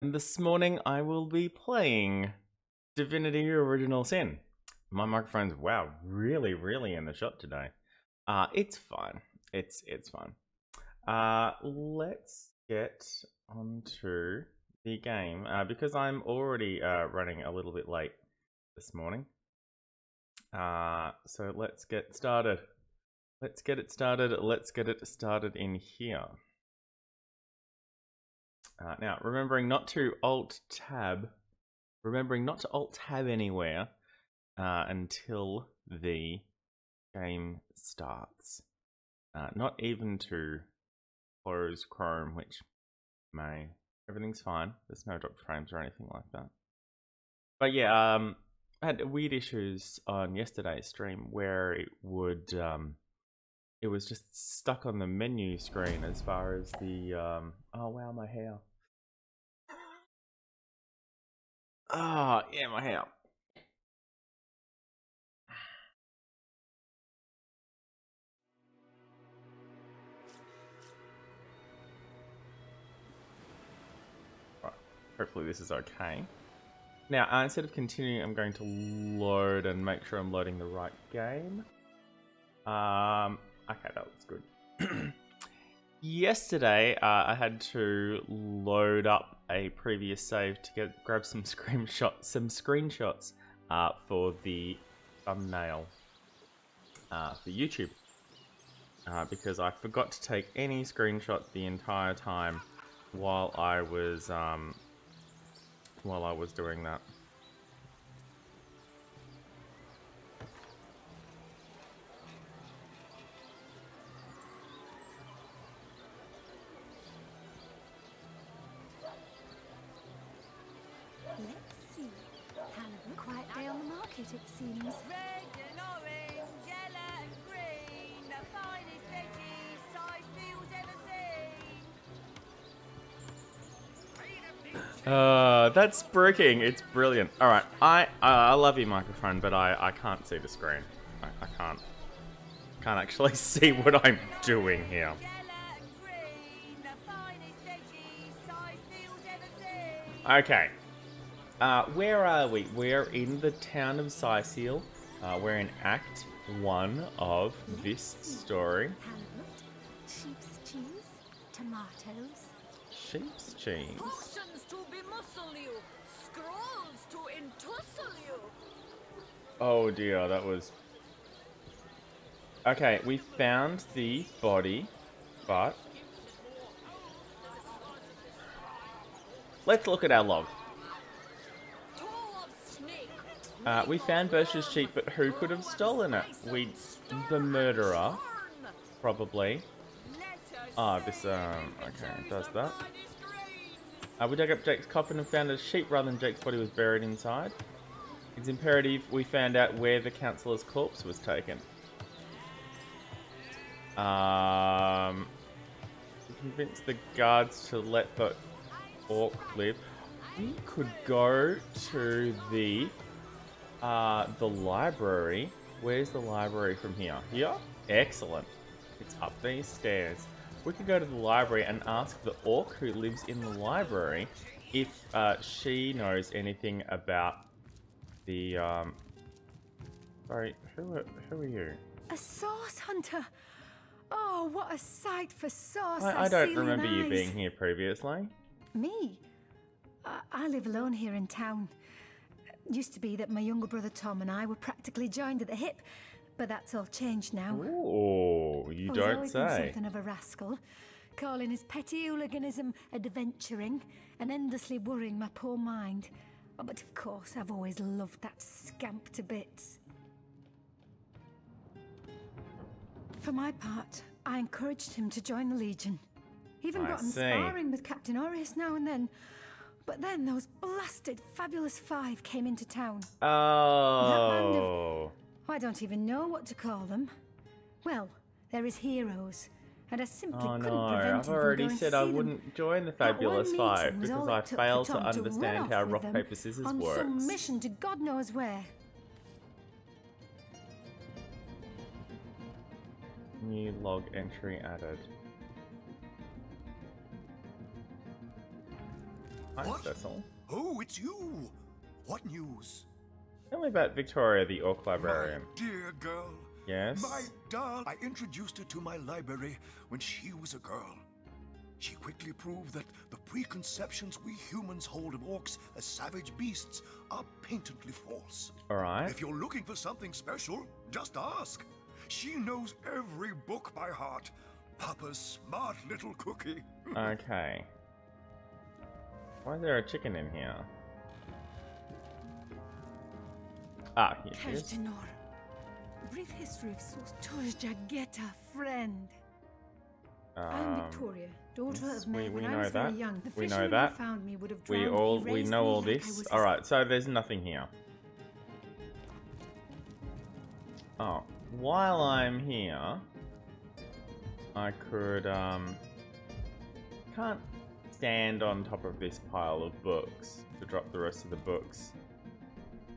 And this morning I will be playing Divinity Original Sin. My microphone's, wow, really in the shot today. It's fine. It's fine. Let's get onto the game because I'm already running a little bit late this morning. So let's get started. Let's get it started in here. Now, remembering not to Alt-Tab anywhere until the game starts. Not even to close Chrome, which everything's fine. There's no dropped frames or anything like that. But yeah, I had weird issues on yesterday's stream where it would, it was just stuck on the menu screen as far as the, oh wow, my hair. Ah, yeah, my hair. Right, hopefully this is okay. Now, instead of continuing, I'm going to load and make sure I'm loading the right game. Okay, that looks good. Yesterday, I had to load up a previous save to grab some screenshots for the thumbnail for YouTube, because I forgot to take any screenshots the entire time while I was doing that. Let's see. Halibut, quiet day on the market, it seems. Red and orange, yellow and green, the finest veggies size seals ever seen. That's bricking. It's brilliant. All right, I love your microphone, but I can't see the screen. I can't actually see what I'm doing here. Okay. Where are we? We're in the town of Sicil. We're in Act 1 of this story. Halibut, sheep's cheese, tomatoes. Sheep's cheese. Potions to bemuscle you, scrolls to entussle you. Oh dear, that was... Okay, we found the body, but... Let's look at our log. We found Bersh's sheep, but who could have stolen it? The murderer, probably. This, okay, it does that. We dug up Jake's coffin and found a sheep rather than Jake's body was buried inside. It's imperative we found out where the councillor's corpse was taken. Convince the guards to let the orc live. We could go to the library. Where's the library from here? Here? Excellent. It's up these stairs. We could go to the library and ask the orc who lives in the library if she knows anything about the sorry, who are you? A sauce hunter. Oh, what a sight for sauce. I don't remember you being here previously. Me? I live alone here in town. Used to be that my younger brother Tom and I were practically joined at the hip, but that's all changed now. Oh, you don't always been say. Something of a rascal, calling his petty hooliganism adventuring and endlessly worrying my poor mind. Oh, but of course, I've always loved that scamp to bits. For my part, I encouraged him to join the Legion. Even got him sparring with Captain Orius now and then. But then those blasted Fabulous Five came into town. Oh. That band of, I don't even know what to call them. Well, they're his heroes, and I simply couldn't prevent him I've from already going said to I see wouldn't them. join the That one Fabulous Five meeting was because all I it took fail for to Tom to understand run how off with rock, them paper, scissors on works. some mission to God knows where. New log entry added. Hi, What? Cecil. Oh, it's you. What news? Tell me about Victoria, the Orc Librarian. My dear girl. Yes? My doll. I introduced her to my library when she was a girl. She quickly proved that the preconceptions we humans hold of orcs as savage beasts are patently false. Alright. If you're looking for something special, just ask. She knows every book by heart. Papa's smart little cookie. Okay. Why is there a chicken in here? Ah, here it is. CaptDaf. Brief history of Sortor's Jagetta, friend. I'm Victoria, daughter yes, of Meg. we When I know was that. very young, the We know fisherman that. who found me would have We drowned me, we raised know me all like I this. was his- Alright, so there's nothing here. Oh, while I'm here, I could, can't stand on top of this pile of books to drop the rest of the books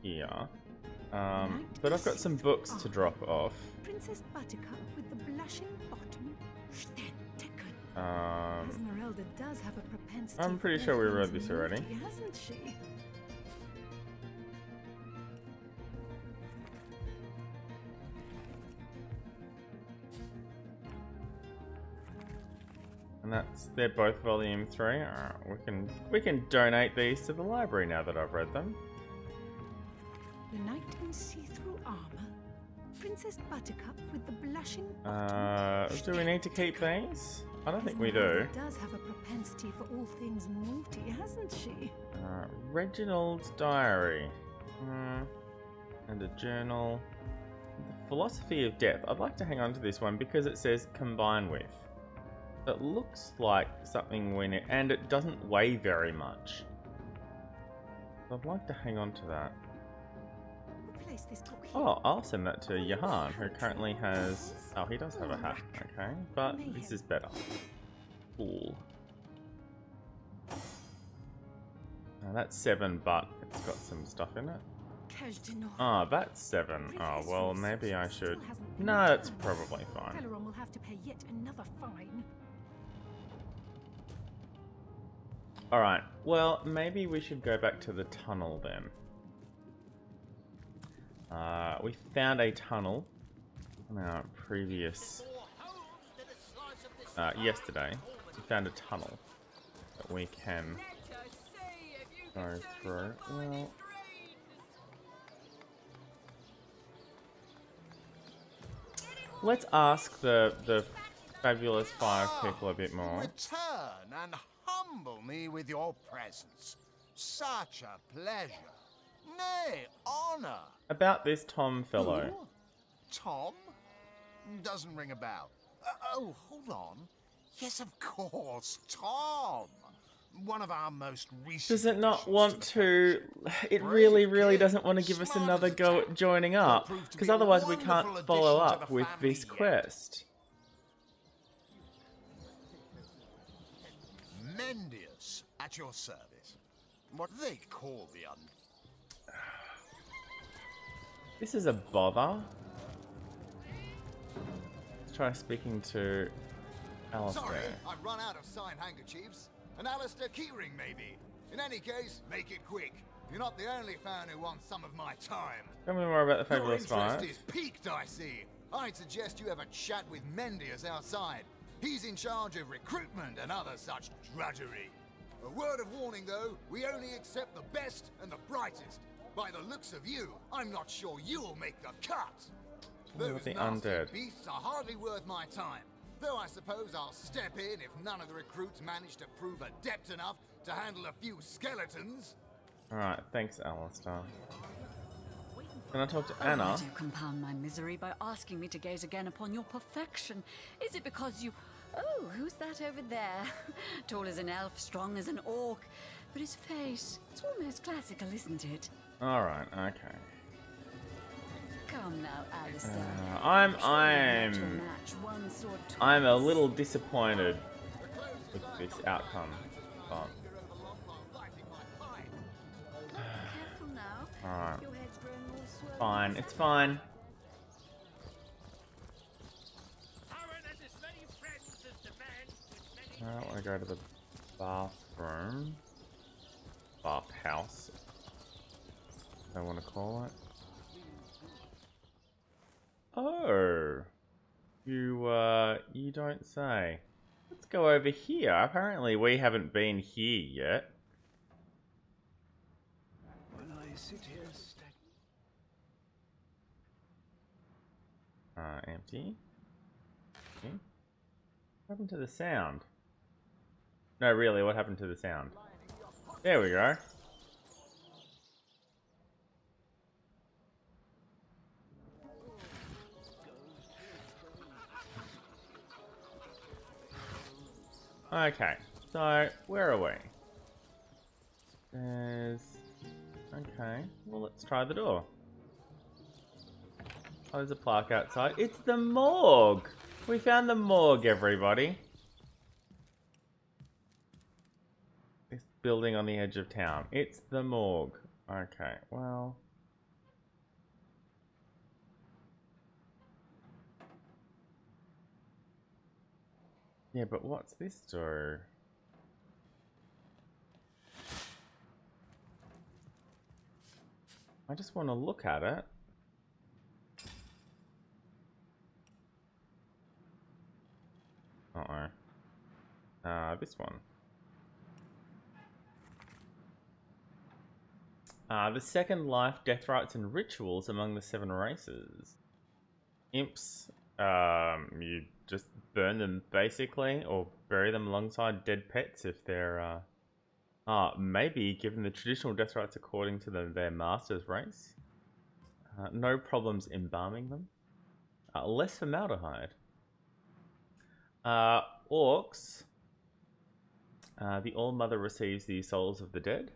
here. But I've got some books to drop off. Princess Buttercup with the blushing bottom. Stentican. Esmeralda does have a propensity. I'm pretty for sure we all read things this already. naughty, hasn't she? And they're both volume 3. Alright, we can donate these to the library now that I've read them. The knight in see-through armor. Princess Buttercup with the blushing bottom. Do we need to keep these? I don't think we do. Esmeralda does have a propensity for all things naughty, hasn't she? Reginald's diary. And a journal. The Philosophy of Death. I'd like to hang on to this one because it says combine with. It looks like something we need, and it doesn't weigh very much. So I'd like to hang on to that. Place this book here. Oh, I'll send that to Johan, who currently has... Oh, he does have a hat, okay. But this is better. Cool. Now that's 7, but it's got some stuff in it. Ah, that's 7. Oh, well, maybe I should... No, it's probably fine. Peleron will have to pay yet another fine. Alright, well, maybe we should go back to the tunnel then. We found a tunnel on our previous... yesterday. We found a tunnel that we can go through. Well... Let's ask the fabulous 5 people a bit more. Return and humble me with your presence. Such a pleasure. Nay, honor. About this Tom fellow. Who? Tom? Doesn't ring a bell. Oh, hold on. Yes, of course, Tom. One of our most recent... Does it not want to... It really doesn't want to give us another go at joining up. Because otherwise we can't follow up with this quest. Mendius, at your service. What do they call the This is a bother. Let's try speaking to Alistair. Sorry, I've run out of signed handkerchiefs. An Alistair keyring, maybe. In any case, make it quick. You're not the only fan who wants some of my time. Tell me more about the Your fabulous interest 5. is piqued, I see. I'd suggest you have a chat with Mendius outside. He's in charge of recruitment and other such drudgery. A word of warning, though, we only accept the best and the brightest. By the looks of you, I'm not sure you'll make the cut. Those the nasty undead. beasts are hardly worth my time. Though I suppose I'll step in if none of the recruits manage to prove adept enough to handle a few skeletons. Alright, thanks Alistair. Can I talk to Anna? Why do you compound my misery by asking me to gaze again upon your perfection? Is it because you... Oh, who's that over there? Tall as an elf, strong as an orc. But his face, it's almost classical, isn't it? Alright, okay. Come now, Alistair. I'm a little disappointed with this outcome. But... Careful now. Alright. Your head's growing all swollen. Fine, it's fine. I don't want to go to the bathroom. bathhouse, if I want to call it. Oh, you don't say. Let's go over here. Apparently, we haven't been here yet. When I sit here Empty. Okay. What happened to the sound? No, really, what happened to the sound? There we go. Okay, so where are we? There's... Okay, well let's try the door. Oh, there's a plaque outside. It's the morgue! We found the morgue, everybody. This building on the edge of town. It's the morgue. Okay, well... Yeah, but what's this door? I just want to look at it. This one. The second life, death rites and rituals among the 7 races. Imps, you just burn them basically, or bury them alongside dead pets if they're, maybe given the traditional death rites according to their master's race. No problems embalming them. Less formaldehyde. Orcs. The All-Mother receives the souls of the dead.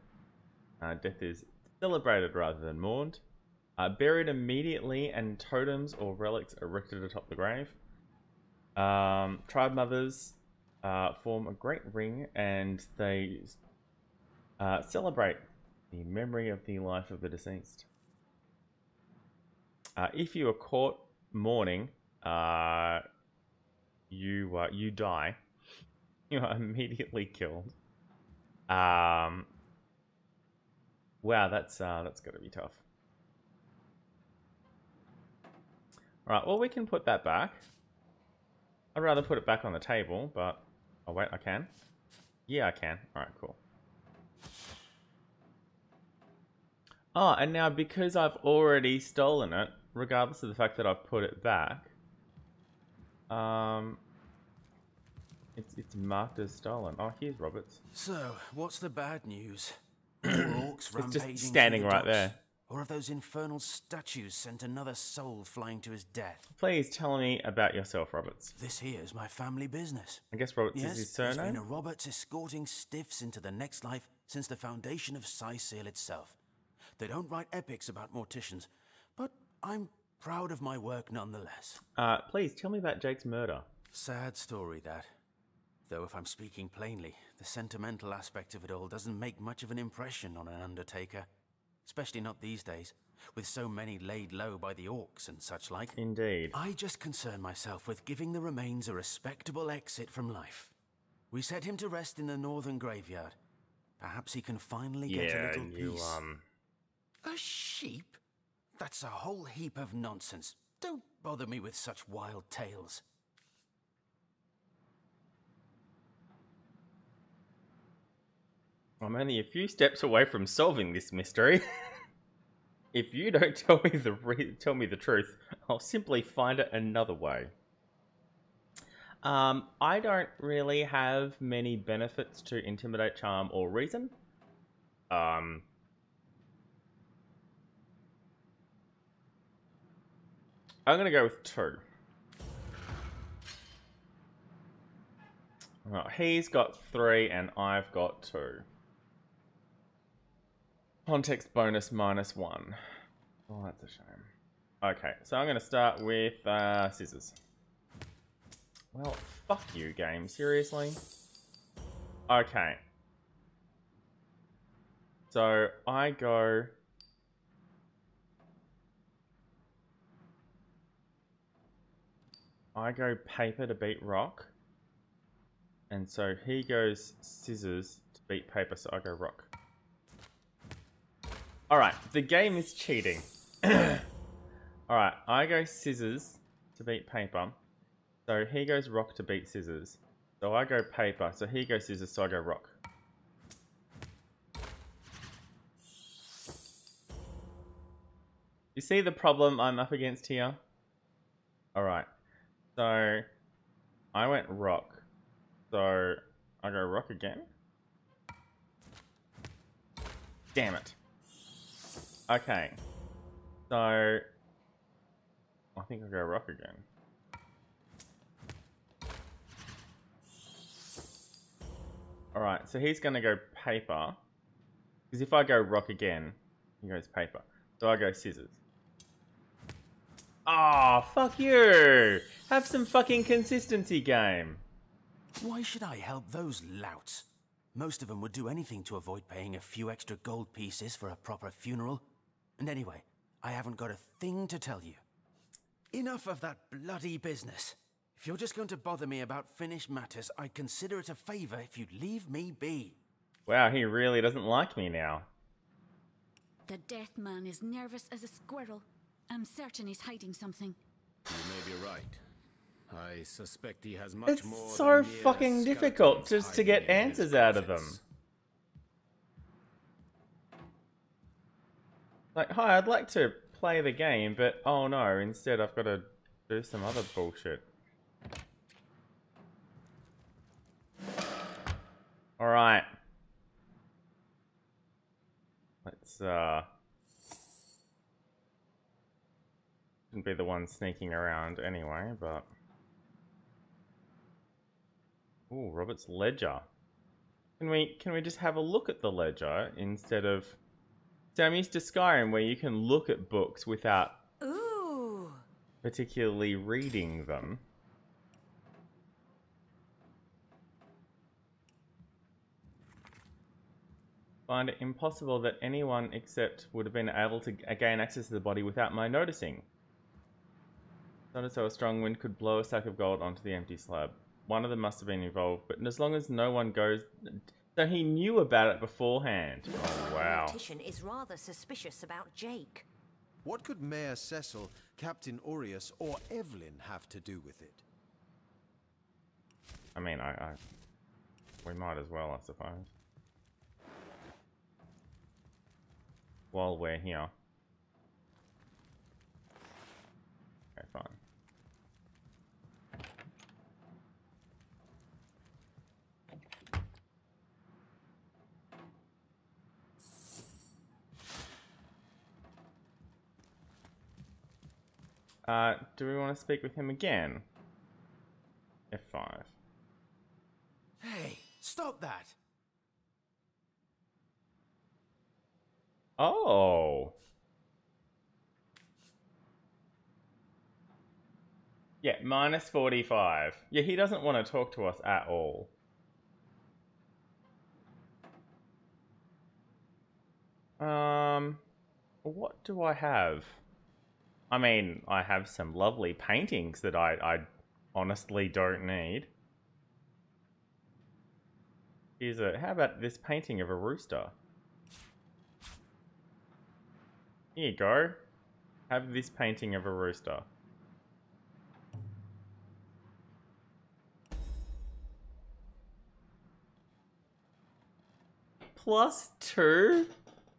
Death is celebrated rather than mourned. Buried immediately and totems or relics erected atop the grave. Tribe mothers form a great ring and they celebrate the memory of the life of the deceased. If you are caught mourning, you die. You are immediately killed. Wow, that's gotta be tough. Alright, well we can put that back. I'd rather put it back on the table, but... Oh wait, I can? Yeah, I can. Alright, cool. Oh, and now because I've already stolen it, regardless of the fact that I've put it back, it's marked as stolen. Oh, here's Roberts. So, what's the bad news? More orcs rampaging just standing through the right docks? there. Or have those infernal statues sent another soul flying to his death? Please tell me about yourself, Roberts. This here is my family business. I guess Roberts Yes, is his there's surname? been a Roberts escorting stiffs into the next life since the foundation of Seal itself. They don't write epics about morticians, but I'm proud of my work nonetheless. Please tell me about Jake's murder. Sad story, that. Though if I'm speaking plainly, the sentimental aspect of it all doesn't make much of an impression on an undertaker. Especially not these days, with so many laid low by the orcs and such like. Indeed. I just concern myself with giving the remains a respectable exit from life. We set him to rest in the northern graveyard. Perhaps he can finally get a little peace. A sheep? That's a whole heap of nonsense. Don't bother me with such wild tales. I'm only a few steps away from solving this mystery. If you don't tell me the truth, I'll simply find it another way. I don't really have many benefits to Intimidate, Charm, or Reason. I'm gonna go with 2. Well, he's got 3 and I've got 2. Context bonus -1. Oh, that's a shame. Okay, so I'm going to start with scissors. Well, fuck you, game. Seriously? Okay. So, I go... paper to beat rock. And so he goes scissors to beat paper, so I go rock. Alright, the game is cheating. Alright, I go scissors to beat paper. So he goes rock to beat scissors. So I go paper, so he goes scissors, so I go rock. You see the problem I'm up against here? Alright, so I went rock. So I go rock again. Damn it. Okay. So I think I'll go rock again. Alright, so he's gonna go paper. Because if I go rock again, he goes paper. So I go scissors. Ah, oh, fuck you! Have some fucking consistency, game. Why should I help those louts? Most of them would do anything to avoid paying a few extra gold pieces for a proper funeral. And anyway, I haven't got a thing to tell you. Enough of that bloody business. If you're just going to bother me about finished matters, I'd consider it a favor if you'd leave me be. Wow, he really doesn't like me now. The death man is nervous as a squirrel. I'm certain he's hiding something. You may be right. I suspect he has much more. It's so fucking difficult just to get answers out of them. Like, hi, I'd like to play the game, but oh no, instead I've got to do some other bullshit. Alright. Let's, shouldn't be the one sneaking around anyway, but... Ooh, Robert's ledger. Can we just have a look at the ledger instead of... So I'm used to Skyrim where you can look at books without particularly reading them. Find it impossible that anyone except would have been able to gain access to the body without my noticing. Not so a strong wind could blow a sack of gold onto the empty slab. One of them must have been involved, but as long as no one goes... So he knew about it beforehand. Oh, wow. The politician is rather suspicious about Jake. What could Mayor Cecil, Captain Aureus, or Evelyn have to do with it? I mean, we might as well, I suppose. While we're here. Okay, fine. Do we want to speak with him again? F5. Hey, stop that! Oh. Yeah, minus 45. Yeah, he doesn't want to talk to us at all. What do I have? I mean, I have some lovely paintings that I honestly don't need. How about this painting of a rooster? Here you go. Have this painting of a rooster. +2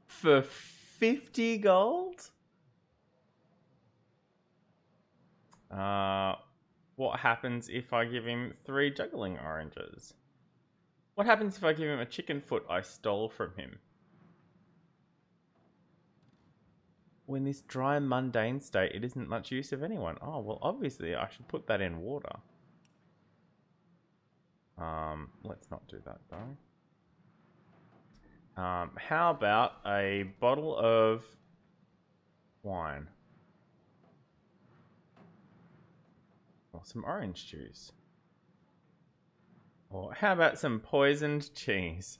for 50 gold? What happens if I give him 3 juggling oranges? What happens if I give him a chicken foot I stole from him? When this dry, mundane state, it isn't much use of anyone. Oh, well, obviously I should put that in water. Let's not do that, though. How about a bottle of wine? Or some orange juice? Or how about some poisoned cheese?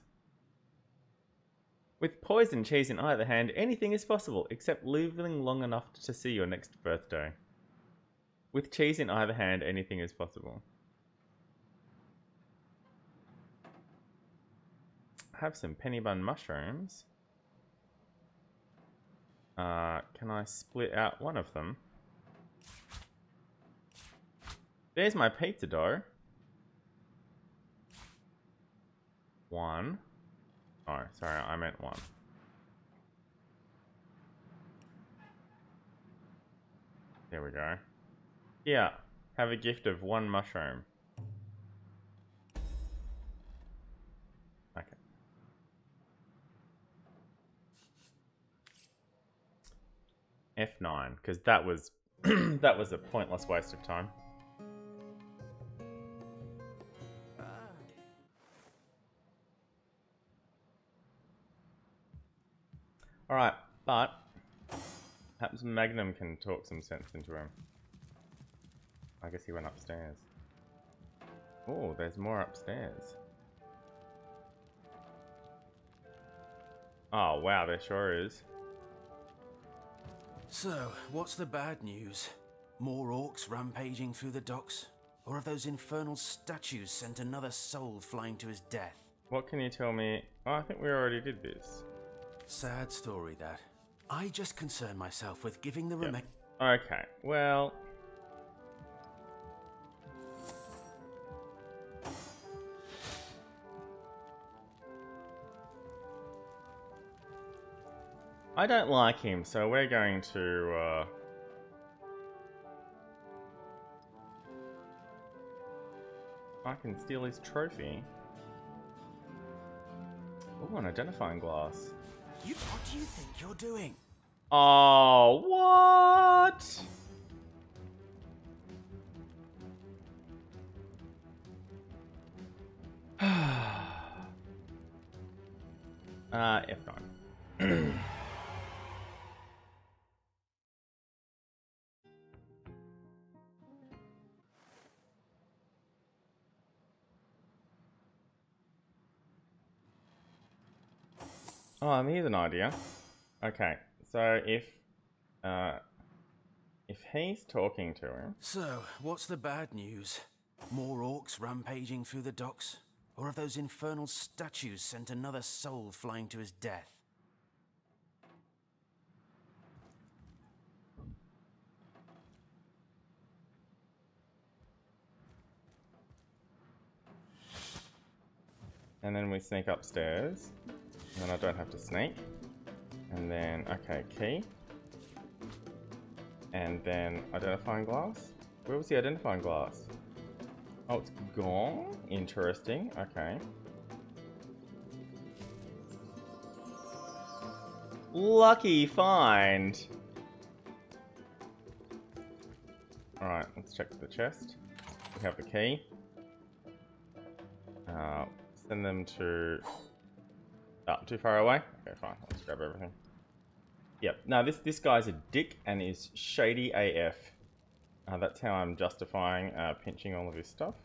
With poisoned cheese in either hand, anything is possible, except living long enough to see your next birthday. With cheese in either hand, anything is possible. Have some penny bun mushrooms. Can I split out one of them? There's my pizza dough. One. Oh, sorry, I meant one. There we go. Yeah, have a gift of one mushroom. Okay. F9, because that was that was a pointless waste of time. Alright, but perhaps Magnum can talk some sense into him. I guess he went upstairs. Oh, there's more upstairs. Oh, wow, there sure is. So, what's the bad news? More orcs rampaging through the docks? Or have those infernal statues sent another soul flying to his death? What can you tell me? Oh, I think we already did this. Sad story, that. I just concern myself with giving the Okay, well... I don't like him, so we're going to, I can steal his trophy. Oh, an identifying glass. What do you think you're doing? Oh, what? F9. Oh, here's an idea. Okay, so if he's talking to him... So, what's the bad news? More orcs rampaging through the docks? Or have those infernal statues sent another soul flying to his death? And then we sneak upstairs. And then I don't have to sneak. And then, okay, key. And then identifying glass. Where was the identifying glass? Oh, it's gone? Interesting. Okay. Lucky find! Alright, let's check the chest. We have the key. Send them to... Oh, too far away? Okay, fine. Let's grab everything. Yep. Now, this guy's a dick and is shady AF. That's how I'm justifying pinching all of his stuff.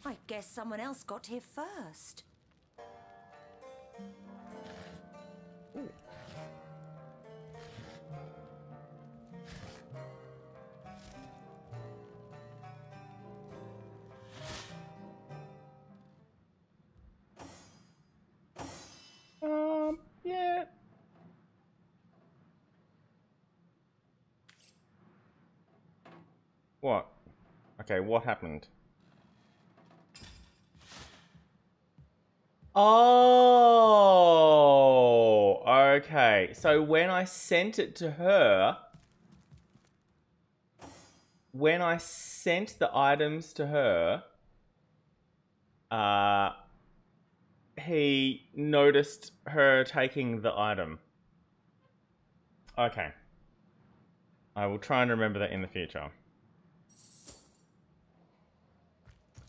I guess someone else got here first. Ooh. Yeah. What? Okay, what happened? Oh, okay. So when I sent it to her, when I sent the items to her, he noticed her taking the item. Okay. I will try and remember that in the future.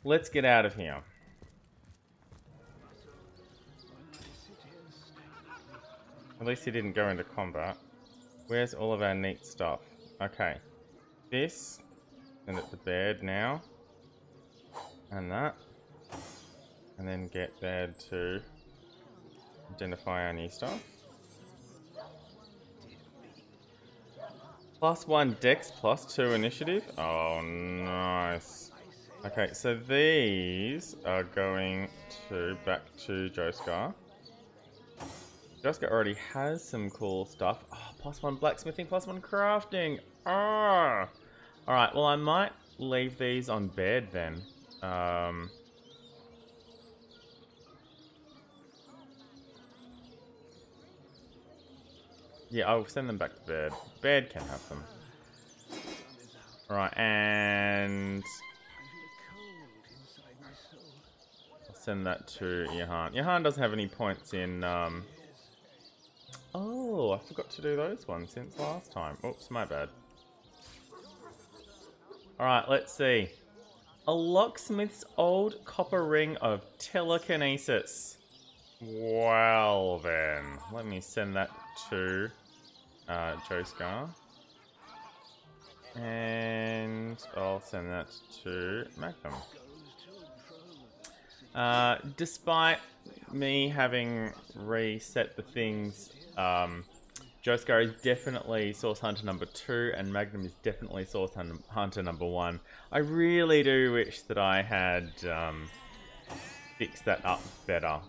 Let's get out of here. At least he didn't go into combat. Where's all of our neat stuff? Okay. This. Send it to bed now. And that. And then get bed to identify our new stuff. +1 dex, +2 initiative. Oh, nice. Okay, so these are going to back to Joescar. Jessica already has some cool stuff. Oh, +1 blacksmithing, +1 crafting. Ah. All right. Well, I might leave these on bed then. Yeah, I'll send them back to bed. Bed can have them. All right, and I'll send that to Johan. Johan doesn't have any points in. Oh, I forgot to do those ones since last time. Oops, my bad. All right, let's see. A locksmith's old copper ring of telekinesis. Well then, let me send that to Joescar. And I'll send that to Magnum. Despite me having reset the things, Joescar is definitely Source Hunter number 2, and Magnum is definitely Source Hunter number 1. I really do wish that I had fixed that up better.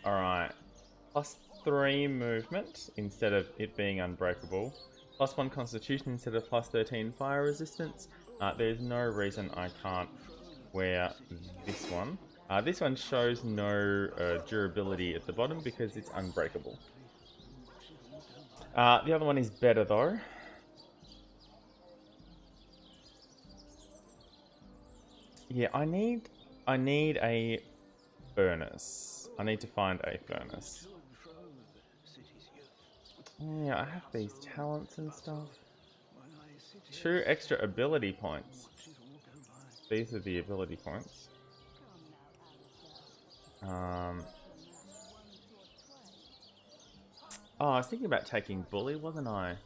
Alright. +3 movement instead of it being unbreakable. +1 constitution instead of +13 fire resistance. There's no reason I can't wear this one. This one shows no durability at the bottom because it's unbreakable. The other one is better though. Yeah, I need a furnace. I need to find a furnace. Yeah, I have these talents and stuff. 2 extra ability points. These are the ability points. Oh, I was thinking about taking Bully, wasn't I?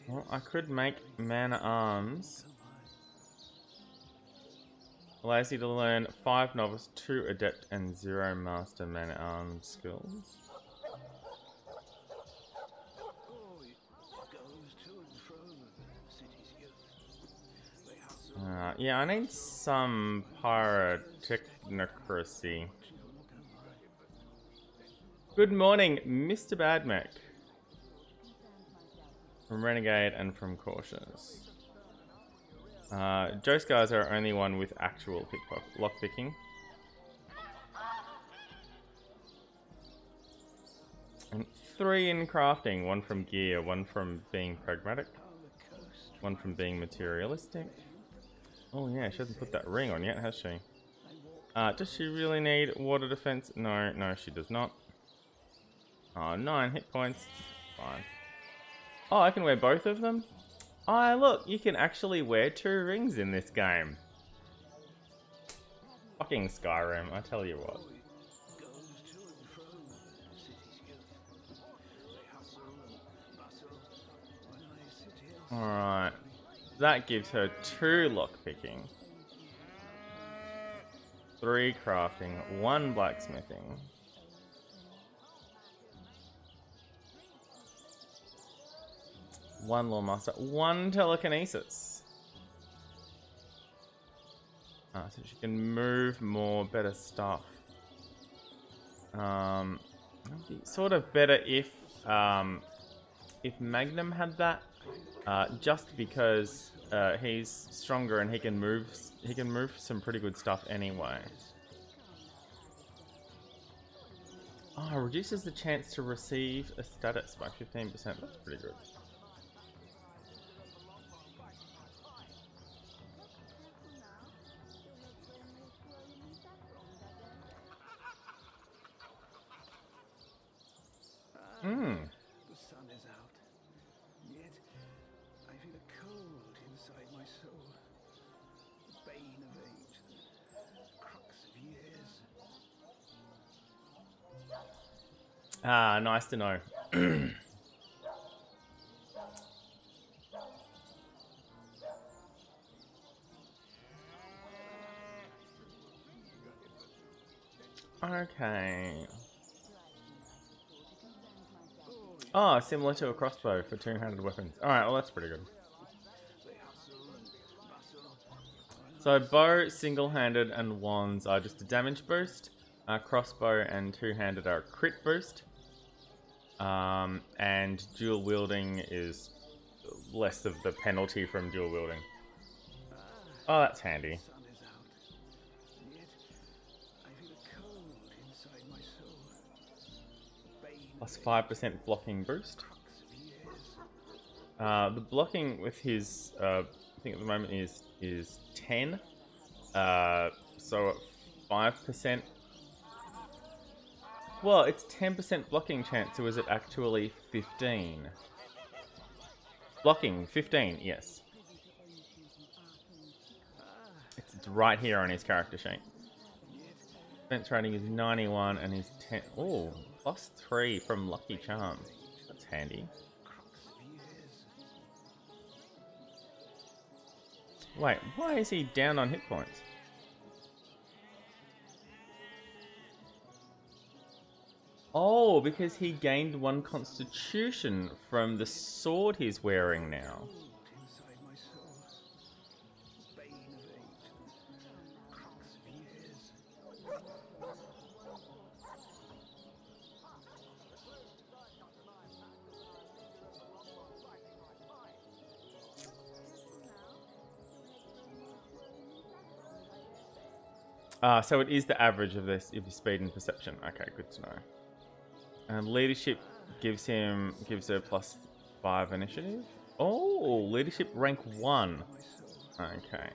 Well, I could make Man-at-Arms. Allows you to learn 5 Novice, 2 Adept, and 0 Master Man-at-Arms skills. Yeah, I need some pyrotechnocracy. Good morning, Mr. Badmech. From Renegade and from Cautious. Joescar is our only one with actual lockpicking. And 3 in crafting. 1 from gear, 1 from being pragmatic, 1 from being materialistic. Oh yeah, she hasn't put that ring on yet, has she? Does she really need water defense? No, she does not. 9 hit points. Fine. Oh, I can wear both of them? Oh, look, you can actually wear 2 rings in this game. Fucking Skyrim, I tell you what. Alright. That gives her 2 lockpicking, 3 crafting, 1 blacksmithing. One Lawmaster, 1 telekinesis. So she can move more, better stuff. It'd be sort of better if Magnum had that, just because he's stronger and he can move some pretty good stuff anyway. Oh, reduces the chance to receive a status by 15%. That's pretty good. The sun is out, yet I feel a cold inside my soul. The bane of age, the crux of years. Nice to know. Okay. Oh, similar to a crossbow for two-handed weapons. Alright, well that's pretty good. So bow, single-handed, and wands are just a damage boost. Crossbow and two-handed are a crit boost. And dual wielding is less of the penalty from dual wielding. Oh, that's handy. Plus 5% blocking boost. The blocking with his, I think at the moment is 10. So at 5%. Well, it's 10% blocking chance, so is it actually 15? Blocking, 15, yes. It's right here on his character sheet. Defense rating is 91 and he's 10. Oh, plus 3 from Lucky Charm. That's handy. Wait, why is he down on hit points? Oh, because he gained 1 constitution from the sword he's wearing now. So it is the average of this, of his speed and perception. Okay, good to know. And leadership gives a plus 5 initiative. Oh, leadership rank 1. Okay.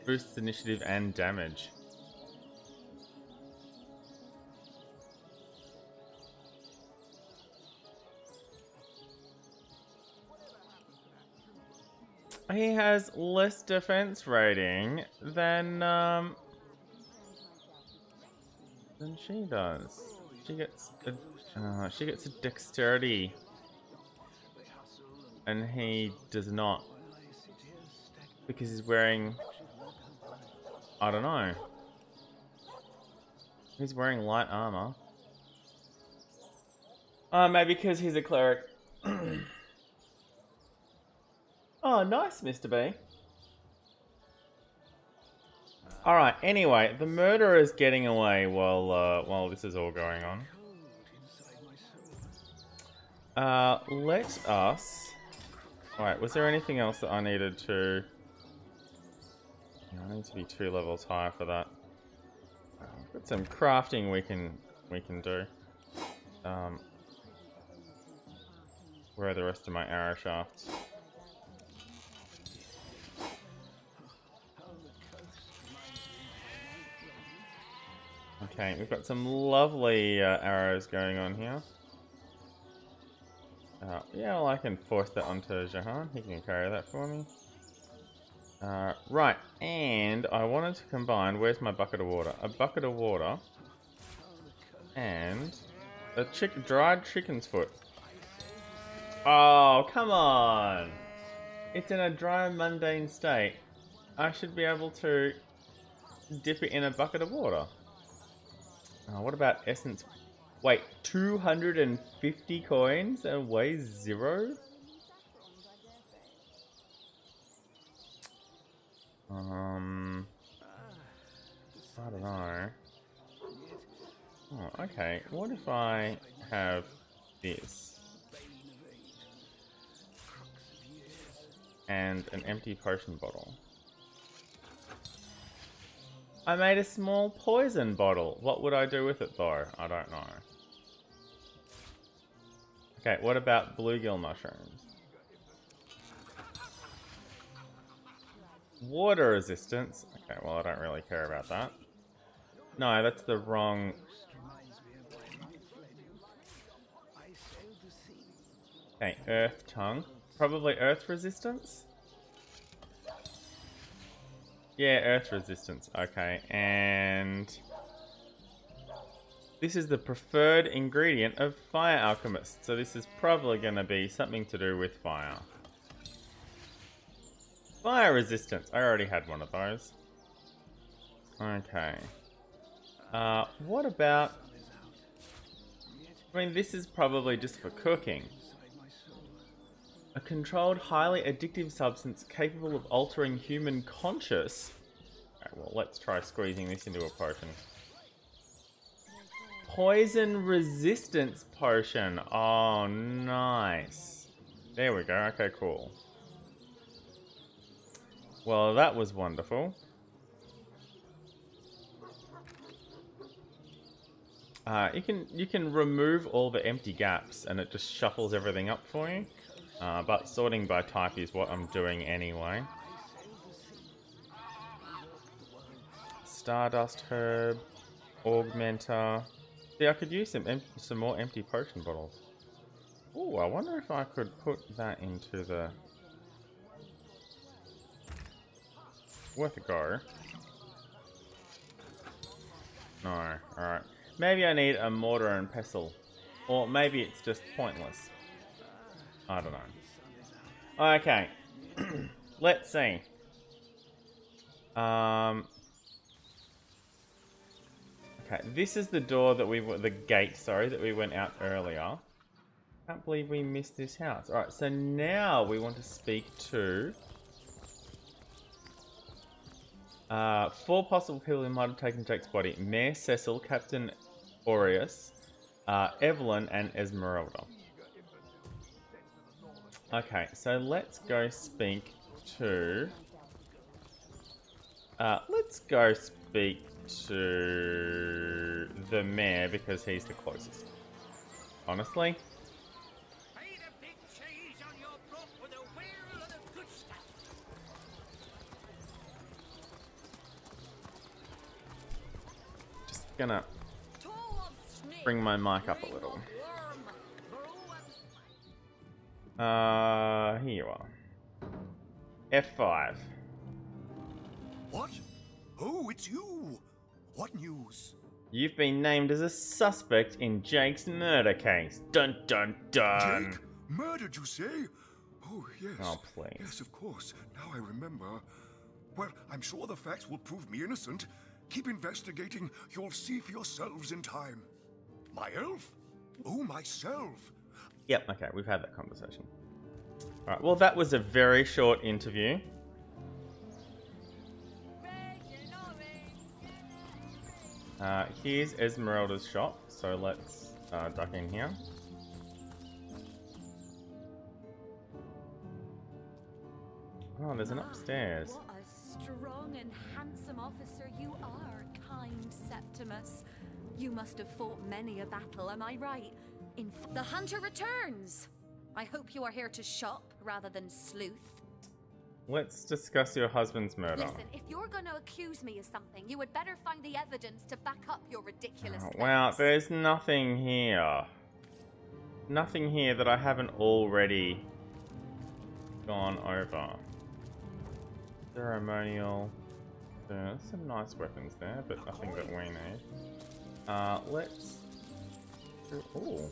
Boosts initiative and damage. He has less defense rating than she does. She gets a dexterity, and he does not, because he's wearing, I don't know. He's wearing light armor. Maybe because he's a cleric. Oh, nice, Mr. B. Alright, anyway, the murderer is getting away while this is all going on. Let us... Alright, was there anything else that I needed to... I need to be 2 levels higher for that. Got some crafting we can do. Where are the rest of my arrow shafts? Okay, we've got some lovely arrows going on here. Yeah, well, I can force that onto Jahan. He can carry that for me. Right, and I wanted to combine... Where's my bucket of water? A bucket of water and a dried chicken's foot. Oh, come on! It's in a dry, mundane state. I should be able to dip it in a bucket of water. What about essence? Wait, 250 coins and weighs 0? I don't know. Oh, okay. What if I have this? And an empty potion bottle. I made a small poison bottle. What would I do with it though? I don't know. Okay, what about bluegill mushrooms? Water resistance. Okay, well I don't really care about that. No, that's the wrong... Okay, earth tongue. Probably earth resistance? Yeah, earth resistance. Okay, and... This is the preferred ingredient of fire alchemists, so this is probably going to be something to do with fire. Fire resistance. I already had one of those. Okay. What about I mean, this is probably just for cooking. A controlled, highly addictive substance capable of altering human conscious. Alright, well, let's try squeezing this into a potion. Poison resistance potion. Oh, nice. There we go. Okay, cool. Well, that was wonderful. You can remove all the empty gaps and it just shuffles everything up for you. But sorting by type is what I'm doing anyway. Stardust herb, augmenter. See, I could use some more empty potion bottles. Oh, I wonder if I could put that into the... Worth a go. No, alright. Maybe I need a mortar and pestle. Or maybe it's just pointless. I don't know. Okay. Let's see. Okay, this is the door that the gate, sorry, that we went out earlier. Can't believe we missed this house. Alright, so now we want to speak to... 4 possible people who might have taken Jake's body. Mayor Cecil, Captain Aureus, Evelyn, and Esmeralda. Okay, so let's go speak to... let's go speak to the mayor because he's the closest. Honestly. Just gonna bring my mic up a little. Here you are. F5. What? Oh, it's you. What news? You've been named as a suspect in Jake's murder case. Dun dun dun. Jake? Murdered, you say? Oh, yes. Oh, please. Yes, of course. Now I remember. Well, I'm sure the facts will prove me innocent. Keep investigating. You'll see for yourselves in time. My elf? Oh, myself. Yep, okay, we've had that conversation. Alright, well that was a very short interview. Here's Esmeralda's shop, so let's duck in here. Oh, there's an upstairs. What a strong and handsome officer you are, kind Septimus. You must have fought many a battle, am I right? The hunter returns! I hope you are here to shop rather than sleuth. Let's discuss your husband's murder. Listen, if you're going to accuse me of something, you would better find the evidence to back up your ridiculous claims. Well, there's nothing here. Nothing here that I haven't already gone over. Ceremonial. There's some nice weapons there, but nothing that we need. Let's... Ooh.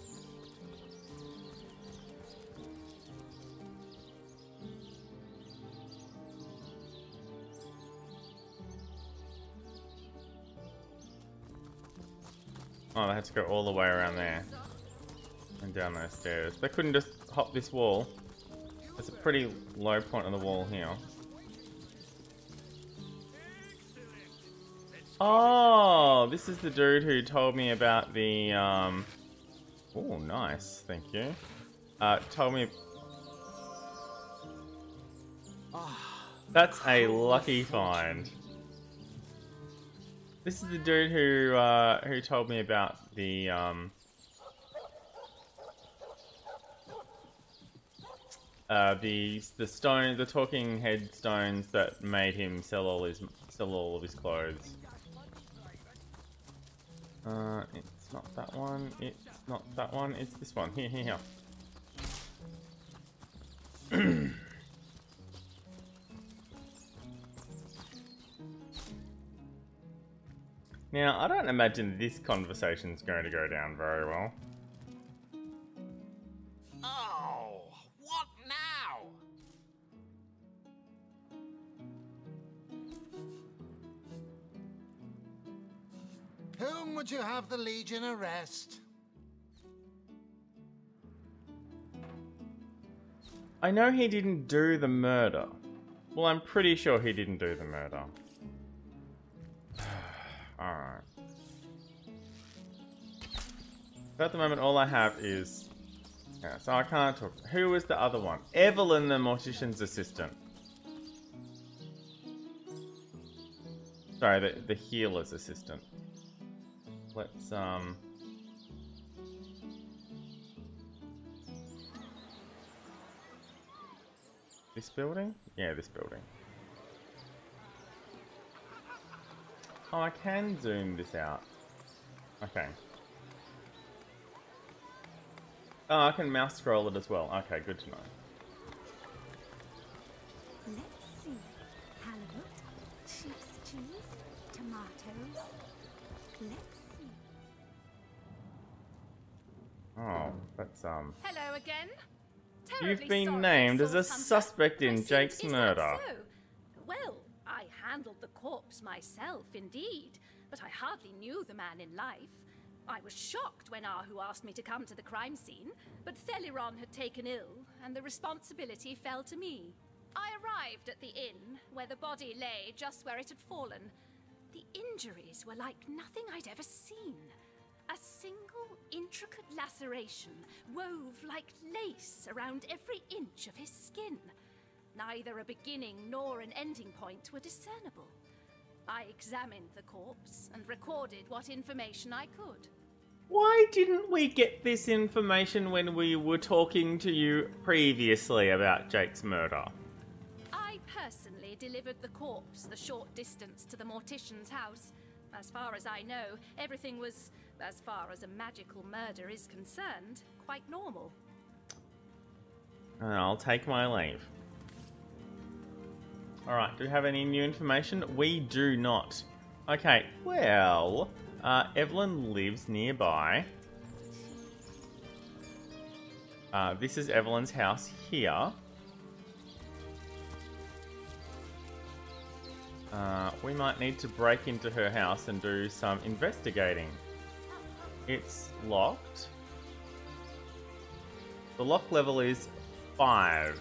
Oh, they had to go all the way around there. And down those stairs. They couldn't just hop this wall. There's a pretty low point on the wall here. Oh, this is the dude who told me about the, Oh, nice. Thank you. Told me... That's a lucky find. This is the dude who told me about the stone, the talking head stones that made him sell all of his clothes. It's not that one. It's not that one. It's this one. Here. Now, I don't imagine this conversation's going to go down very well. Oh, what now? Whom would you have the Legion arrest? I know he didn't do the murder. Well, I'm pretty sure he didn't do the murder. Alright. At the moment, all I have is... Yeah, so I can't talk. Who was the other one? Evelyn, the mortician's assistant. Sorry, the healer's assistant. Let's, This building? Yeah, this building. Oh, I can zoom this out. Okay. Oh, I can mouse scroll it as well. Okay, good to know. Let's see. Halibut, sheep's cheese, tomatoes. Let's see. Oh, that's Hello again. You've been named as a suspect in Jake's murder. So? Well, I handled the corpse myself, indeed, but I hardly knew the man in life. I was shocked when Ahu asked me to come to the crime scene, but Theliron had taken ill, and the responsibility fell to me. I arrived at the inn, where the body lay just where it had fallen. The injuries were like nothing I'd ever seen. A single intricate laceration wove like lace around every inch of his skin. Neither a beginning nor an ending point were discernible. I examined the corpse and recorded what information I could. Why didn't we get this information when we were talking to you previously about Jake's murder? I personally delivered the corpse the short distance to the mortician's house. As far as I know, everything was, as far as a magical murder is concerned, quite normal. I'll take my leave. Alright, do we have any new information? We do not. Okay, well, Evelyn lives nearby. This is Evelyn's house here. We might need to break into her house and do some investigating. It's locked. The lock level is 5.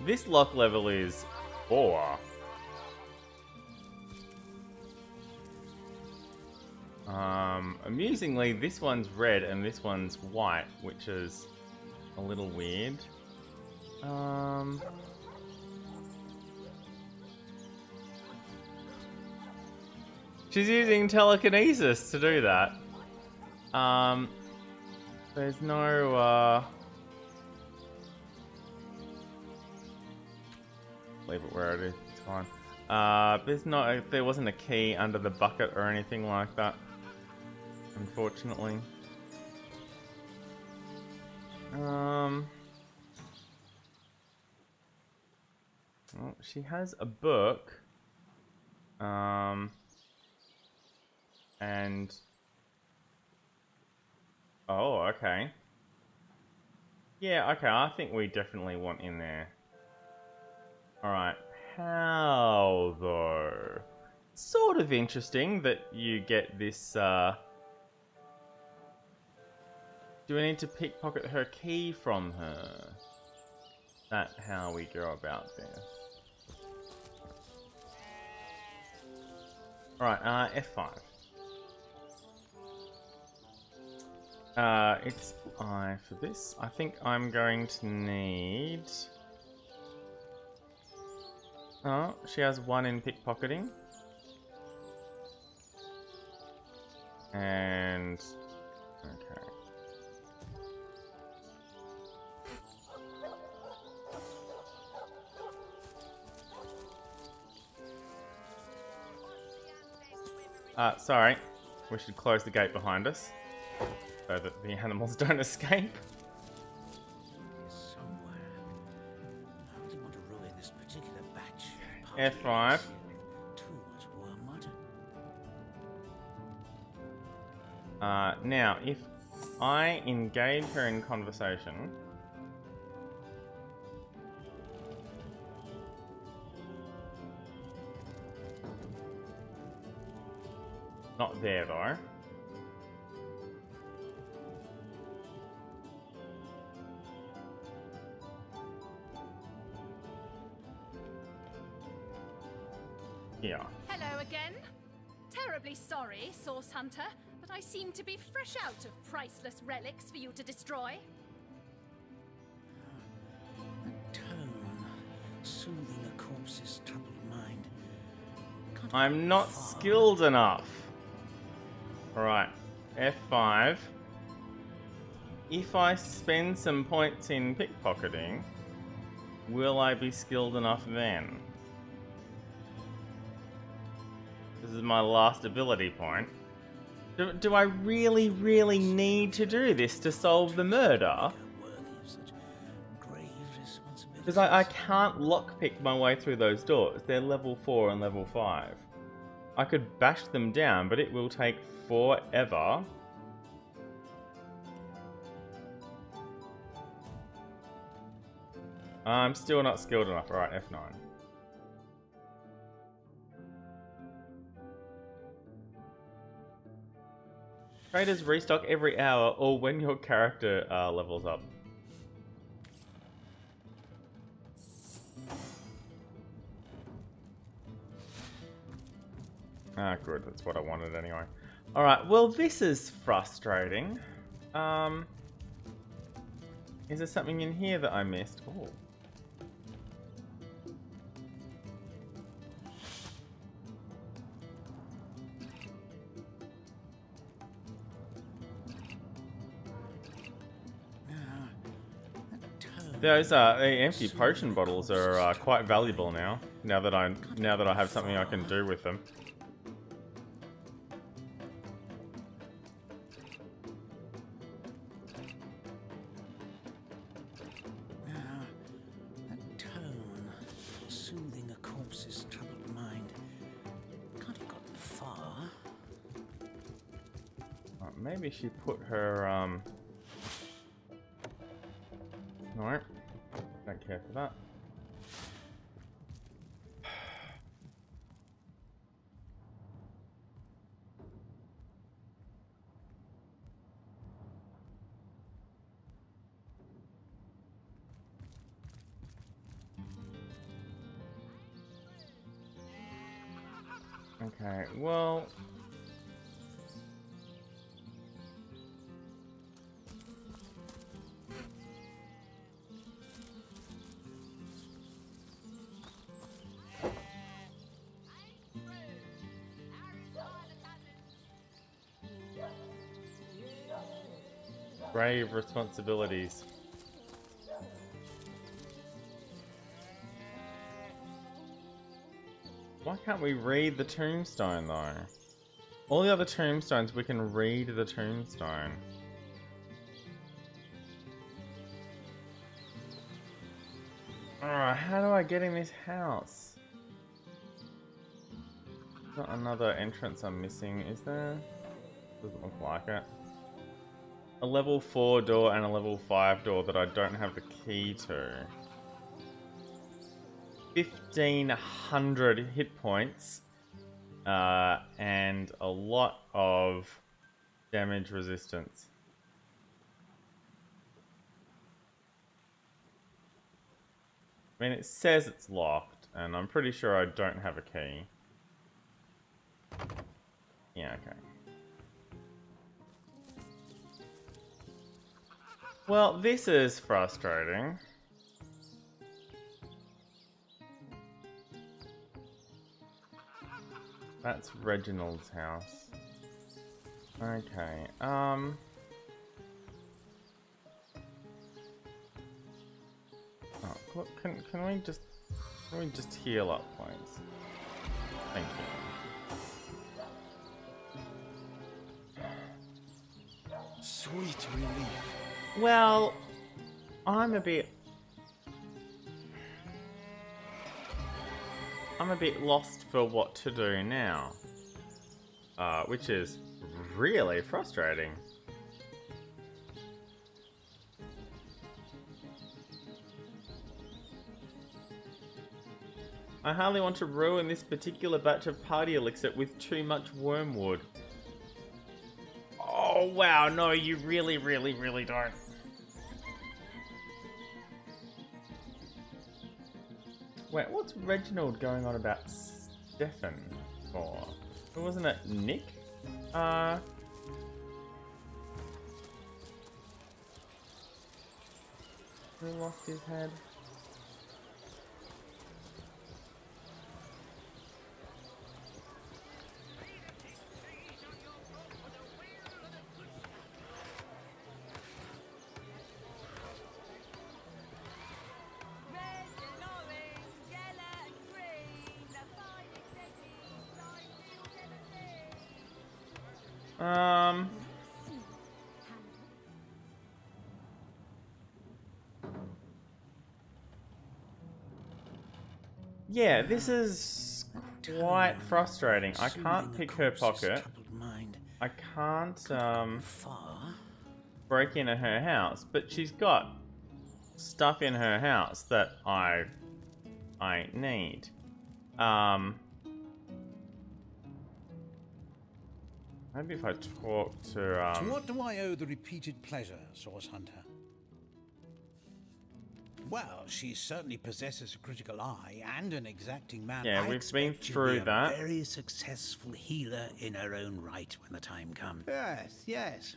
This lock level is 4. Amusingly, this one's red and this one's white, which is a little weird. She's using telekinesis to do that. There's no, leave it where it is, it's fine. There wasn't a key under the bucket or anything like that, unfortunately. Well, she has a book. And... Oh, okay. Yeah, okay, I think we definitely want in there. Alright, how though? Sort of interesting that you get this, Do we need to pickpocket her key from her? Is that how we go about this? Alright, F5. It's I for this. I think I'm going to need... Oh, she has 1 in pickpocketing. And... Okay. Sorry. We should close the gate behind us so that the animals don't escape. F5. Now, if I engage her in conversation... Not there, though. Yeah. Hello again. Terribly sorry, Source Hunter, but I seem to be fresh out of priceless relics for you to destroy. That tone, soothing a corpse's troubled mind. I'm not skilled enough. Alright, F5. If I spend some points in pickpocketing, will I be skilled enough then? This is my last ability point. Do I really, really need to do this to solve the murder? Because I can't lockpick my way through those doors. They're level 4 and level 5. I could bash them down, but it will take forever. I'm still not skilled enough. Alright, F9. Traders restock every hour or when your character levels up. Ah, good. That's what I wanted anyway. Alright, well this is frustrating. Is there something in here that I missed? Oh. Those the empty potion bottles are quite valuable now. Now that I have something I can do with them. That tone, soothing a corpse's troubled mind. Can't have gotten far. Maybe she put her no, don't care for that. Okay, well... grave responsibilities. Why can't we read the tombstone though? All the other tombstones we can read the tombstone. Alright, how do I get in this house? There's not another entrance I'm missing, is there? Doesn't look like it. A level 4 door and a level 5 door that I don't have the key to. 1,500 hit points and a lot of damage resistance. I mean, it says it's locked, and I'm pretty sure I don't have a key. Yeah, okay. Well, this is frustrating. That's Reginald's house. Okay, oh, look, can we just heal up, please? Thank you. Sweet relief. Well, I'm a bit lost for what to do now, which is really frustrating. I hardly want to ruin this particular batch of party elixir with too much wormwood. Oh, wow. No, you really, really, really don't. Wait, what's Reginald going on about Stefan for? Wasn't it Nick? Who lost his head? Yeah, this is quite frustrating. I can't pick her pocket. I can't break into her house, but she's got stuff in her house that I need. Maybe if I talk to To what do I owe the repeated pleasure, Source Hunter? Well, she certainly possesses a critical eye and an exacting man. Yeah, we've been through that. A very successful healer in her own right when the time comes. Yes, yes.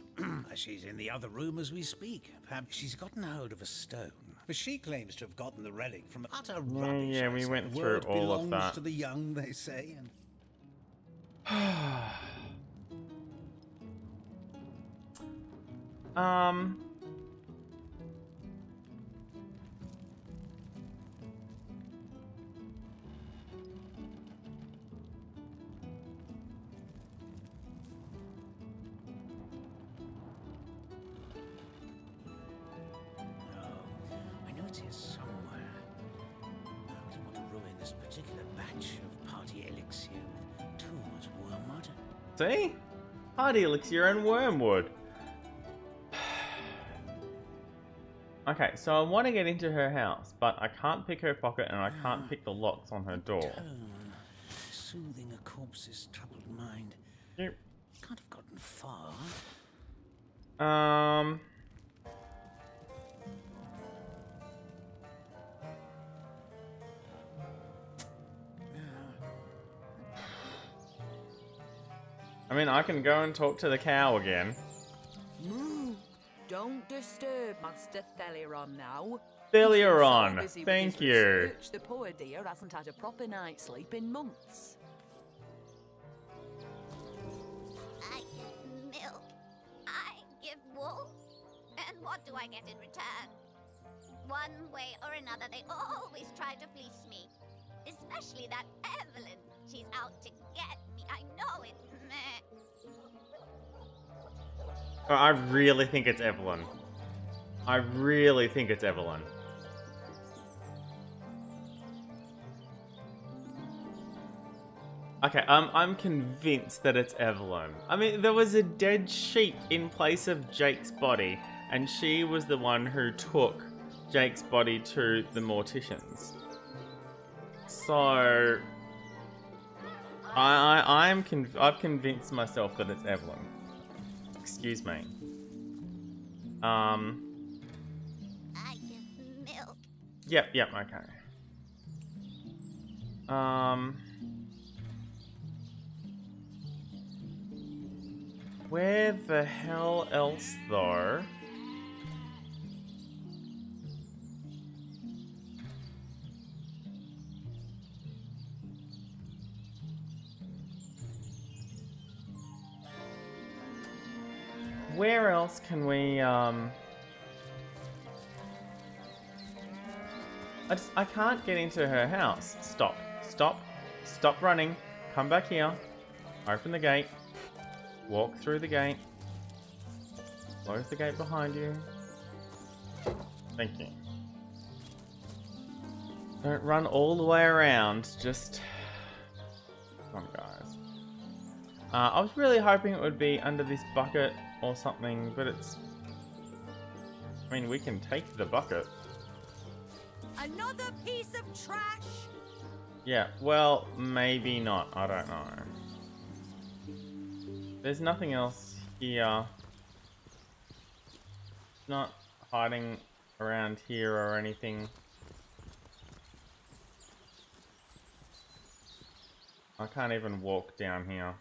She's in the other room as we speak. Perhaps she's gotten hold of a stone. But she claims to have gotten the relic from utter rubbish. Yeah, we went through all of that. Belongs to the young, they say. See? Hardy elixir and wormwood. Okay, so I want to get into her house, but I can't pick her pocket and I can't pick the locks on her door. Soothing a corpse's troubled mind. Yep. Can't have gotten far. I mean, I can go and talk to the cow again. Moo! Don't disturb Master Theliron now. Theliron, So thank you. Research. The poor dear hasn't had a proper night's sleep in months. I give milk. I give wool. And what do I get in return? One way or another, they always try to fleece me. Especially that Evelyn. She's out to get me. I know it. I really think it's Evelyn. I really think it's Evelyn. Okay, I'm convinced that it's Evelyn. I mean, there was a dead sheep in place of Jake's body, and she was the one who took Jake's body to the morticians. So I've convinced myself that it's Evelyn. Excuse me. I give milk. Yep, okay. Where the hell else, though? Where else can we, I can't get into her house. Stop. Stop running. Come back here. Open the gate. Walk through the gate. Close the gate behind you. Thank you. Don't run all the way around. Just... Come on, guys. I was really hoping it would be under this bucket or something, but it's... I mean, we can take the bucket. Another piece of trash? Yeah, well, maybe not. I don't know. There's nothing else here. not hiding around here or anything. I can't even walk down here.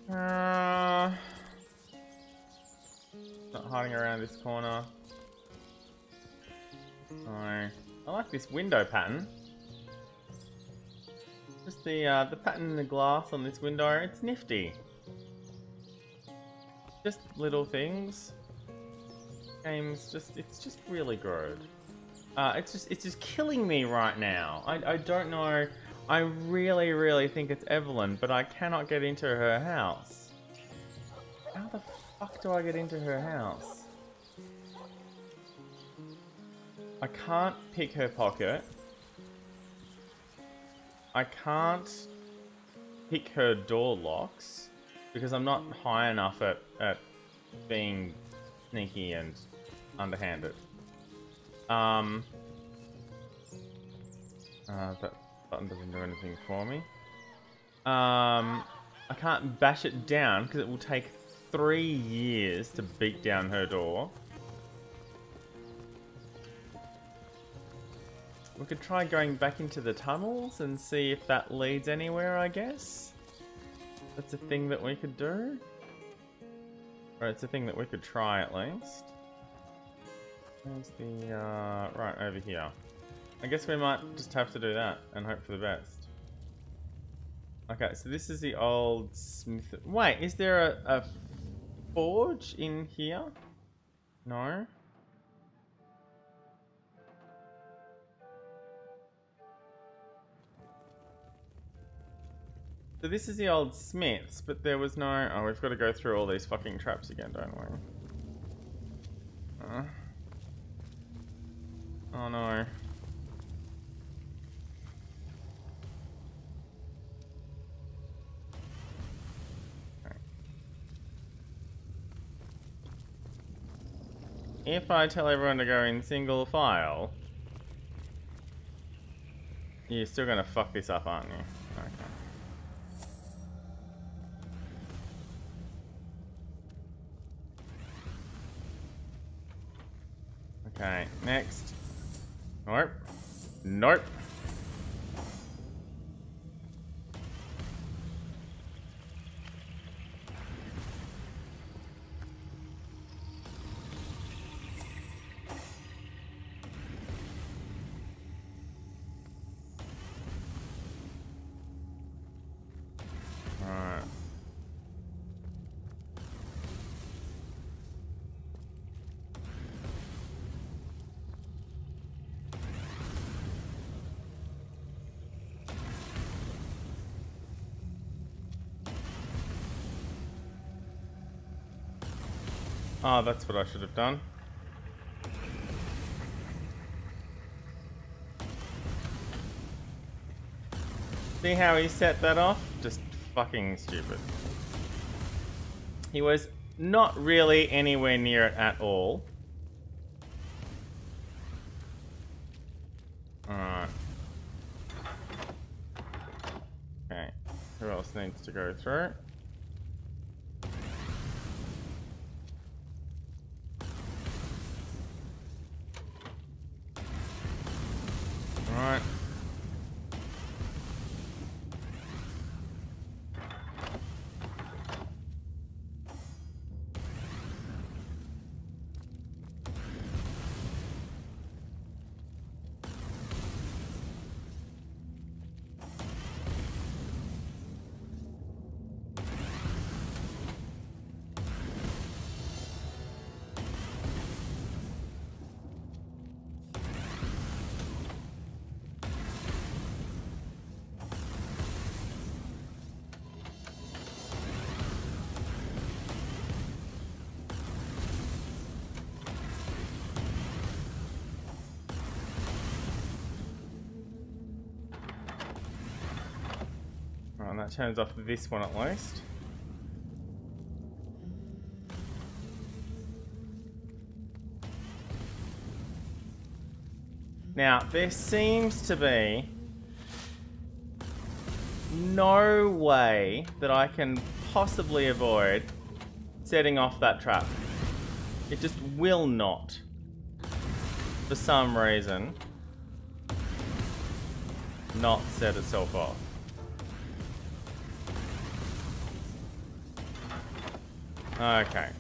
Not hiding around this corner. No. I like this window pattern. Just the pattern in the glass on this window, it's nifty. Just little things. Game's it's just really good. It's just killing me right now. I don't know. I really think it's Evelyn, but I cannot get into her house. How the fuck do I get into her house? I can't pick her pocket. I can't pick her door locks because I'm not high enough at being sneaky and underhanded. That button doesn't do anything for me. I can't bash it down because it will take 3 years to beat down her door. We could try going back into the tunnels and see if that leads anywhere, I guess. That's a thing that we could do. Or it's a thing that we could try at least. Where's the, right over here. I guess we might just have to do that and hope for the best. Okay, so this is the old smith. Wait, is there a forge in here? No. So this is the old smiths, but there was no... Oh, we've got to go through all these fucking traps again, don't we? Oh no. Okay. If I tell everyone to go in single file, you're still gonna fuck this up, aren't you? Okay. Okay, next. Nope. Nope. Alright. Oh, that's what I should have done. See how he set that off? Just fucking stupid. He was not really anywhere near it at all. Alright. Okay. Who else needs to go through? Alright. And that turns off this one at least. Now, there seems to be no way that I can possibly avoid setting off that trap. It just will not, for some reason, not set itself off. Okay.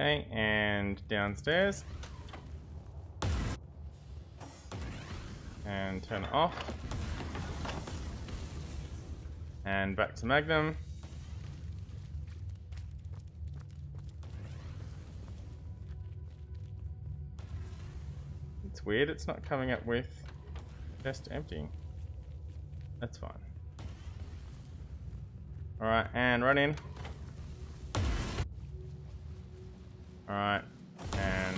Okay, and downstairs. And turn it off. And back to Magnum. It's weird, it's not coming up with chest empty. That's fine. Alright, and run in. Alright, and...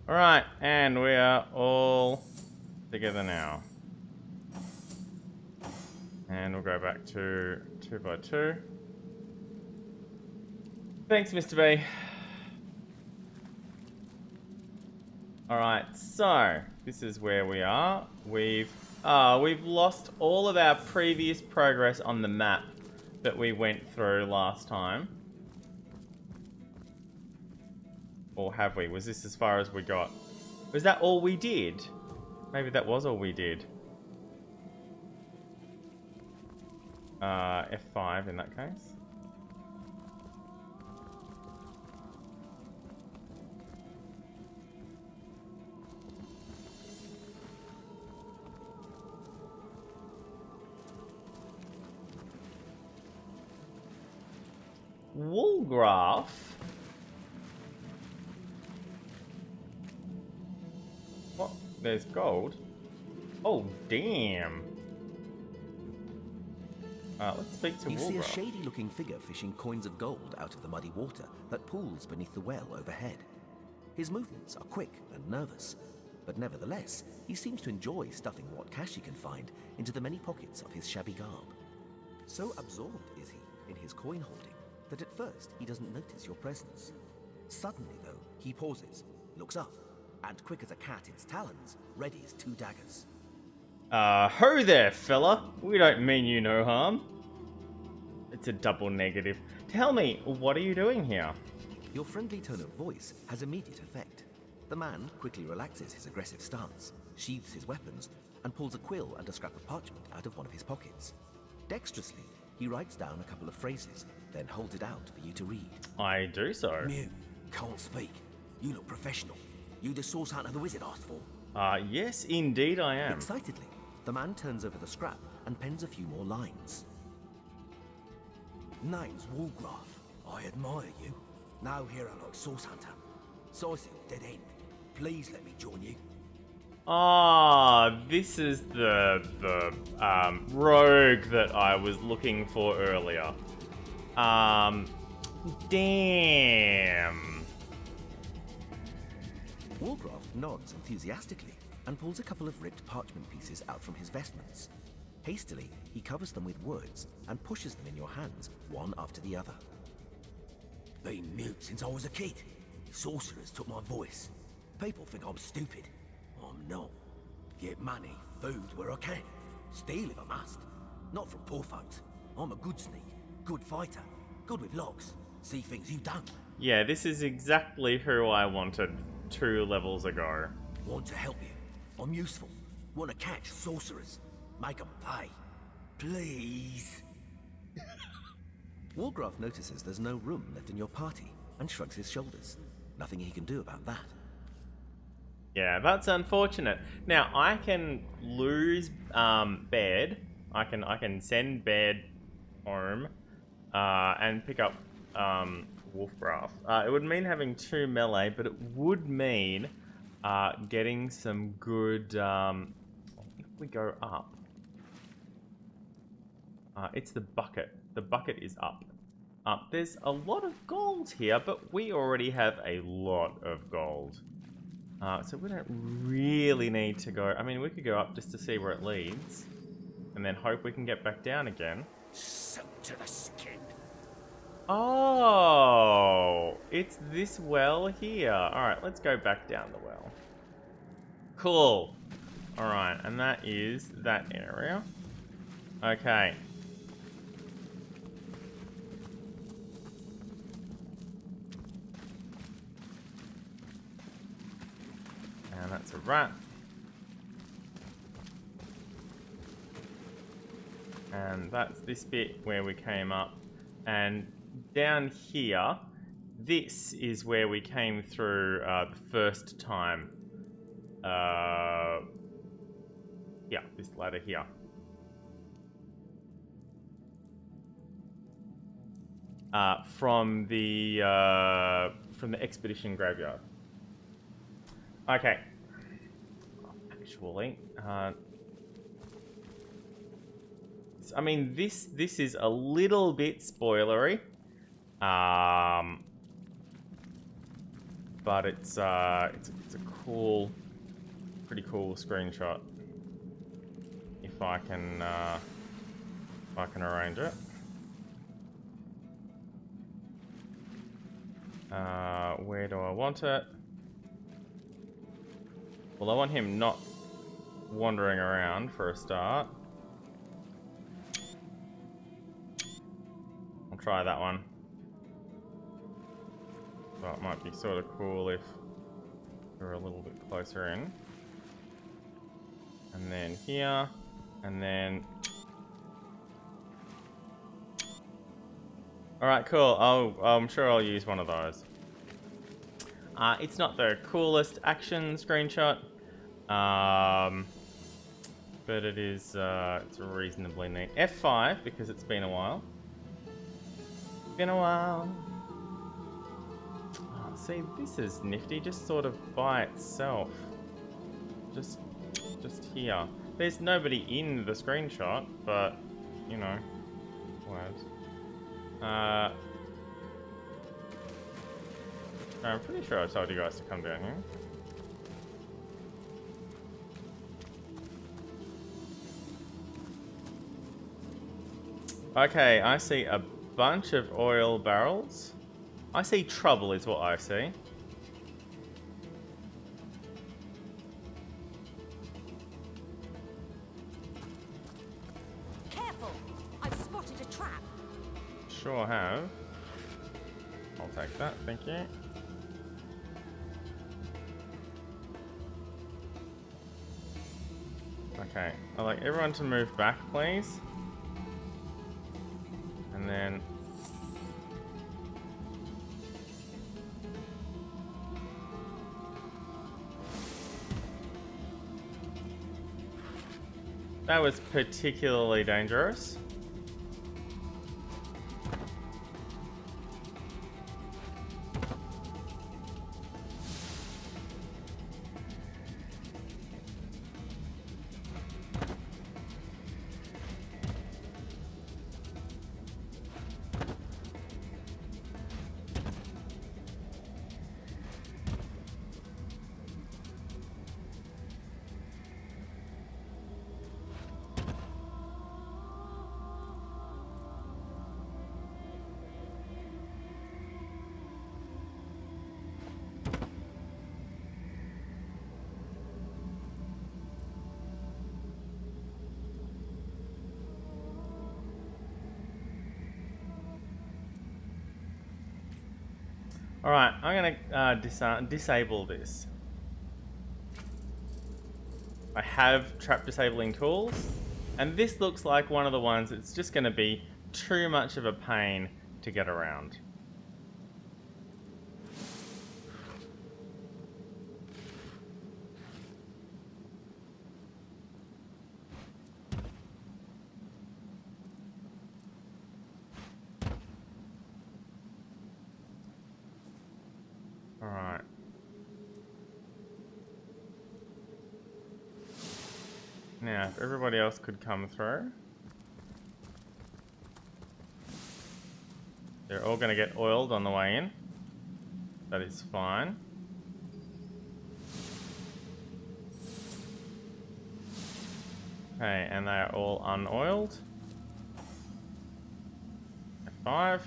Alright, and we are all together now. And we'll go back to 2x2. Thanks, Mr. B. Alright, so this is where we are. We've lost all of our previous progress on the map that we went through last time. Or have we? Was this as far as we got? Was that all we did? Maybe that was all we did. F5 in that case. Woolgraph? What? There's gold? Oh, damn. Let's speak to Woolgraph. You see a shady-looking figure fishing coins of gold out of the muddy water that pools beneath the well overhead. His movements are quick and nervous, but nevertheless, he seems to enjoy stuffing what cash he can find into the many pockets of his shabby garb. So absorbed is he in his coin holding that at first he doesn't notice your presence. Suddenly, though, he pauses, looks up, and quick as a cat in its talons, readies 2 daggers. Ho there, fella. We don't mean you no harm. It's a double negative. Tell me, what are you doing here? Your friendly tone of voice has immediate effect. The man quickly relaxes his aggressive stance, sheathes his weapons, and pulls a quill and a scrap of parchment out of one of his pockets. Dexterously, he writes down a couple of phrases, then holds it out for you to read. I do so. Mute. Can't speak. You look professional. You the source hunter the wizard asked for? Yes, indeed I am. Excitedly, the man turns over the scrap and pens a few more lines. Name's Woolgraph. I admire you. No hero like source hunter. Size dead end. Please let me join you. This is the rogue that I was looking for earlier. Damn. Woolgraph nods enthusiastically and pulls a couple of ripped parchment pieces out from his vestments. Hastily, he covers them with words and pushes them in your hands, one after the other. Been mute since I was a kid. Sorcerers took my voice. People think I'm stupid. I'm not. Get money, food where I can. Steal if I must. Not from poor folks. I'm a good sneak, good fighter, good with locks. See things you don't. Yeah, this is exactly who I wanted 2 levels ago. Want to help you. I'm useful. Want to catch sorcerers. Make them pay. Please. Woolgraph notices there's no room left in your party and shrugs his shoulders. Nothing he can do about that. Yeah, that's unfortunate. Now, I can lose bed. I can send Baird home and pick up Wolfbrath. It would mean having 2 melee, but it would mean getting some good. If we go up, it's the bucket. The bucket is up. There's a lot of gold here, but we already have a lot of gold. So we don't really need to go. I mean, we could go up just to see where it leads, and then hope we can get back down again. Soaked to the skin. Oh, it's this well here. Alright, let's go back down the well. Cool. Alright, and that is that area. Okay. And that's a rat. And that's this bit where we came up. And down here, this is where we came through the first time. Yeah, this ladder here. From the expedition graveyard. Okay. Actually, I mean, this is a little bit spoilery, but it's a cool, pretty cool screenshot. If I can arrange it. Where do I want it? Well, I want him not wandering around for a start. I'll try that one. So it might be sort of cool if we're a little bit closer in. And then here, and then... Alright, cool. I'm sure I'll use one of those. It's not the coolest action screenshot, but it is, it's reasonably neat. F5, because it's been a while. Been a while. Oh, see, this is nifty, just sort of by itself. Just here. There's nobody in the screenshot, but, you know, words. I'm pretty sure I told you guys to come down here. Okay, I see a bunch of oil barrels. I see trouble is what I see. Careful! I've spotted a trap. Sure have. I'll take that, thank you. Okay, I'd like everyone to move back, please. And then... That was particularly dangerous. Alright, I'm gonna disable this. I have trap disabling tools, and this looks like one of the ones that's just gonna be too much of a pain to get around. Alright. Now, if everybody else could come through. They're all going to get oiled on the way in. That is fine. Okay, and they are all unoiled. F5.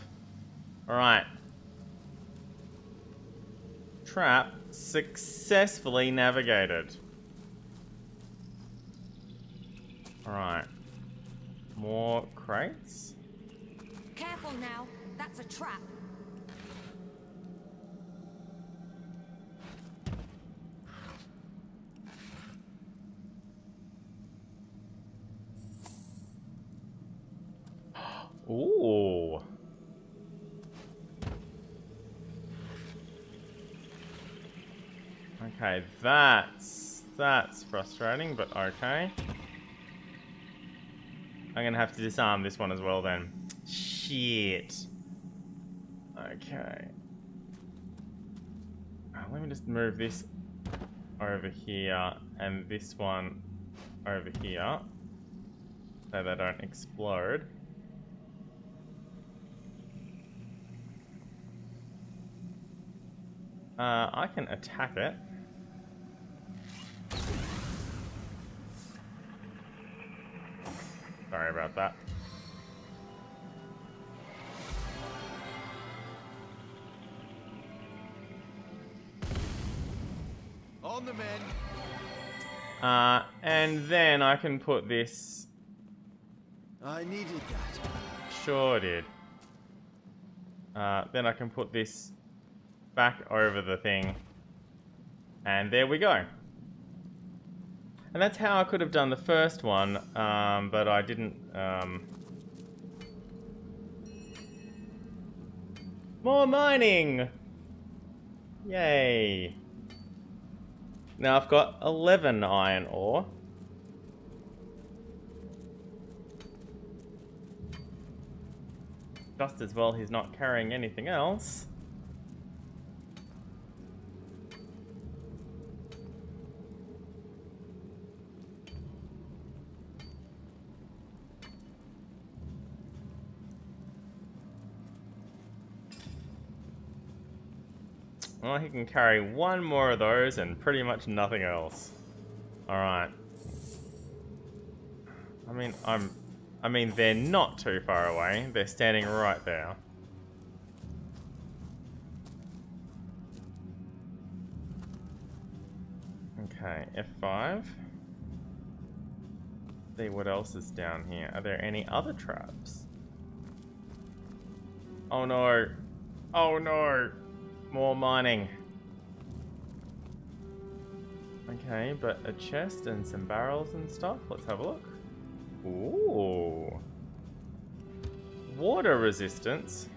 Alright. Trap successfully navigated. Alright. More crates. Careful now. That's a trap. Ooh. Okay, that's frustrating, but okay. I'm gonna have to disarm this one as well then. Shit. Okay. Let me just move this over here and this one over here so they don't explode. I can attack it. Sorry about that. On the men. And then I can put this. I needed that. Sure did. Then I can put this back over the thing. And there we go. And that's how I could have done the first one, but I didn't. More mining! Yay. Now I've got 11 iron ore. Just as well he's not carrying anything else. Well, he can carry one more of those and pretty much nothing else. Alright. I mean, they're not too far away. They're standing right there. Okay, F5. See what else is down here. Are there any other traps? Oh no. Oh no. More mining. Okay, but a chest and some barrels and stuff. Let's have a look. Ooh. Water resistance.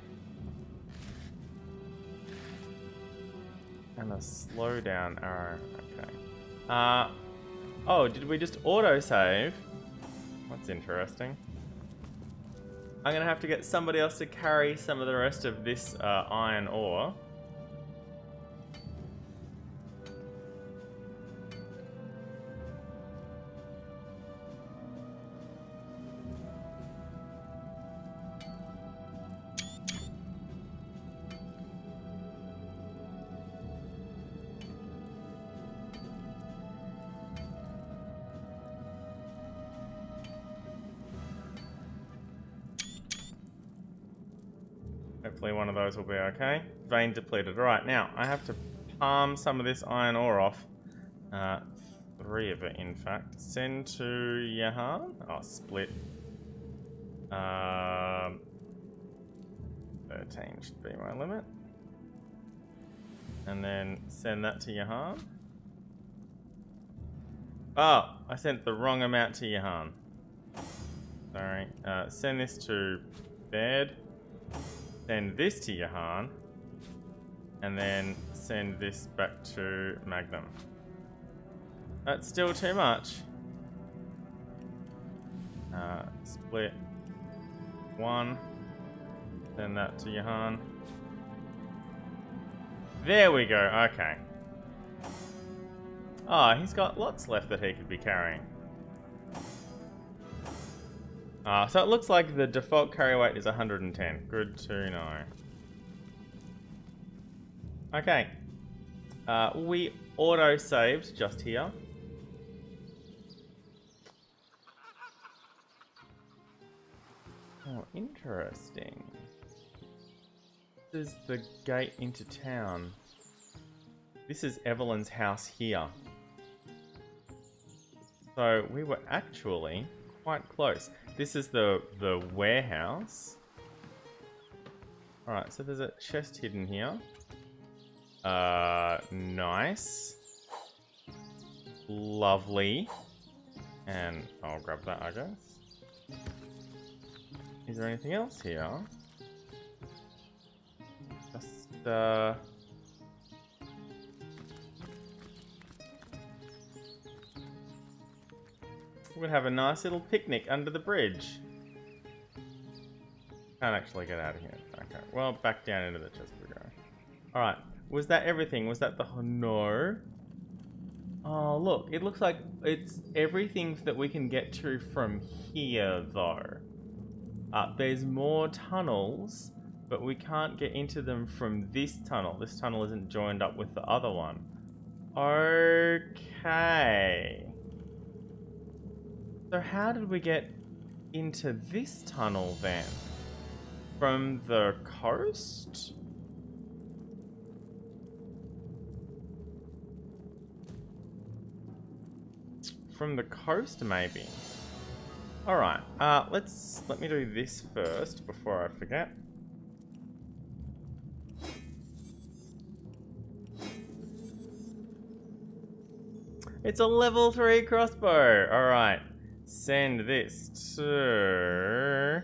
And a slowdown arrow. Okay. Oh, did we just autosave? That's interesting. I'm gonna have to get somebody else to carry some of the rest of this iron ore. Hopefully one of those will be okay. Vein depleted. Right, now I have to palm some of this iron ore off. 3 of it, in fact. Send to Yahan. Oh, split. 13 should be my limit. And then send that to Yahan. Oh, I sent the wrong amount to Yahan. Sorry. Send this to Baird. Send this to Yahan. And then send this back to Magnum. That's still too much. Split 1. Send that to Yahan. There we go, okay. Ah, he's got lots left that he could be carrying. So it looks like the default carry weight is 110. Good to know. Okay. We auto-saved just here. Oh, interesting. This is the gate into town. This is Evelyn's house here. So we were actually quite close. This is the warehouse. Alright, so there's a chest hidden here. Nice. Lovely. And I'll grab that, I guess. Is there anything else here? Just, we're gonna have a nice little picnic under the bridge. Can't actually get out of here. Okay, well, back down into the chest we go. Alright, was that everything? Was that the... No. Oh, look, it looks like it's everything that we can get to from here, though. There's more tunnels, but we can't get into them from this tunnel. This tunnel isn't joined up with the other one. Okay. So how did we get into this tunnel then? From the coast? From the coast, maybe. Alright, let me do this first before I forget. It's a level 3 crossbow. Alright. Send this to...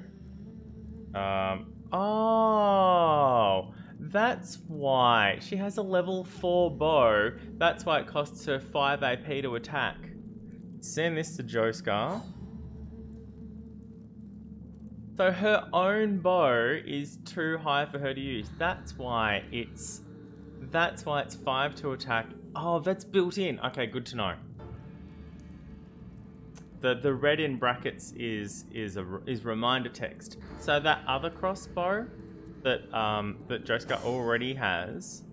oh, that's why. She has a level 4 bow. That's why it costs her 5 AP to attack. Send this to Joescar. So her own bow is too high for her to use. That's why it's 5 to attack. Oh, that's built in. Okay, good to know. The red in brackets is reminder text. So that other crossbow that Joescar already has,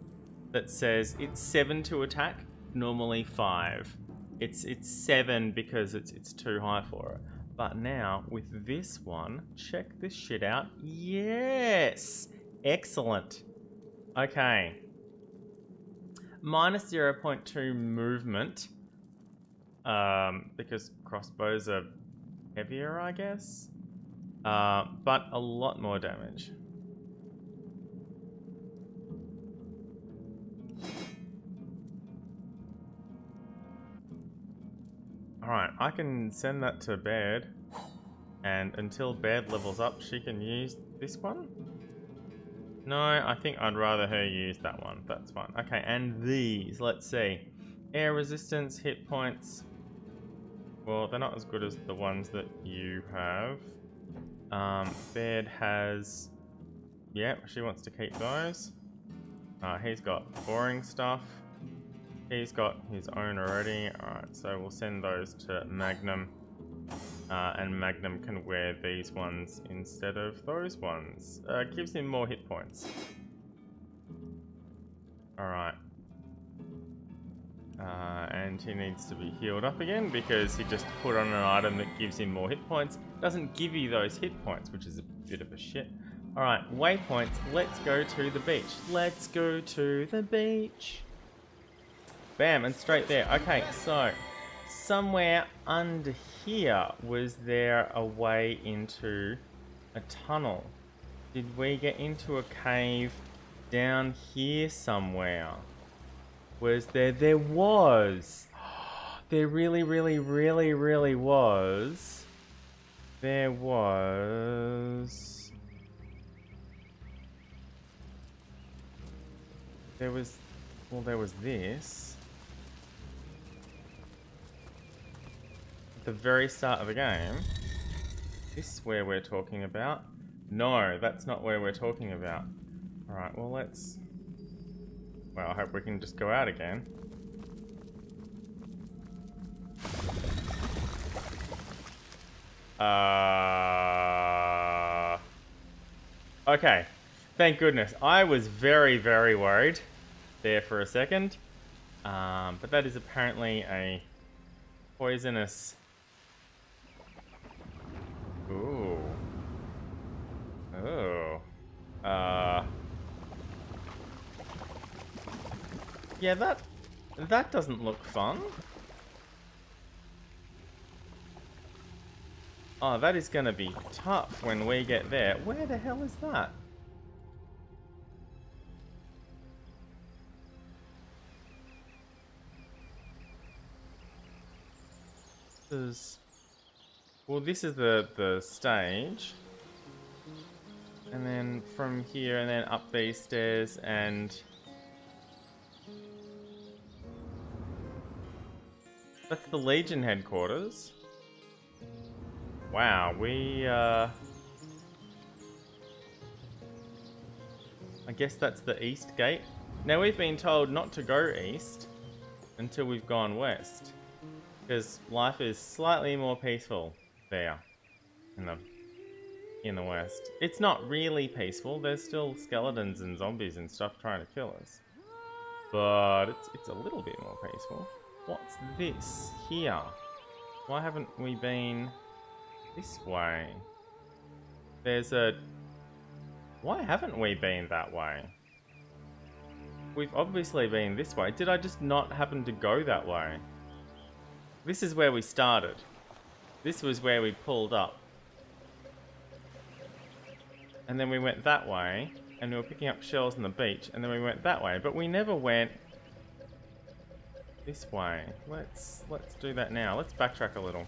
that says it's 7 to attack, normally 5. It's 7 because it's too high for her. But now with this one, check this shit out. Yes, excellent. Okay. Minus 0.2 movement. Because crossbows are heavier, I guess. But a lot more damage. Alright, I can send that to Baird. And until Baird levels up, she can use this one? No, I think I'd rather her use that one. That's fine. Okay, and these, let's see. Air resistance, hit points. Well, they're not as good as the ones that you have. Baird has... Yeah, she wants to keep those. He's got boring stuff. He's got his own already. Alright, so we'll send those to Magnum. And Magnum can wear these ones instead of those ones. Gives him more hit points. Alright. And he needs to be healed up again because he just put on an item that gives him more hit points. Doesn't give you those hit points, which is a bit of a shit. Alright, waypoints. Let's go to the beach. Let's go to the beach. Bam, and straight there. Okay, so somewhere under here was there a way into a tunnel. Did we get into a cave down here somewhere? Was there? There was. There really was. There was. There was. Well, there was this. At the very start of the game. This is where we're talking about. No, that's not where we're talking about. Alright, well let's... Well, I hope we can just go out again. Okay. Thank goodness. I was very, very worried there for a second. But that is apparently a poisonous... Ooh. Oh. Yeah, that doesn't look fun. Oh, that is gonna be tough when we get there. Where the hell is that? Well, this is the stage. And then from here and then up these stairs and... That's the Legion headquarters. Wow, I guess that's the east gate. Now we've been told not to go east until we've gone west. Because life is slightly more peaceful there in the west. It's not really peaceful. There's still skeletons and zombies and stuff trying to kill us. But it's a little bit more peaceful. What's this here? Why haven't we been this way? Why haven't we been that way? We've obviously been this way. Did I just not happen to go that way? This is where we started. This was where we pulled up. And then we went that way, and we were picking up shells on the beach, and then we went that way, but we never went this way. Let's do that now. Let's backtrack a little.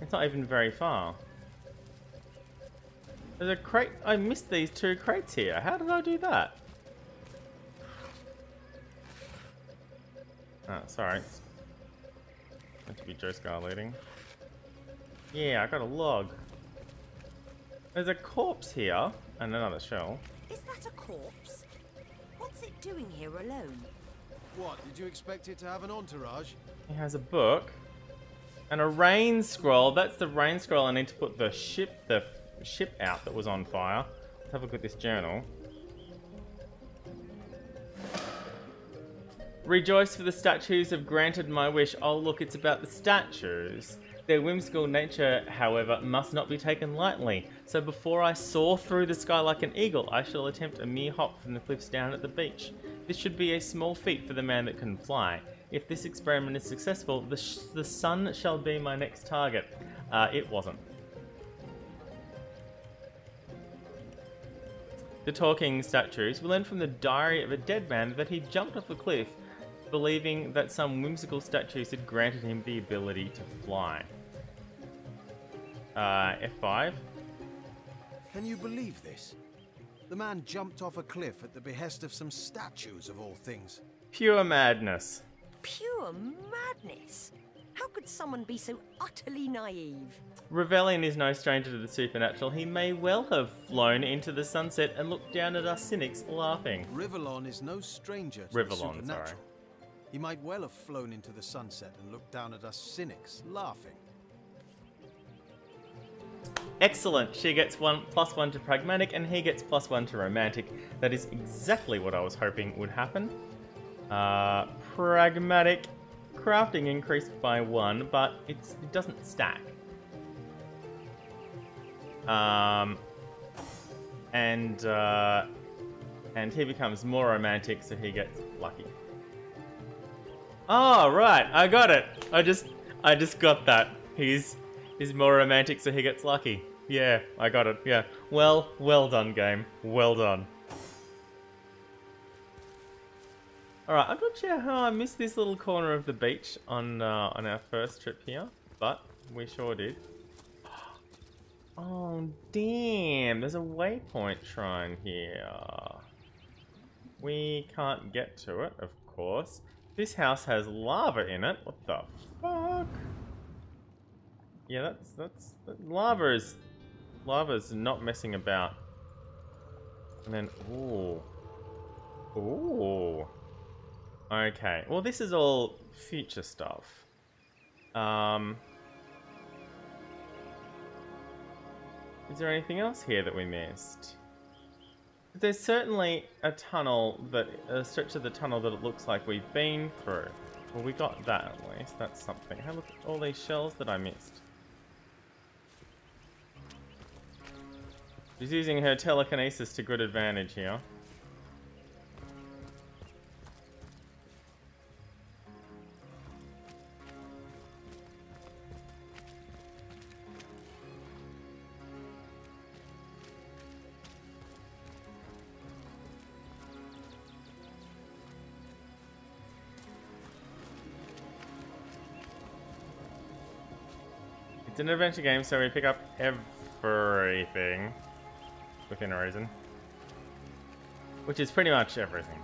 It's not even very far. There's a crate. I missed these 2 crates here. How did I do that? Oh, sorry. Meant to be Joe Scar leading. Yeah, I got a log. There's a corpse here and another shell. Is that a corpse? What's it doing here alone? What, did you expect it to have an entourage? He has a book and a rain scroll. That's the rain scroll I need to put the ship out that was on fire. Let's have a look at this journal. Rejoice, for the statues have granted my wish. Oh look, it's about the statues. Their whimsical nature, however, must not be taken lightly. So before I soar through the sky like an eagle, I shall attempt a mere hop from the cliffs down at the beach. This should be a small feat for the man that can fly. If this experiment is successful, the sun shall be my next target. It wasn't. The talking statues. We learn from the diary of a dead man that he jumped off a cliff, believing that some whimsical statues had granted him the ability to fly. F5. Can you believe this? The man jumped off a cliff at the behest of some statues, of all things. Pure madness. Pure madness? How could someone be so utterly naive? Rebellion is no stranger to the supernatural. He may well have flown into the sunset and looked down at us cynics laughing. Rivellon is no stranger to the supernatural. He might well have flown into the sunset and looked down at us cynics laughing. Excellent. She gets +1 to pragmatic and he gets +1 to romantic. That is exactly what I was hoping would happen. Pragmatic crafting increased by 1, but it doesn't stack. And he becomes more romantic, so he gets lucky. Oh, right, I got it. I just got that. He's more romantic, so he gets lucky. Yeah, I got it. Yeah. Well done, game. Well done. Alright, I'm not sure how I missed this little corner of the beach on our first trip here, but we sure did. Oh, damn. There's a waypoint shrine here. We can't get to it, of course. This house has lava in it. What the fuck? Yeah, lava's not messing about. And then, ooh. Ooh. Okay. Well, this is all future stuff. Is there anything else here that we missed? There's certainly a stretch of the tunnel that it looks like we've been through. Well, we got that at least. That's something. Hey, look at all these shells that I missed. She's using her telekinesis to good advantage here. It's an adventure game, so we pick up everything within a reason. Which is pretty much everything.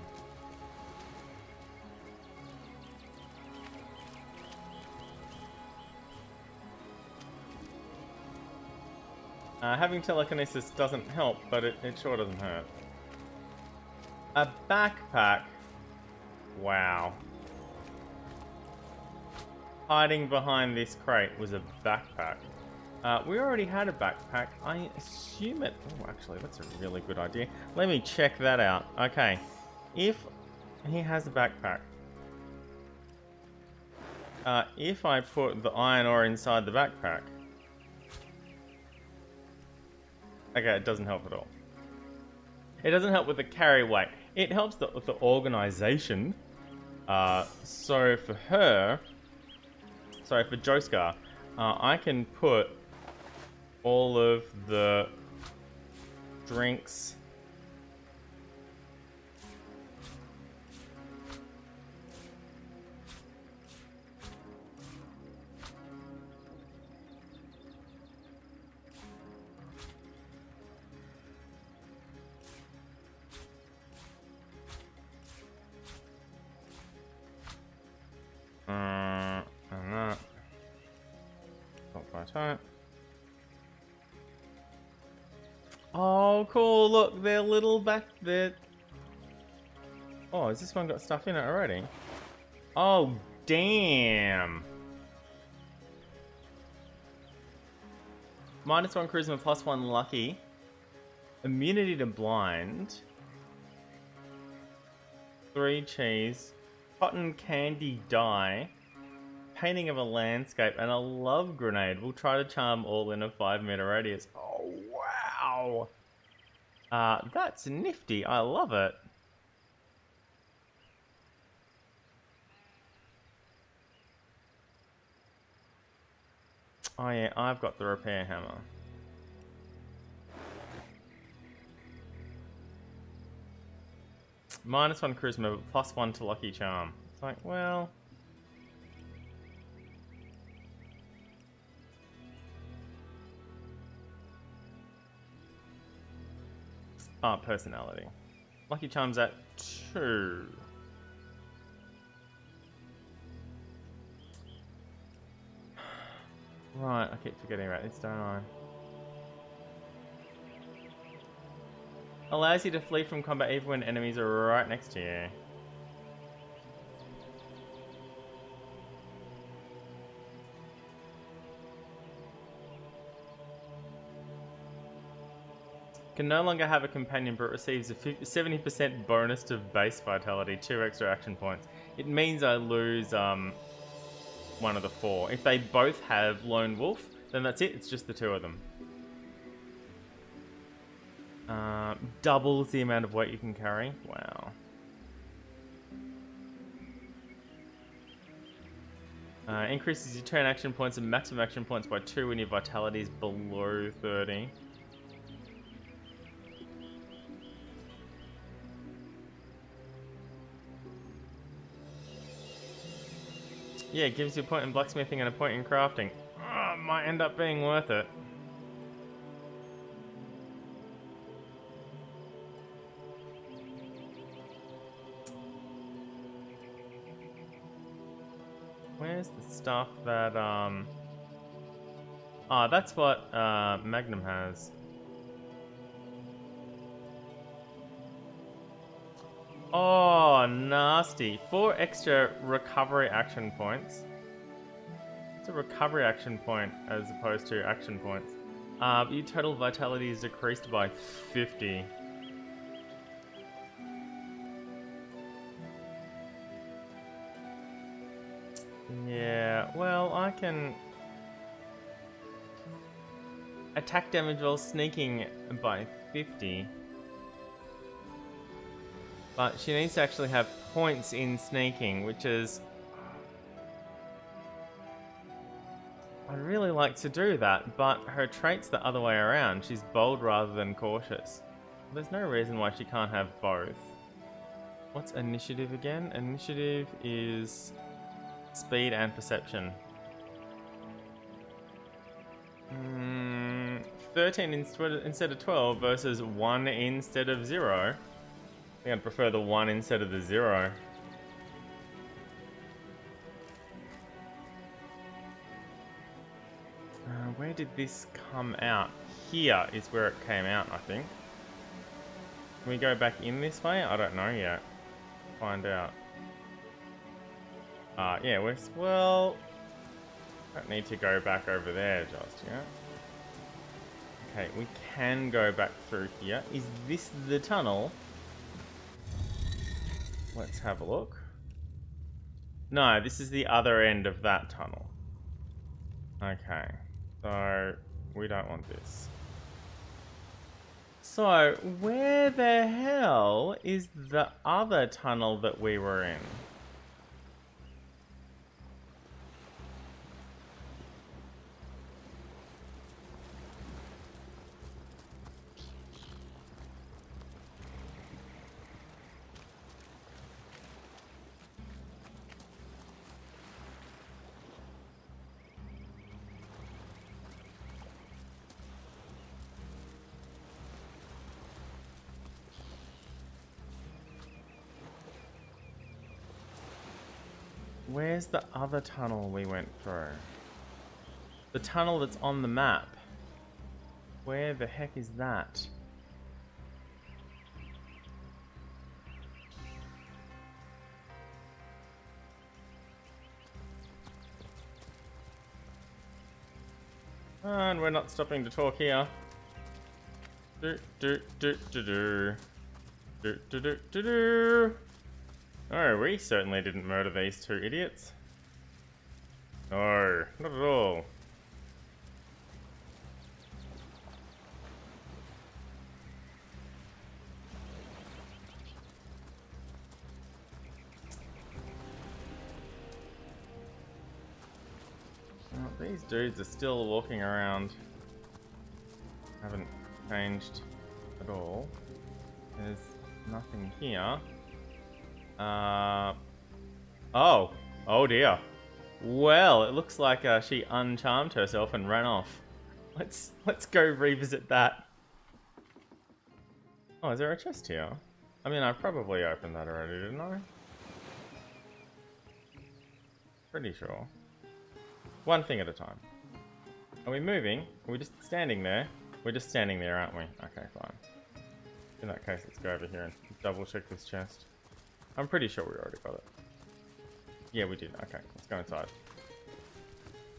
Having telekinesis doesn't help, but it sure doesn't hurt. A backpack. Wow. Hiding behind this crate was a backpack. We already had a backpack. I assume it... Oh, actually, that's a really good idea. Let me check that out. Okay. If he has a backpack... if I put the iron ore inside the backpack... Okay, it doesn't help at all. It doesn't help with the carry weight. It helps with the organization. So for her... Sorry, for Joskar, I can put all of the drinks and that. Not quite right. Oh, cool! Look, they're little back there. Oh, has this one got stuff in it already? Oh, damn! -1 charisma, +1 lucky. Immunity to blind. 3 cheese. Cotton candy dye. Painting of a landscape. And a love grenade. We'll try to charm all in a 5-meter radius. Oh, wow! That's nifty. I love it. Oh yeah, I've got the repair hammer. -1 charisma, but +1 to lucky charm. It's like, well... personality. Lucky charm's at 2. Right, I keep forgetting about this, don't I? Allows you to flee from combat even when enemies are right next to you. Can no longer have a companion, but receives a 70% bonus to base vitality, 2 extra action points. It means I lose one of the 4. If they both have Lone Wolf, then that's it. It's just the 2 of them. Doubles the amount of weight you can carry. Wow. Increases your turn action points and maximum action points by 2 when your vitality is below 30. Yeah, it gives you a point in blacksmithing and a point in crafting. Might end up being worth it. Where's the stuff that, that's what, Magnum has. Oh, nasty. 4 extra recovery action points. It's a recovery action point as opposed to action points. Your total vitality is decreased by 50. Yeah, well, I can attack damage while sneaking by 50. But she needs to actually have points in sneaking, which is... I'd really like to do that, but her trait's the other way around. She's bold rather than cautious. There's no reason why she can't have both. What's initiative again? Initiative is speed and perception. 13 instead of 12 versus 1 instead of 0. I think I'd prefer the 1 instead of the 0. Where did this come out? Here is where it came out, I think. Can we go back in this way? I don't know yet. Find out. Yeah, well... Don't need to go back over there just yet. Okay, we can go back through here. Is this the tunnel? Let's have a look. No, this is the other end of that tunnel. Okay, so we don't want this. So, where the hell is the other tunnel that we were in? Where's the other tunnel we went through? The tunnel that's on the map. Where the heck is that? And we're not stopping to talk here. Do do do do do. Do do do do do. Oh, we certainly didn't murder these 2 idiots. No, not at all. Well, these dudes are still walking around. Haven't changed at all. There's nothing here. Oh dear. Well, it looks like she uncharmed herself and ran off. Let's go revisit that. Oh, is there a chest here? I mean, I probably opened that already, didn't I? Pretty sure. One thing at a time. Are we moving? Are we just standing there? We're just standing there, aren't we? Okay, fine. In that case, let's go over here and double check this chest. I'm pretty sure we already got it. Yeah, we did. Okay, let's go inside.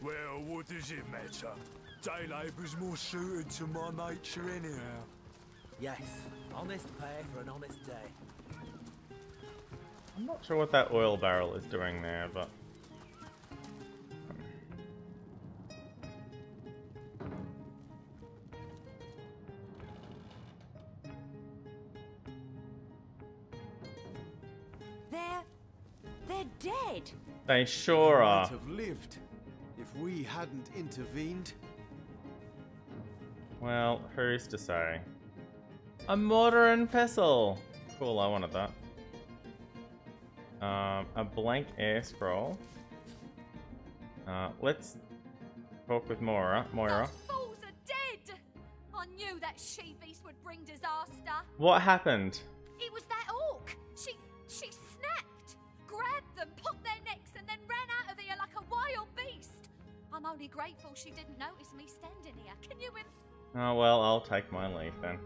Well, what does it matter? Day labour's more suited to my nature anyhow. Yes, honest pay for an honest day. I'm not sure what that oil barrel is doing there, but... They're dead. They sure are. Might have lived if we hadn't intervened. Well, who's to say? A mortar and pestle. Cool, I wanted that. A blank air scroll. Let's talk with Moira. Those fools are dead. I knew that she-beast would bring disaster. What happened? It was that orc. She snapped, grabbed them, popped their necks, and then ran out of here like a wild beast. I'm only grateful she didn't notice me standing here. Can you Oh well, I'll take my leave then.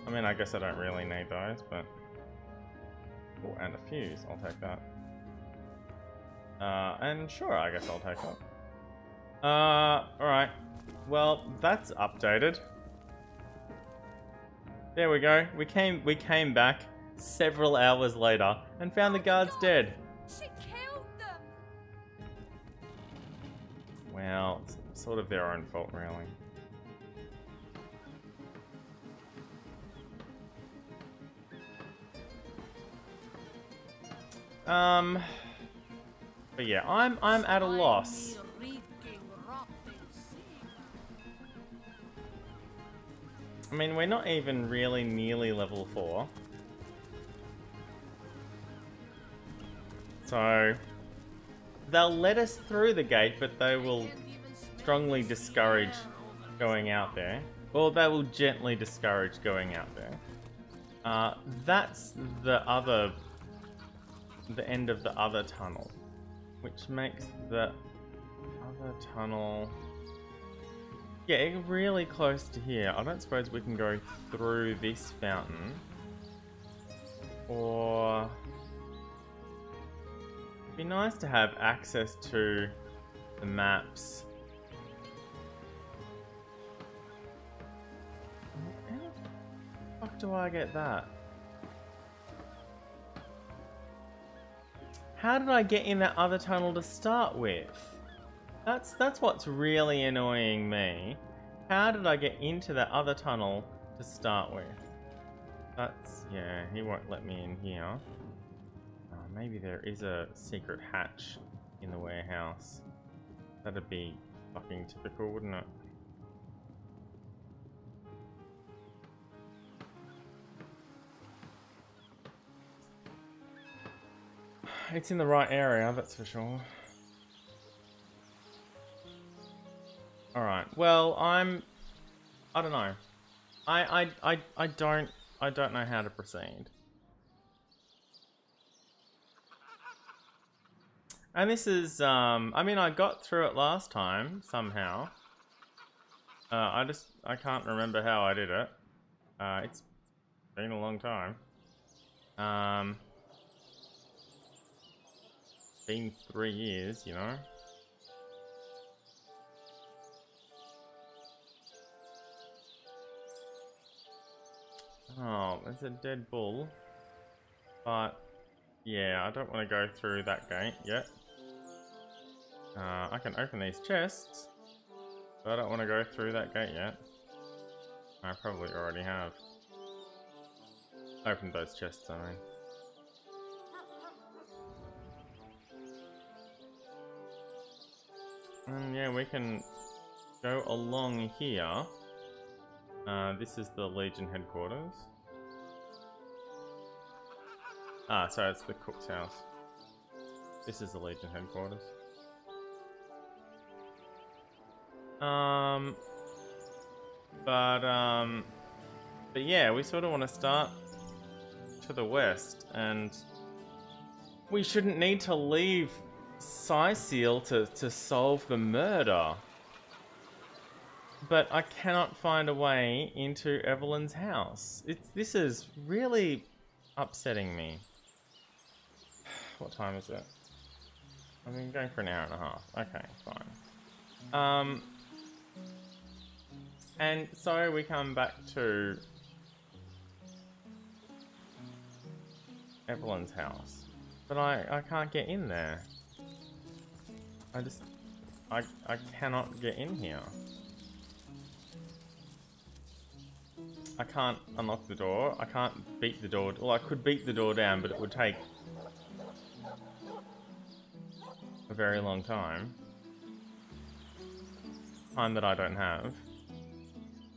I mean, I guess I don't really need those, but... Oh, and a fuse. I'll take that. And sure, I guess I'll take that. Alright. Well, that's updated. There we go. We came back several hours later and found the guards dead. She killed them. Well, it's sort of their own fault, really. But yeah, I'm at a loss. I mean, we're not even really nearly level 4. So, they'll let us through the gate, but they will strongly discourage going out there. Or they will gently discourage going out there. That's the end of the other tunnel. Which makes the other tunnel... Yeah, really close to here. I don't suppose we can go through this fountain. Or... It'd be nice to have access to the maps. How the fuck do I get that? How did I get in that other tunnel to start with? That's what's really annoying me. How did I get into that other tunnel to start with? That's... yeah, he won't let me in here. Maybe there is a secret hatch in the warehouse. That'd be fucking typical, wouldn't it? It's in the right area, that's for sure. Alright, well, I don't know. I don't know how to proceed. And this is, I mean, I got through it last time, somehow. I can't remember how I did it. It's been a long time. Been 3 years, you know. Oh, there's a dead bull. But, yeah, I don't want to go through that gate yet. I can open these chests, but I don't want to go through that gate yet. I probably already have. Opened those chests, I mean. And yeah, we can go along here. This is the Legion headquarters. Ah, sorry, it's the cook's house. This is the Legion headquarters. But yeah, we sort of want to start to the west, and we shouldn't need to leave Seal to solve the murder. But I cannot find a way into Evelyn's house. This is really upsetting me. What time is it? I've been going for an hour and a half. Okay, fine. And so we come back to Evelyn's house. But I can't get in there. I cannot get in here. I can't unlock the door. I can't beat the door. Well, I could beat the door down, but it would take a very long time. Time that I don't have.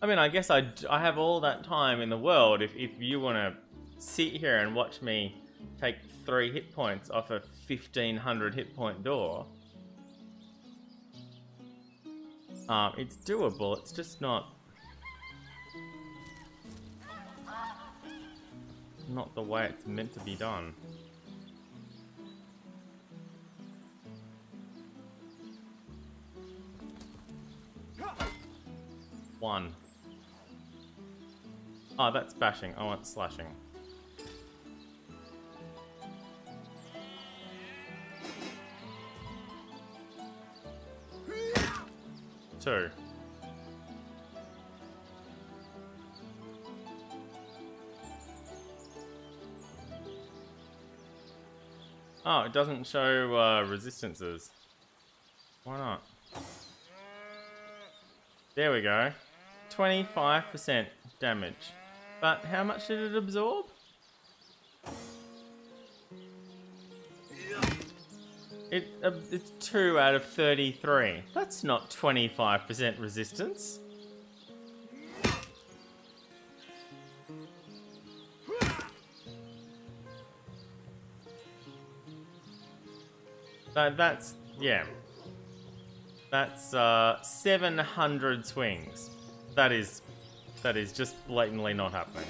I mean, I guess I have all that time in the world if you want to sit here and watch me take 3 hit points off a 1500 hit point door. It's doable, it's just not the way it's meant to be done. One. Oh, that's bashing. I want slashing. 2. Oh, it doesn't show resistances. Why not? There we go. 25% damage. But how much did it absorb? It's 2 out of 33. That's not 25% resistance. That's, yeah. That's 700 swings. That is just blatantly not happening.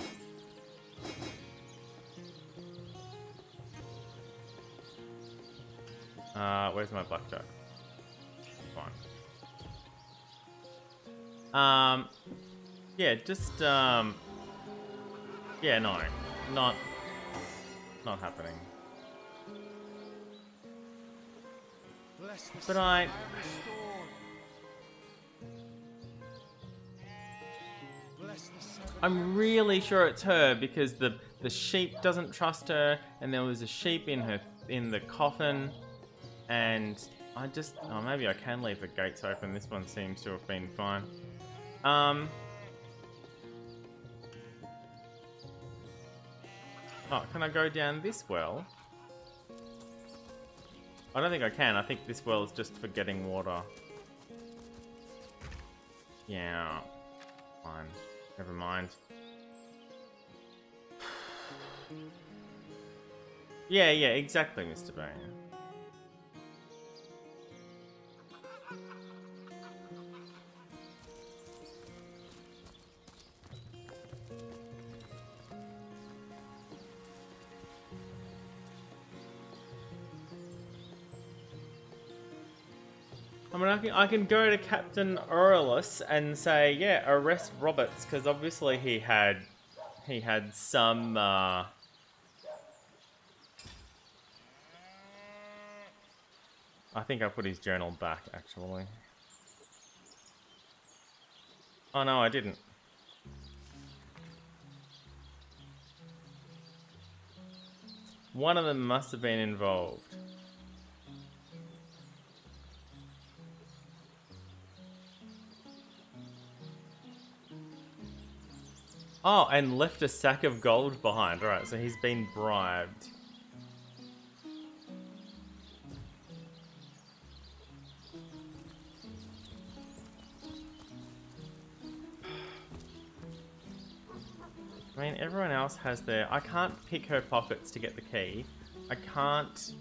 Where's my blackjack? Fine. Yeah, just yeah, no, not happening. But I'm really sure it's her because the sheep doesn't trust her, and there was a sheep in the coffin, and I just maybe I can leave the gates open. This one seems to have been fine. Oh, can I go down this well? I don't think I can. I think this well is just for getting water. Yeah. Fine. Never mind. Yeah, exactly, Mr. Bane. I mean, I can go to Captain Aurelius and say, yeah, arrest Roberts, because obviously he had some I think I put his journal back, actually. Oh no, I didn't. One of them must have been involved. Oh, and left a sack of gold behind. Alright, so he's been bribed. I mean, everyone else has their... I can't pick her pockets to get the key. I can't...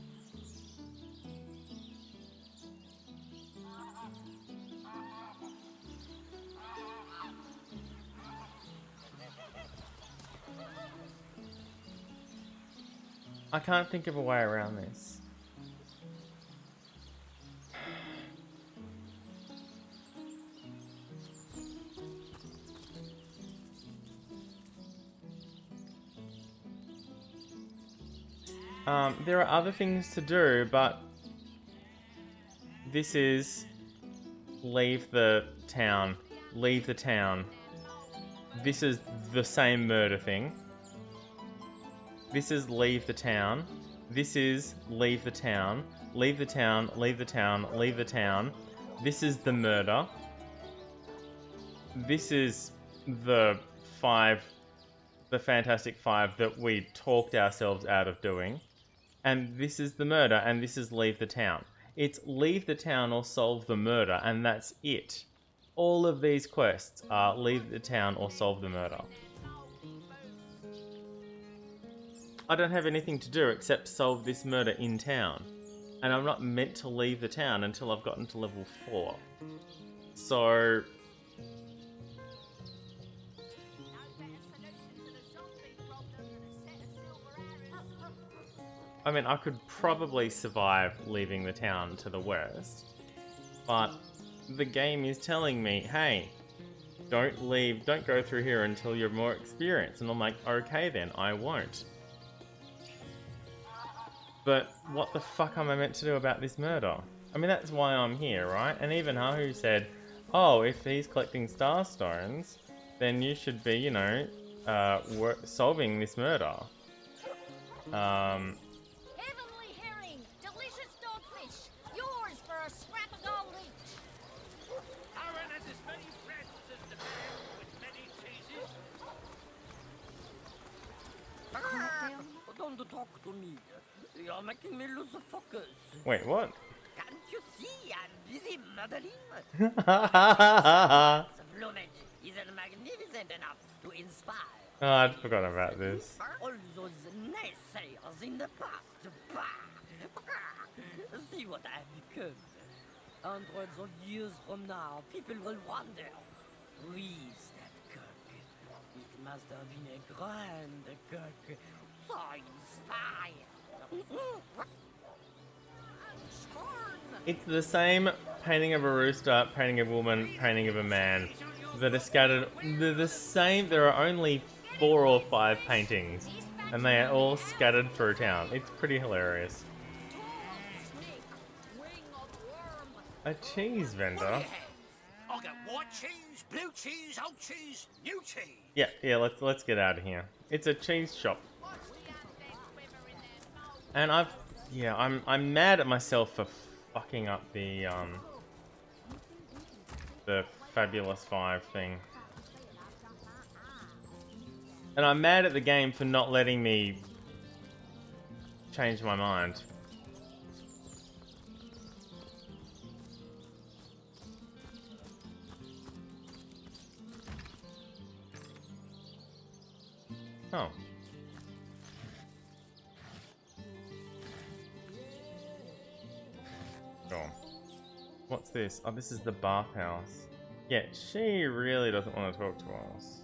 I can't think of a way around this. There are other things to do, but this is leave the town. Leave the town. This is the same murder thing. This is leave the town. This is leave the town. Leave the town, leave the town, leave the town. This is the murder. This is the Fantastic Five that we talked ourselves out of doing. And this is the murder, and this is leave the town. It's leave the town or solve the murder, and that's it. All of these quests are leave the town or solve the murder. I don't have anything to do except solve this murder in town. And I'm not meant to leave the town until I've gotten to level 4. So... I mean, I could probably survive leaving the town to the west. But the game is telling me, hey, don't leave, don't go through here until you're more experienced. And I'm like, okay then, I won't. But what the fuck am I meant to do about this murder? I mean, that's why I'm here, right? And even Hahu said, oh, if he's collecting star stones, then you should be, you know, solving this murder. Heavenly herring, delicious dogfish, yours for a scrap of gold each. Aaron has as many friends as the man with many cheeses. Don't talk to me. You're making me lose focus. Wait, what? Can't you see I'm busy murdering? The plumage isn't magnificent enough to inspire. Oh, I'd forgotten about this. All those naysayers in the past. See what I've become. Hundreds of years from now, people will wonder, who is that cook? It must have been a grand cook, so inspired. It's the same painting of a rooster, painting of a woman, painting of a man that are scattered. They're the same. There are only 4 or 5 paintings, and they are all scattered through town. It's pretty hilarious. A cheese vendor. I got white cheese, blue cheese, old cheese, new cheese. Yeah. Let's get out of here. It's a cheese shop, and I'm mad at myself for fucking up the Fabulous 5 thing. And I'm mad at the game for not letting me change my mind. Oh. Sure. What's this? Oh, this is the bathhouse. Yeah, she really doesn't want to talk to us.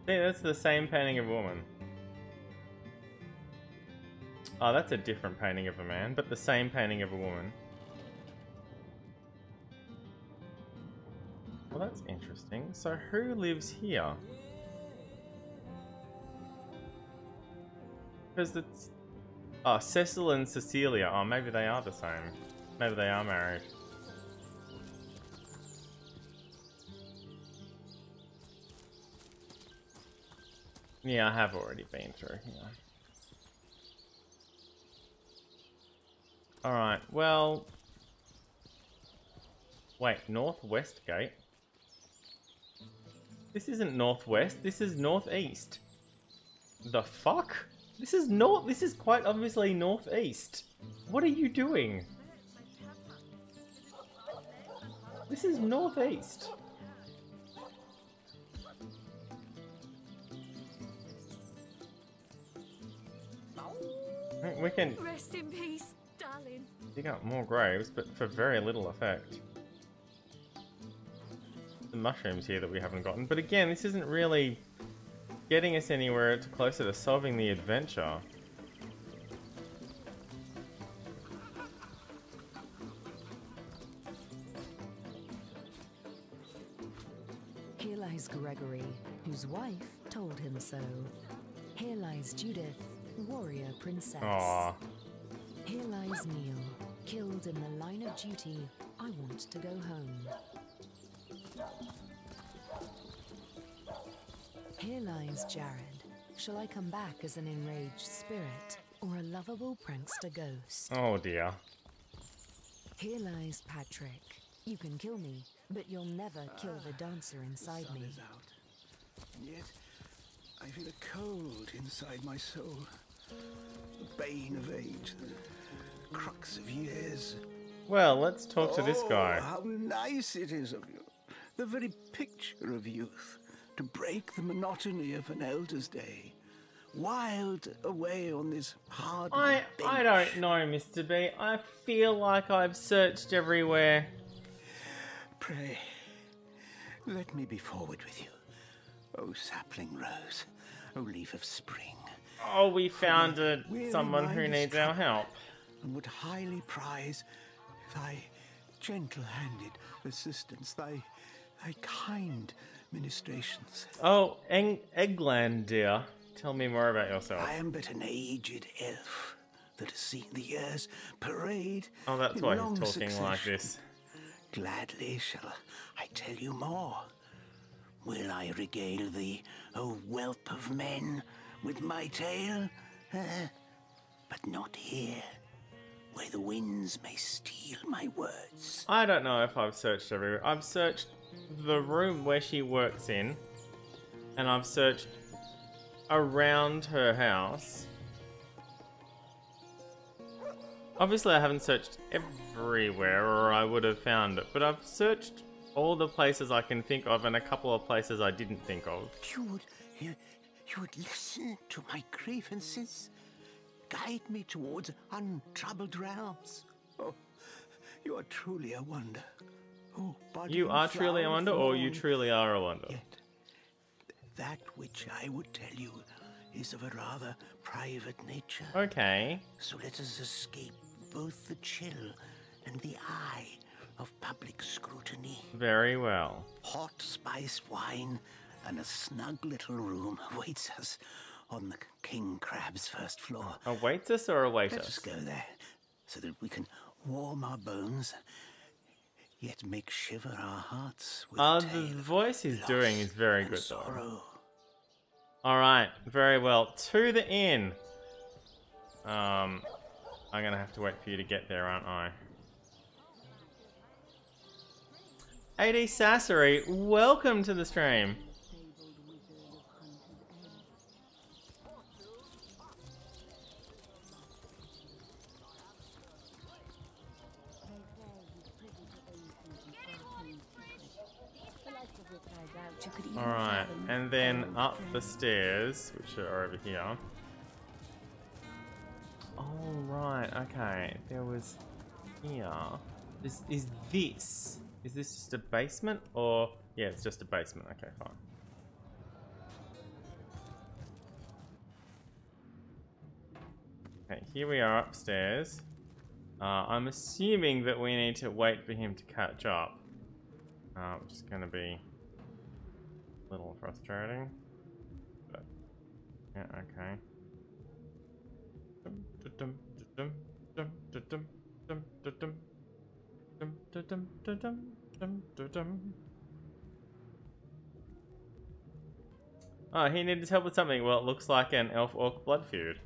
See, that's the same painting of a woman. Oh, that's a different painting of a man, but the same painting of a woman. Well, that's interesting. So who lives here? Because it's... Oh, Cecil and Cecilia. Oh, maybe they are the same. Maybe they are married. Yeah, I have already been through here. Alright, well... Wait, Northwest Gate? This isn't Northwest, this is Northeast. The fuck? This is quite obviously Northeast. What are you doing? This is Northeast. We can rest in peace, darling. dig up more graves, but for very little effect. The mushrooms here that we haven't gotten, but again, this isn't really getting us anywhere closer to solving the adventure. Here lies Gregory, whose wife told him so. Here lies Judith, warrior princess. Aww. Here lies Neil, killed in the line of duty. I want to go home. Here lies Jared. Shall I come back as an enraged spirit or a lovable prankster ghost? Oh dear. Here lies Patrick. You can kill me, but you'll never kill the dancer inside me. Is out. And yet, I feel a cold inside my soul. The bane of age, the crux of years. Well, let's talk to this guy. How nice it is of you. The very picture of youth. To break the monotony of an elder's day. Wild away on this hard I don't know, Mr. B. I feel like I've searched everywhere. Pray, let me be forward with you. Oh, sapling rose. Oh, leaf of spring. Oh, we found someone who needs our help. And would highly prize thy gentle-handed assistance, thy kind ministrations. Oh, Eggland, dear. Tell me more about yourself. I am but an aged elf that has seen the years parade. Oh, that's why he's talking like this. Gladly shall I tell you more. Will I regale thee, O whelp of men, with my tale? But not here, where the winds may steal my words. I don't know if I've searched everywhere. I've searched the room where she works in, and I've searched around her house. Obviously, I haven't searched everywhere, or I would have found it, but I've searched all the places I can think of, and a couple of places I didn't think of. You would listen to my grievances, guide me towards untroubled realms. Oh, you are truly a wonder. Oh, you are truly a wonder, or you truly are a wonder? Yet, that which I would tell you is of a rather private nature. Okay. So let us escape both the chill and the eye of public scrutiny. Very well. Hot spiced wine and a snug little room awaits us on the King Crab's first floor. Awaits us or awaits us? Let us go there so that we can warm our bones, yet make shiver our hearts with the voice he's doing is very good though. Alright, very well. To the inn. I'm gonna have to wait for you to get there, aren't I? AD Sassery, welcome to the stream. Alright, and then up the stairs, which are over here. Oh, right, okay. There was here. Is this? Is this just a basement? Or, yeah, it's just a basement. Okay, fine. Okay, here we are upstairs. I'm assuming that we need to wait for him to catch up. Which is going to be a little frustrating. But, yeah, okay. Oh, he needed help with something. Well, it looks like an elf-orc blood feud.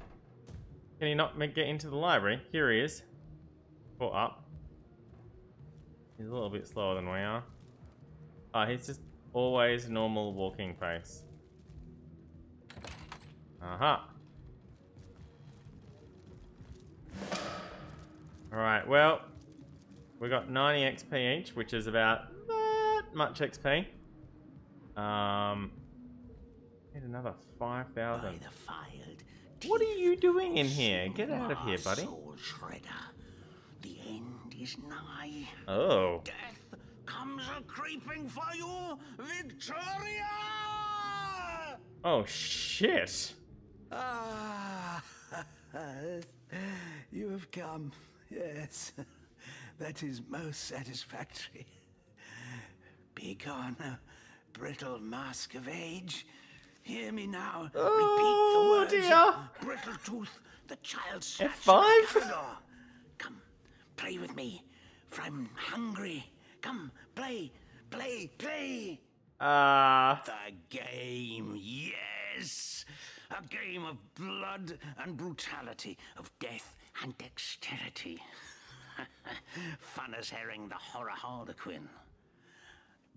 Can he not get into the library? Here he is. Or up. He's a little bit slower than we are. Oh, he's just always normal walking pace. Aha. Alright, well, we got 90 XP each, which is about that much XP. Need another 5,000. What are you doing in here? Get out of here, buddy. Soul shredder. The end is nigh. Oh. Death comes a creeping for you, Victoria! Oh, shit. Ah, you have come. Yes, that is most satisfactory. Begone, brittle mask of age. Hear me now. Oh, repeat the words dear. of Brittle Tooth, the child snatcher F5? of Calidor. Come, play with me, for I'm hungry. Come, play, play, play. The game, yes. A game of blood and brutality, of death and dexterity. Fun as herring the horror harlequin.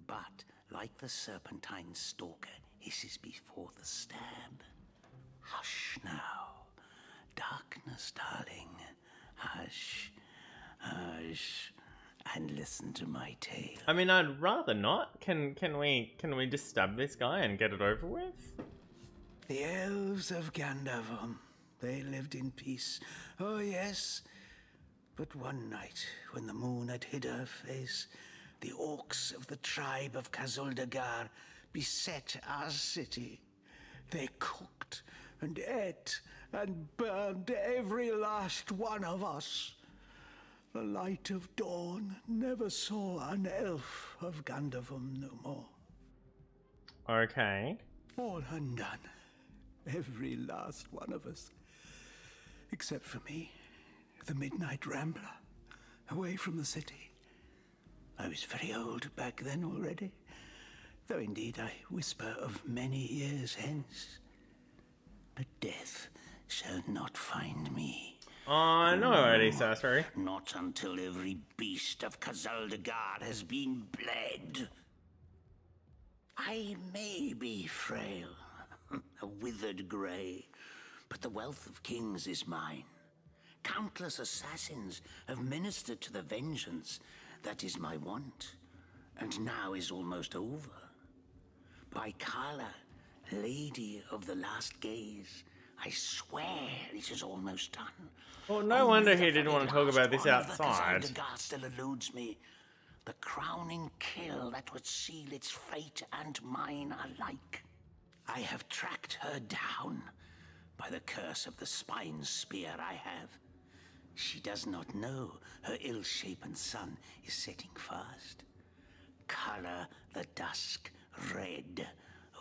But, like the serpentine stalker hisses before the stab, hush now. Darkness, darling. Hush, hush, and listen to my tale. I mean, I'd rather not. Can we just stab this guy and get it over with? The elves of Gandavon, they lived in peace. Oh yes, but one night when the moon had hid her face, the orcs of the tribe of Kazuldagar beset our city. They cooked and ate and burned every last one of us. The light of dawn never saw an elf of Gandavum no more. Okay. All undone. Every last one of us. Except for me, the Midnight Rambler, away from the city. I was very old back then already, though indeed I whisper of many years hence. But death shall not find me. I know already, Sorcery. Not until every beast of Kazaldagar has been bled. I may be frail, a withered grey, but the wealth of kings is mine. Countless assassins have ministered to the vengeance that is my want, and now is almost over. By Kala, Lady of the Last Gaze, I swear it is almost done. Well, no wonder he didn't want to talk about this outside. The Kazaldagar still eludes me. The crowning kill that would seal its fate and mine alike. I have tracked her down by the curse of the spine spear I have. She does not know her ill-shapen sun is setting fast. Color the dusk red,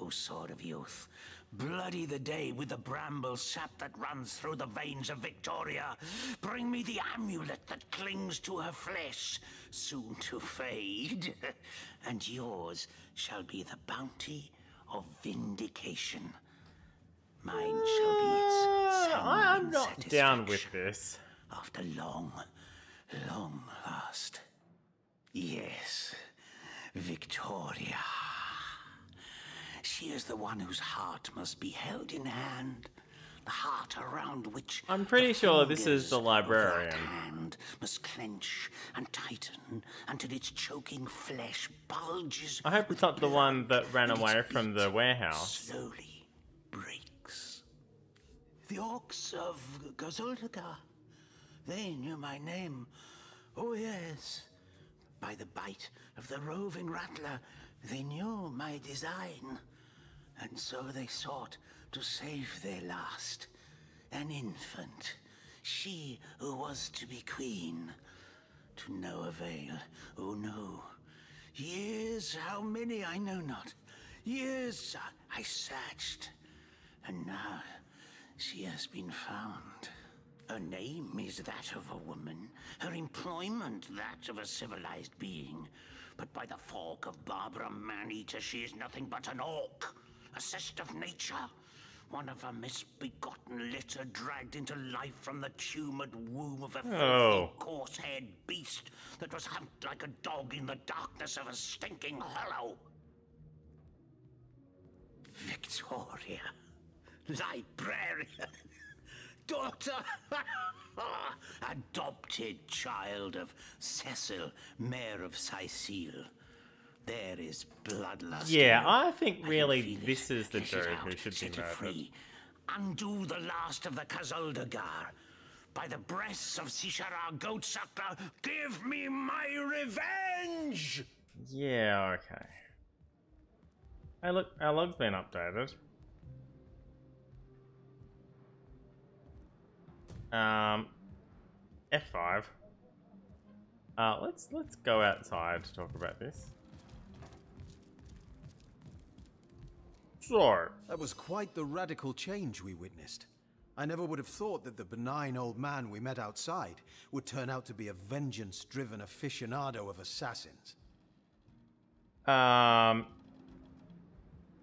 O sword of youth. Bloody the day with the bramble sap that runs through the veins of Victoria. Bring me the amulet that clings to her flesh, soon to fade. And yours shall be the bounty of vindication. Mine shall be its I'm not down with this. After long, long last. Yes, Victoria. She is the one whose heart must be held in hand. The heart around which I'm pretty sure this is the librarian. Hand must clench and tighten until its choking flesh bulges. I hope it's not the one that ran away from the warehouse. Slowly breaks. The orcs of Kazaldagar. They knew my name. Oh yes. By the bite of the roving rattler, they knew my design. And so they sought to save their last. An infant. She who was to be queen. To no avail. Oh no. Years, how many I know not. Years I searched. And now she has been found. Her name is that of a woman, her employment that of a civilized being. But by the fork of Barbara Maneater, she is nothing but an orc, a cyst of nature, one of a misbegotten litter dragged into life from the tumoured womb of a filthy, coarse-haired beast that was humped like a dog in the darkness of a stinking hollow. Victoria, librarian. Daughter, adopted child of Cecil, Mayor of Sicile. There is bloodlust. Yeah, I think really this is the dude who should be murdered. Free. Undo the last of the Kazaldagar. By the breasts of Sishara Goatsucker, give me my revenge! Yeah, okay. Hey look, our log's been updated. F5. Let's go outside to talk about this. So that was quite the radical change we witnessed. I never would have thought that the benign old man we met outside would turn out to be a vengeance-driven aficionado of assassins.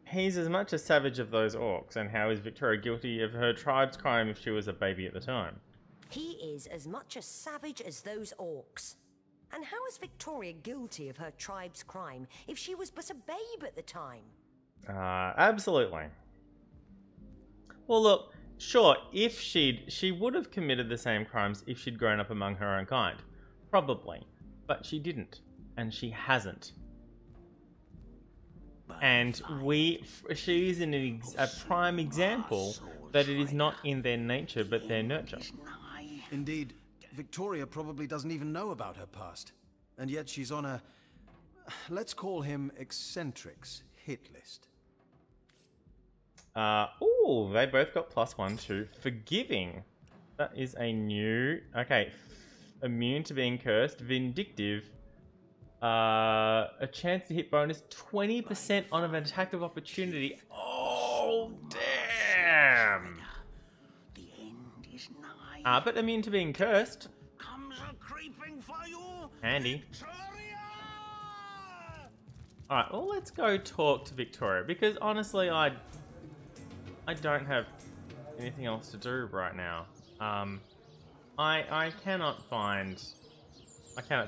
He's as much a savage of those orcs, and how is Victoria guilty of her tribe's crime if she was a baby at the time? He is as much a savage as those orcs. And how is Victoria guilty of her tribe's crime if she was but a babe at the time? Absolutely. Well, look, sure, if she would have committed the same crimes if she'd grown up among her own kind. Probably. But she didn't. And she hasn't. And she's a prime example that it is not in their nature, but their nurture. Indeed, Victoria probably doesn't even know about her past. And yet she's on a, let's call him eccentrics, hit list. Ooh, they both got +1 to forgiving. That is a new... Okay, immune to being cursed. Vindictive. A chance to hit bonus 20% on an attack of opportunity. Oh, damn! The end is nigh. But immune to being cursed. Comes a creeping for you. Handy. Alright, well, let's go talk to Victoria, because honestly, I don't have anything else to do right now. I cannot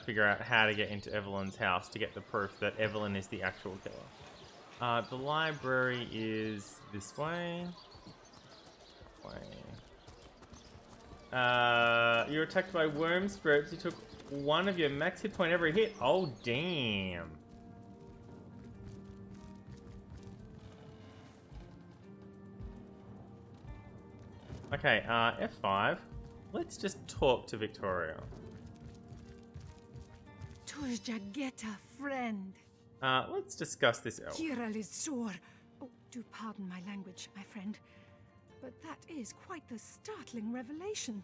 figure out how to get into Evelyn's house to get the proof that Evelyn is the actual killer. The library is this way. You're attacked by worm spirits. You took one of your max hit point every hit. Oh, damn. Okay, F5. Let's just talk to Victoria. Turjageta, friend. Let's discuss this elf. Kiralizor. Oh, do pardon my language, my friend. But that is quite the startling revelation.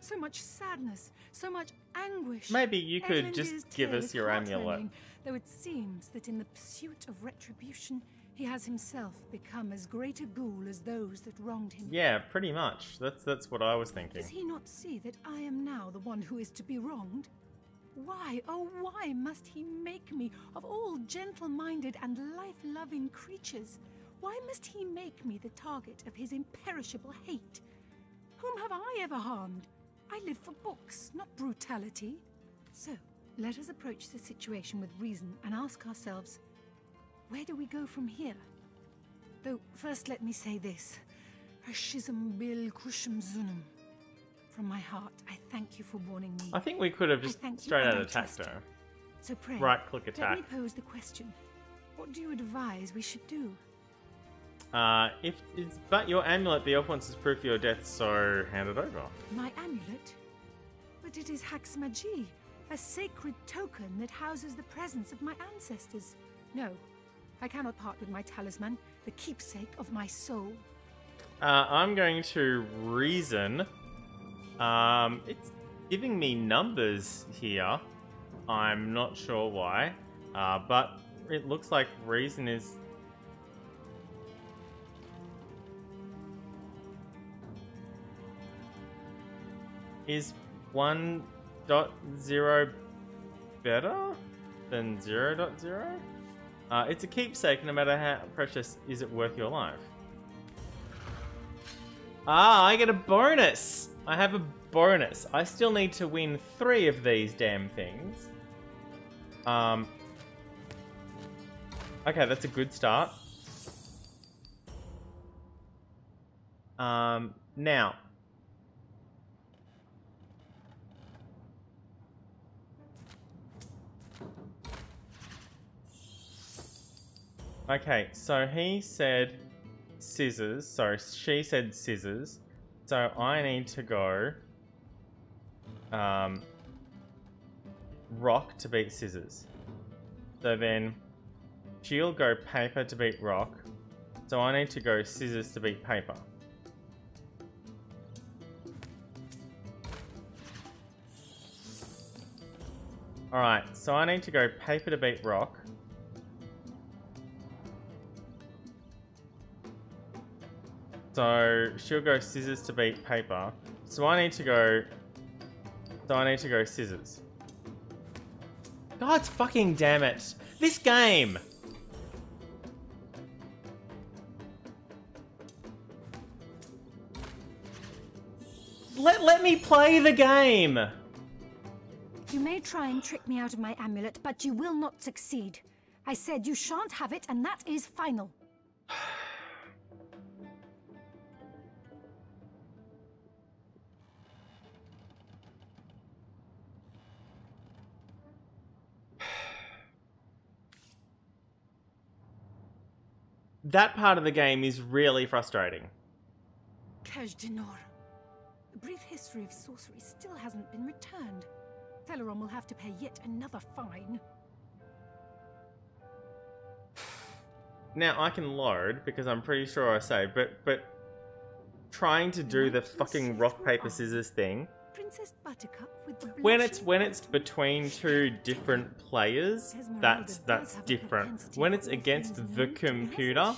So much sadness, so much anguish. Maybe you could just give us your amulet. Though it seems that in the pursuit of retribution, he has himself become as great a ghoul as those that wronged him. Yeah, pretty much. That's what I was thinking. Does he not see that I am now the one who is to be wronged? Why, oh why must he make me, of all gentle-minded and life-loving creatures, why must he make me the target of his imperishable hate? Whom have I ever harmed? I live for books, not brutality. So, let us approach the situation with reason and ask ourselves, where do we go from here? Though, first let me say this. Hashizm bil kushim zunum. From my heart, I thank you for warning me. I think we could have just straight out attacked her. So pray, right-click attack. Let me pose the question. What do you advise we should do? If it's but your amulet, the elf wants to proof your death, so hand it over. My amulet? But it is Haxmagi, a sacred token that houses the presence of my ancestors. No, I cannot part with my talisman, the keepsake of my soul. I'm going to reason. It's giving me numbers here. I'm not sure why, but it looks like reason is... Is 1.0 better than 0.0? It's a keepsake, no matter how precious is it worth your life. Ah, I get a bonus! I have a bonus. I still need to win 3 of these damn things. Okay, that's a good start. Now. Okay, so he said scissors. Sorry, she said scissors. So I need to go rock to beat scissors. So then she'll go paper to beat rock. So I need to go scissors to beat paper. Alright, so I need to go paper to beat rock. So she'll go scissors to beat paper. So I need to go scissors. God fucking damn it. This game. Let me play the game. You may try and trick me out of my amulet, but you will not succeed. I said you shan't have it, and that is final. That part of the game is really frustrating. CaptDaf. The brief history of sorcery still hasn't been returned. Theleron will have to pay yet another fine. Now I can load because I'm pretty sure I saved, but trying to do the fucking rock paper scissors thing Princess Buttercup with the when it's between two different players, that's different. When it's against the computer,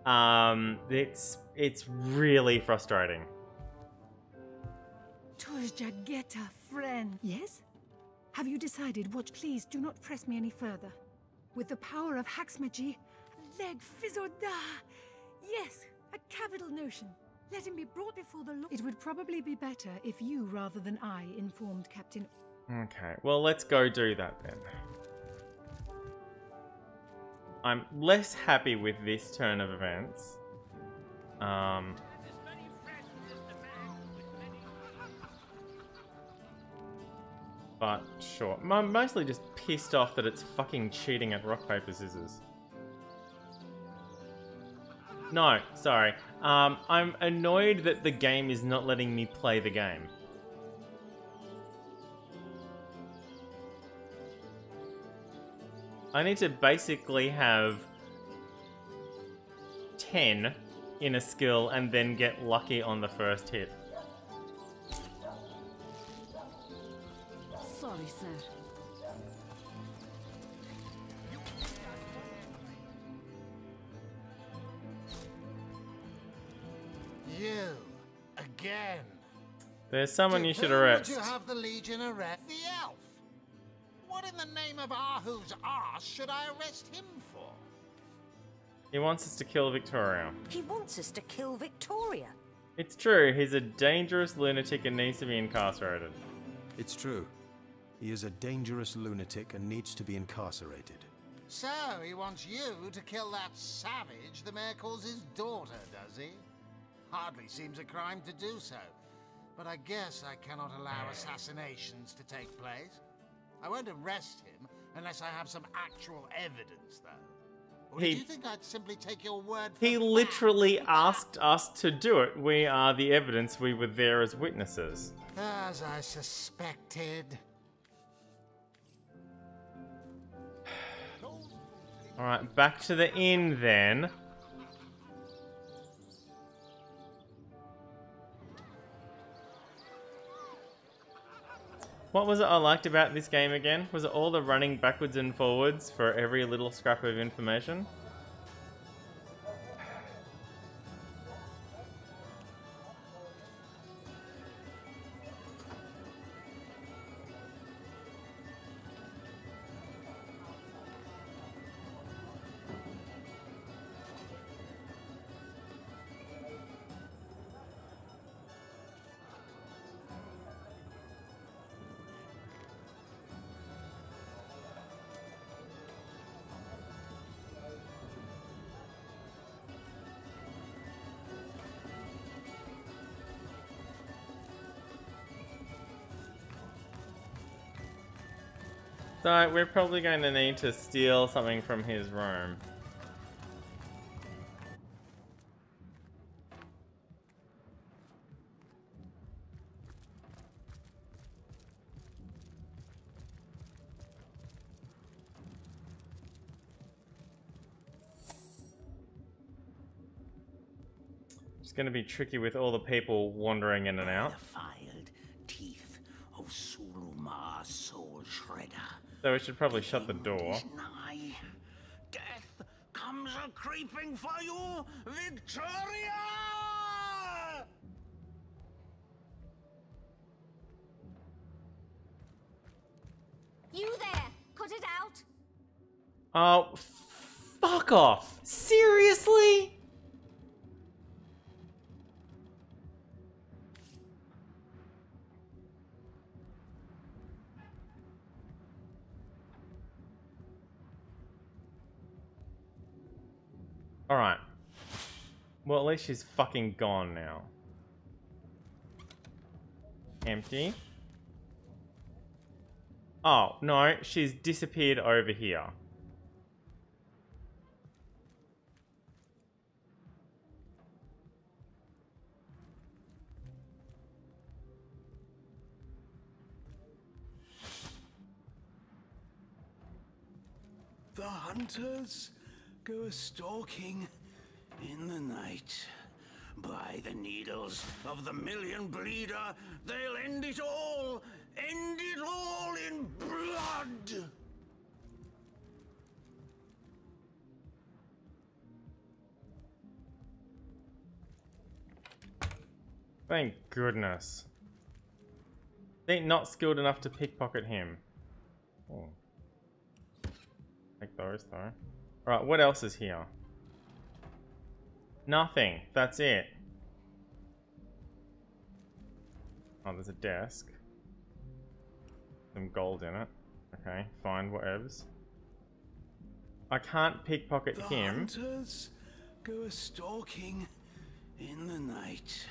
it's really frustrating. Torjageta, friend. Yes? Have you decided what? Please do not press me any further. With the power of Haxmagy, leg Fizoda. Yes, a capital notion. Let him be brought before the law. It would probably be better if you, rather than I, informed Captain... Okay, well, let's go do that then. I'm less happy with this turn of events. But sure. I'm mostly just pissed off that it's fucking cheating at rock, paper, scissors. No, sorry. I'm annoyed that the game is not letting me play the game. I need to basically have 10 in a skill and then get lucky on the first hit. Sorry, sir. You again. There's someone you should arrest. Would you have the Legion arrest the elf? What in the name of Ahu's arse should I arrest him for? He wants us to kill Victoria. He wants us to kill Victoria. It's true, he's a dangerous lunatic and needs to be incarcerated. It's true. He is a dangerous lunatic and needs to be incarcerated. So, he wants you to kill that savage the mayor calls his daughter, does he? Hardly seems a crime to do so. But I guess I cannot allow assassinations to take place. I won't arrest him unless I have some actual evidence, though. Or do you think I'd simply take your word for He literally asked us to do it. We are the evidence. We were there as witnesses. As I suspected. Alright, back to the inn then. What was it I liked about this game again? Was it all the running backwards and forwards for every little scrap of information? So, we're probably going to need to steal something from his room. It's going to be tricky with all the people wandering in and out. Filed teeth of Suruma Soul Shredder. So we should probably shut the door. Death comes a creeping for you, Victoria! You there! Cut it out! Oh, fuck off! Seriously? Alright. Well, at least she's fucking gone now. Empty. Oh, no, she's disappeared over here. The hunters go a-stalking in the night, By the needles of the million bleeder, they'll end it all in blood! Thank goodness. They not skilled enough to pickpocket him. Oh. Take those though. Alright, what else is here? Nothing. That's it. Oh, there's a desk. Some gold in it. Okay, fine, whatevs. I can't pickpocket him. The hunters go a-stalking in the night.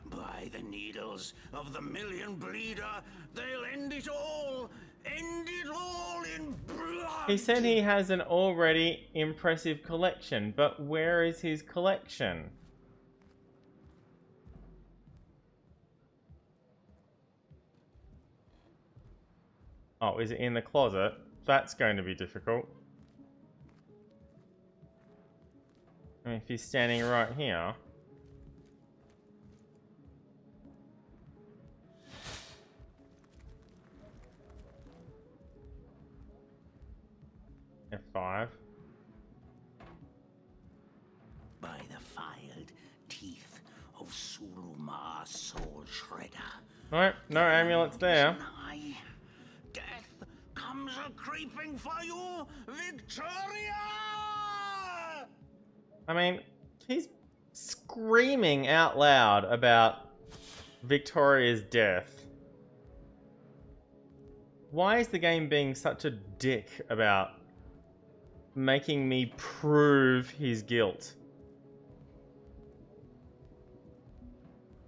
By the needles of the million bleeder, they'll end it all in blood! He said he has an already impressive collection, but where is his collection? Oh, is it in the closet? That's going to be difficult. I mean, if he's standing right here. F5. By the filed teeth of Sulumar Soul Shredder. Nope, no amulets there. Death comes a-creeping for you, Victoria! I mean, he's screaming out loud about Victoria's death. Why is the game being such a dick about making me prove his guilt?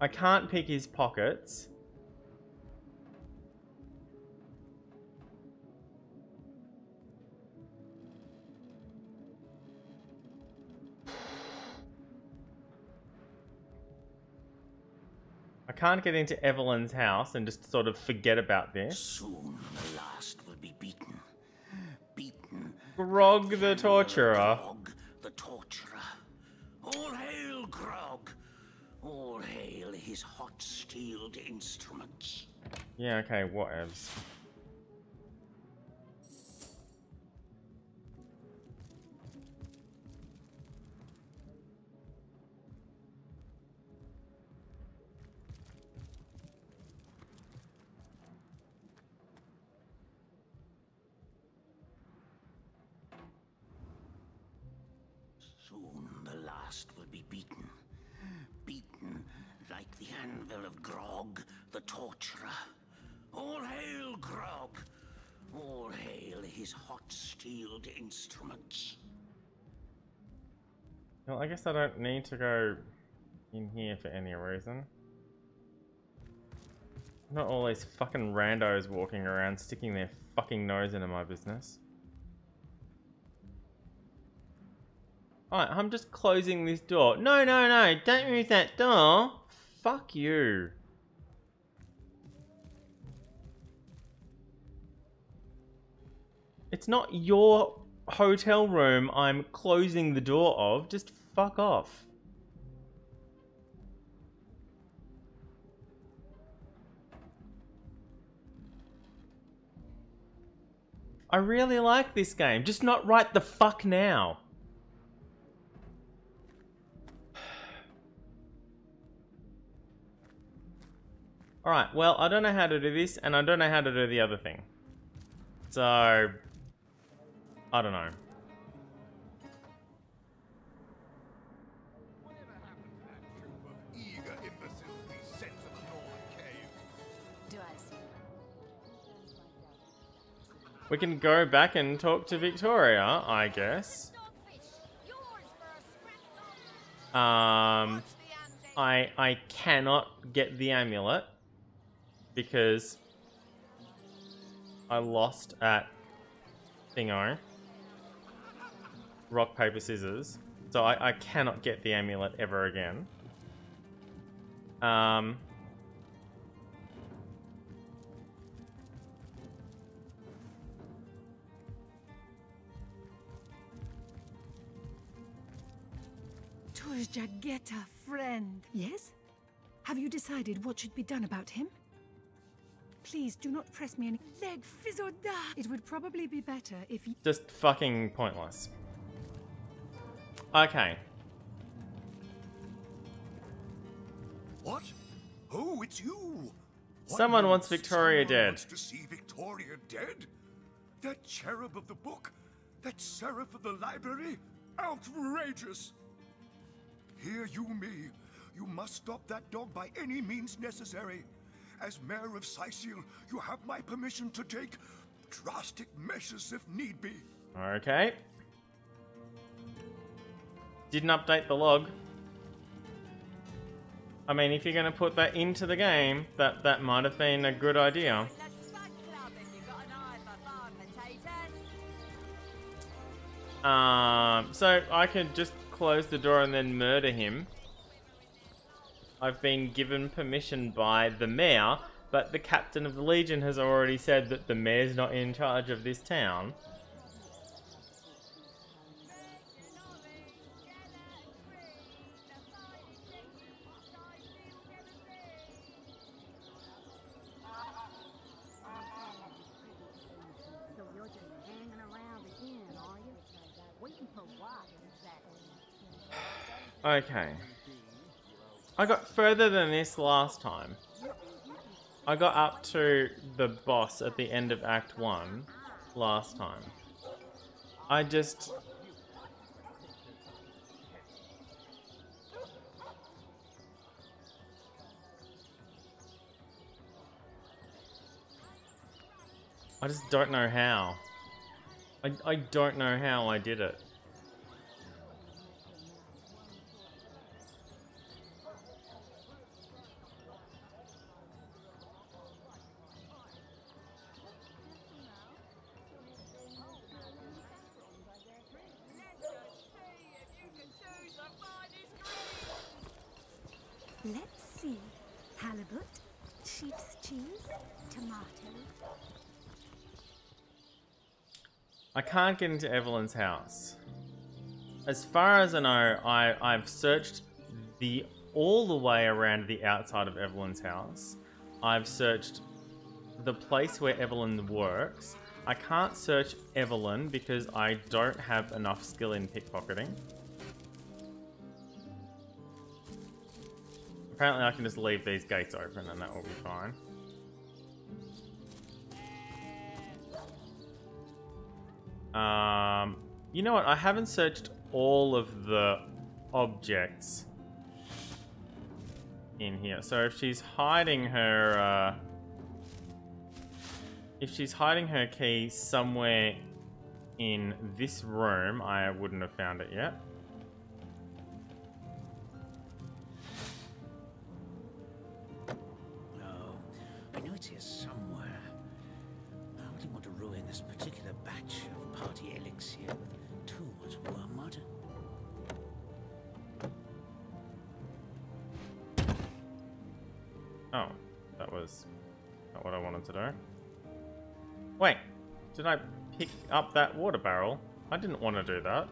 I can't pick his pockets. I can't get into Evelyn's house and just sort of forget about this. Soon the last will be beaten. Beaten. Grog the Torturer. Grog the Torturer. All hail, Grog. All hail his hot-steeled instruments. Yeah, okay, whatevs. Soon the last will be beaten. Beaten like the anvil of Grog the Torturer. All hail, Grog. All hail his hot-steeled instruments. Well, I guess I don't need to go in here for any reason. Not all these fucking randos walking around sticking their fucking nose into my business. Alright, I'm just closing this door. No, no, no, don't move that door. Fuck you. It's not your hotel room I'm closing the door of. Just fuck off. I really like this game, just not right the fuck now. Alright, well, I don't know how to do this, and I don't know how to do the other thing. So, I don't know. Eager imbeciles be sent to the northern cave. Do I see? We can go back and talk to Victoria, I guess. I cannot get the amulet because I lost at thingo. Rock, paper, scissors. So I cannot get the amulet ever again. Kurjageta, friend. Yes? Have you decided what should be done about him? Please do not press me any leg fizzoda. It would probably be better if you... Just fucking pointless. Okay. What? Oh, it's you! Someone wants Victoria dead. Wants to see Victoria dead? That cherub of the book? That seraph of the library? Outrageous! Hear you me. You must stop that dog by any means necessary. As mayor of Sicil, you have my permission to take drastic measures if need be. Okay. Didn't update the log. I mean, if you're going to put that into the game, that might have been a good idea. So I can just close the door and then murder him. I've been given permission by the mayor, but the captain of the Legion has already said that the mayor's not in charge of this town. So you're just hanging around the inn, are you? Waiting for what exactly? Okay. I got further than this last time. I got up to the boss at the end of Act 1 last time. I just... don't know how. I don't know how I did it. Let's see. Halibut, sheep's cheese, tomatoes. I can't get into Evelyn's house. As far as I know, I've searched all the way around the outside of Evelyn's house. I've searched the place where Evelyn works. I can't search Evelyn because I don't have enough skill in pickpocketing. Apparently I can just leave these gates open and that will be fine. You know what? I haven't searched all of the objects in here. So if she's hiding her, key somewhere in this room, I wouldn't have found it yet. I know it's here somewhere. I wouldn't want to ruin this particular batch of party elixir with too much wormwood. Oh, that was not what I wanted to do. Wait, did I pick up that water barrel? I didn't want to do that.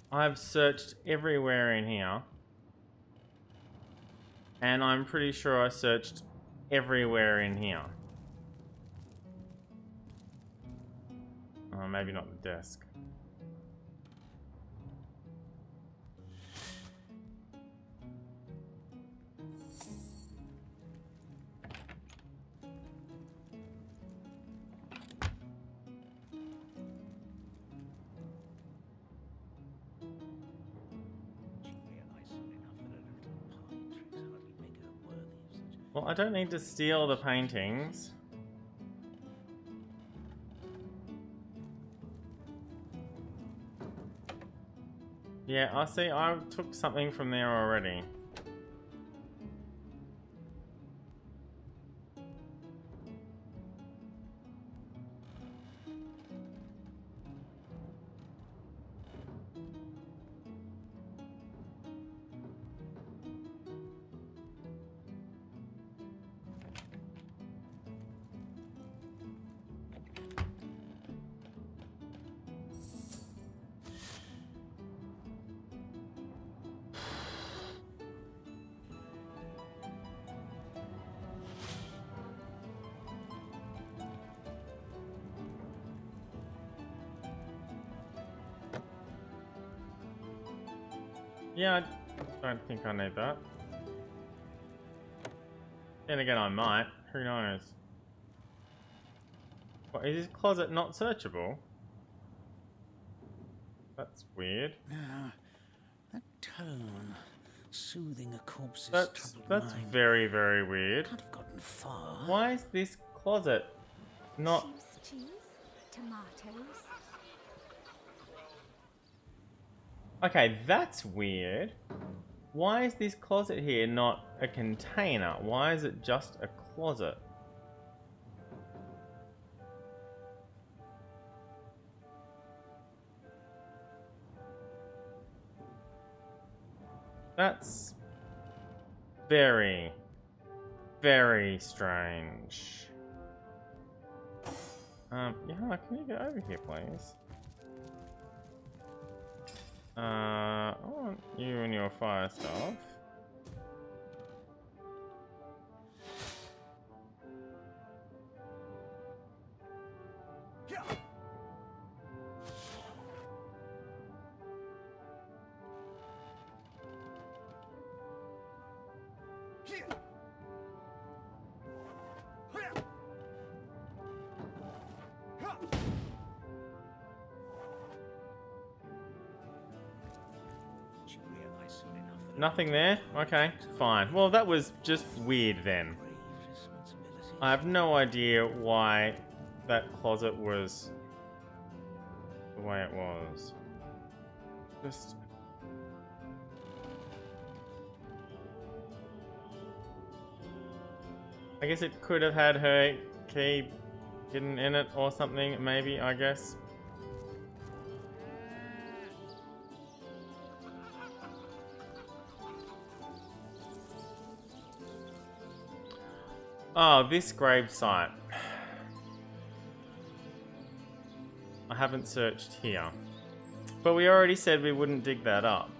I've searched everywhere in here. And I'm pretty sure I searched everywhere in here. Oh, maybe not the desk. Well, I don't need to steal the paintings. Yeah, I see. I took something from there already. Yeah, I don't think I need that. Then again, I might. Who knows? What, is this closet not searchable? That's weird. That tone, soothing a corpse's That's troubled mind. very, very weird. Can't have gotten far. Why is this closet not... Cheese, tomatoes. Okay, that's weird. Why is this closet here not a container? Why is it just a closet? That's very, very strange. Yeah, can you get over here, please? I want you and your fire stuff. Nothing there? Okay, fine. Well, that was just weird then. I have no idea why that closet was the way it was. Just... I guess it could have had her key hidden in it or something, maybe, I guess. Oh, this grave site. I haven't searched here. But we already said we wouldn't dig that up.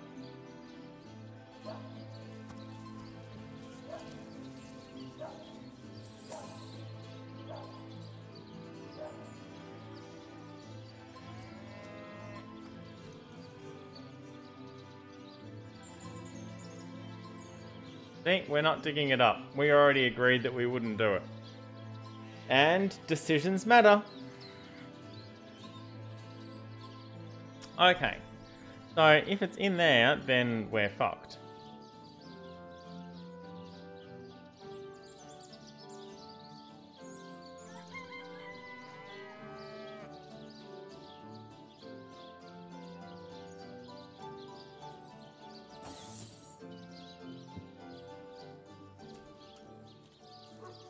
See, we're not digging it up. We already agreed that we wouldn't do it. And decisions matter. Okay. So if it's in there, then we're fucked.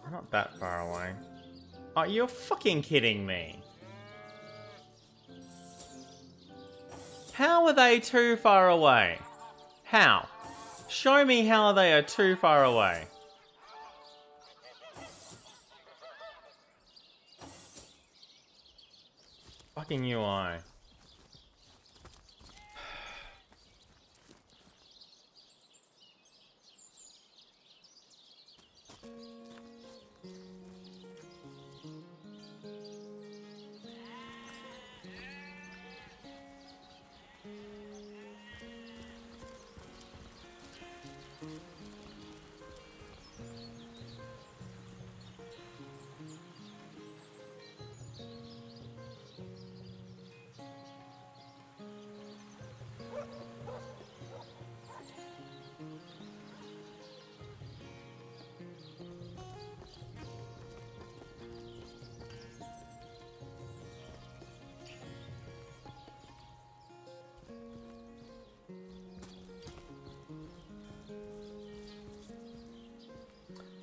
Not that far away. Oh, you're fucking kidding me. How are they too far away? How? Show me how they are too far away. Fucking UI.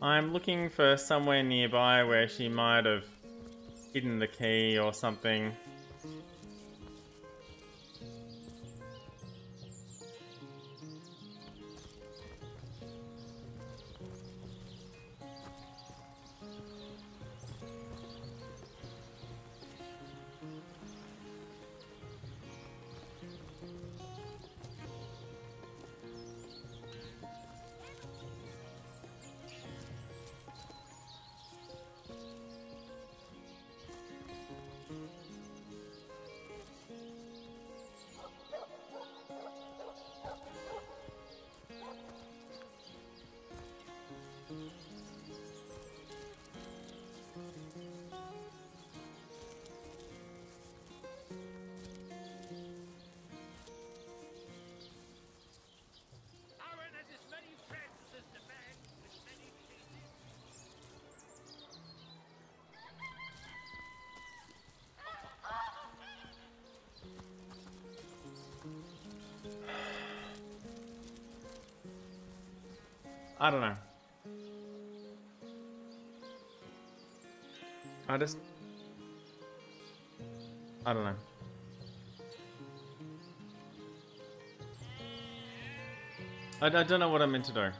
I'm looking for somewhere nearby where she might have hidden the key or something. I don't know. I don't know. I don't know what I'm meant to do.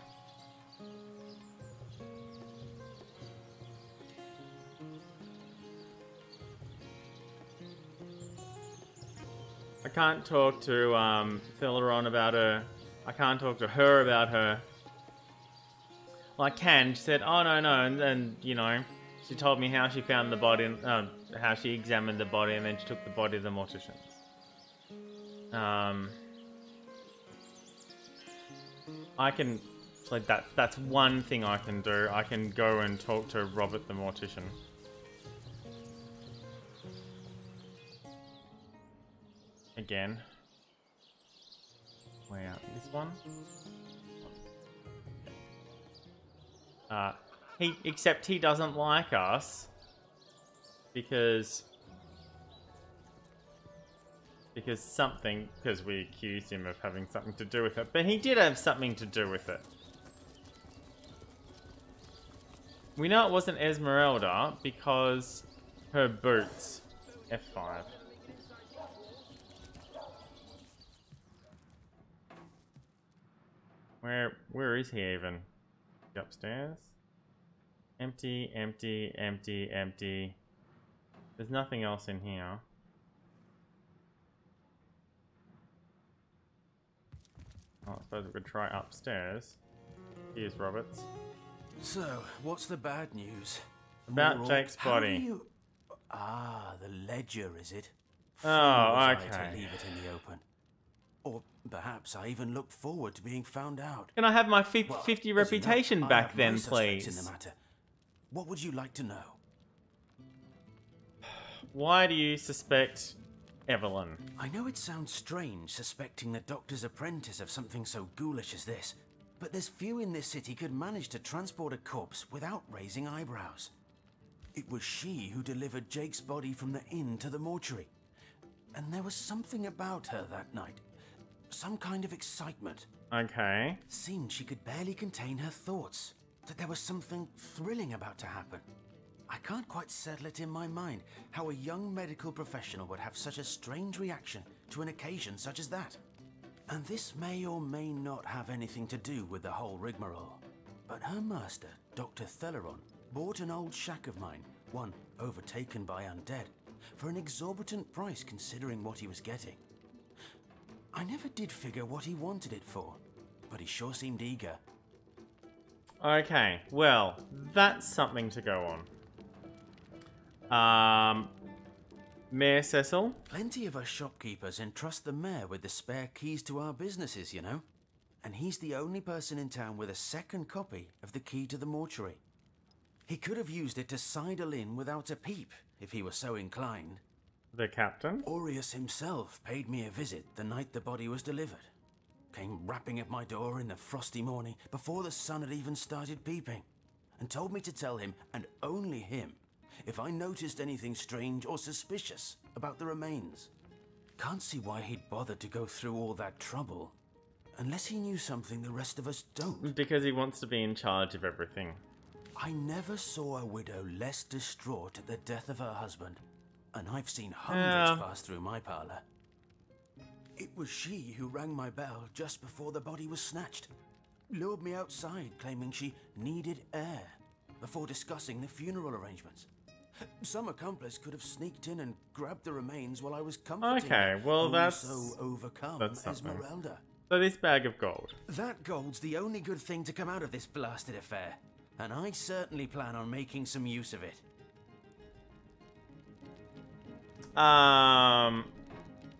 I can't talk to Theleron about her. I can't talk to her about her. Well, I can. She said, "Oh no, and you know, she told me how she found the body, how she examined the body, and then she took the body to the morticians." I can, like that's one thing I can do. I can go and talk to Robert the mortician. Again. Where? This one? Except he doesn't like us because we accused him of having something to do with it, but he did have something to do with it. We know it wasn't Esmeralda because her boots. F5. Where is he even? Upstairs? Empty, empty, empty, empty. There's nothing else in here. Oh, I suppose we could try upstairs. Here's Roberts. So, what's the bad news? About Jake's body. Ah, the ledger, is it? Oh, okay. To leave it in the open. Or perhaps I even looked forward to being found out. Can I have my 50 reputation back then, please? In the matter. What would you like to know? Why do you suspect Evelyn? I know it sounds strange suspecting the doctor's apprentice of something so ghoulish as this, but there's few in this city could manage to transport a corpse without raising eyebrows. It was she who delivered Jake's body from the inn to the mortuary. And there was something about her that night. Some kind of excitement. Okay. Seemed she could barely contain her thoughts. That there was something thrilling about to happen. I can't quite settle it in my mind how a young medical professional would have such a strange reaction to an occasion such as that. And this may or may not have anything to do with the whole rigmarole. But her master, Dr. Theleron, bought an old shack of mine, one overtaken by undead, for an exorbitant price considering what he was getting. I never did figure what he wanted it for, but he sure seemed eager. Okay, well, that's something to go on. Mayor Cecil? Plenty of us shopkeepers entrust the mayor with the spare keys to our businesses, you know. And he's the only person in town with a second copy of the key to the mortuary. He could have used it to sidle in without a peep, if he were so inclined. The captain? Aureus himself paid me a visit the night the body was delivered. Came rapping at my door in the frosty morning before the sun had even started peeping, and told me to tell him, and only him, if I noticed anything strange or suspicious about the remains. Can't see why he'd bothered to go through all that trouble, unless he knew something the rest of us don't. Because he wants to be in charge of everything. I never saw a widow less distraught at the death of her husband, and I've seen hundreds pass through my parlor. It was she who rang my bell just before the body was snatched, lured me outside claiming she needed air before discussing the funeral arrangements. Some accomplice could have sneaked in and grabbed the remains while I was comforting Okay, well that's so overcome Esmeralda. So this bag of gold. That gold's the only good thing to come out of this blasted affair, and I certainly plan on making some use of it.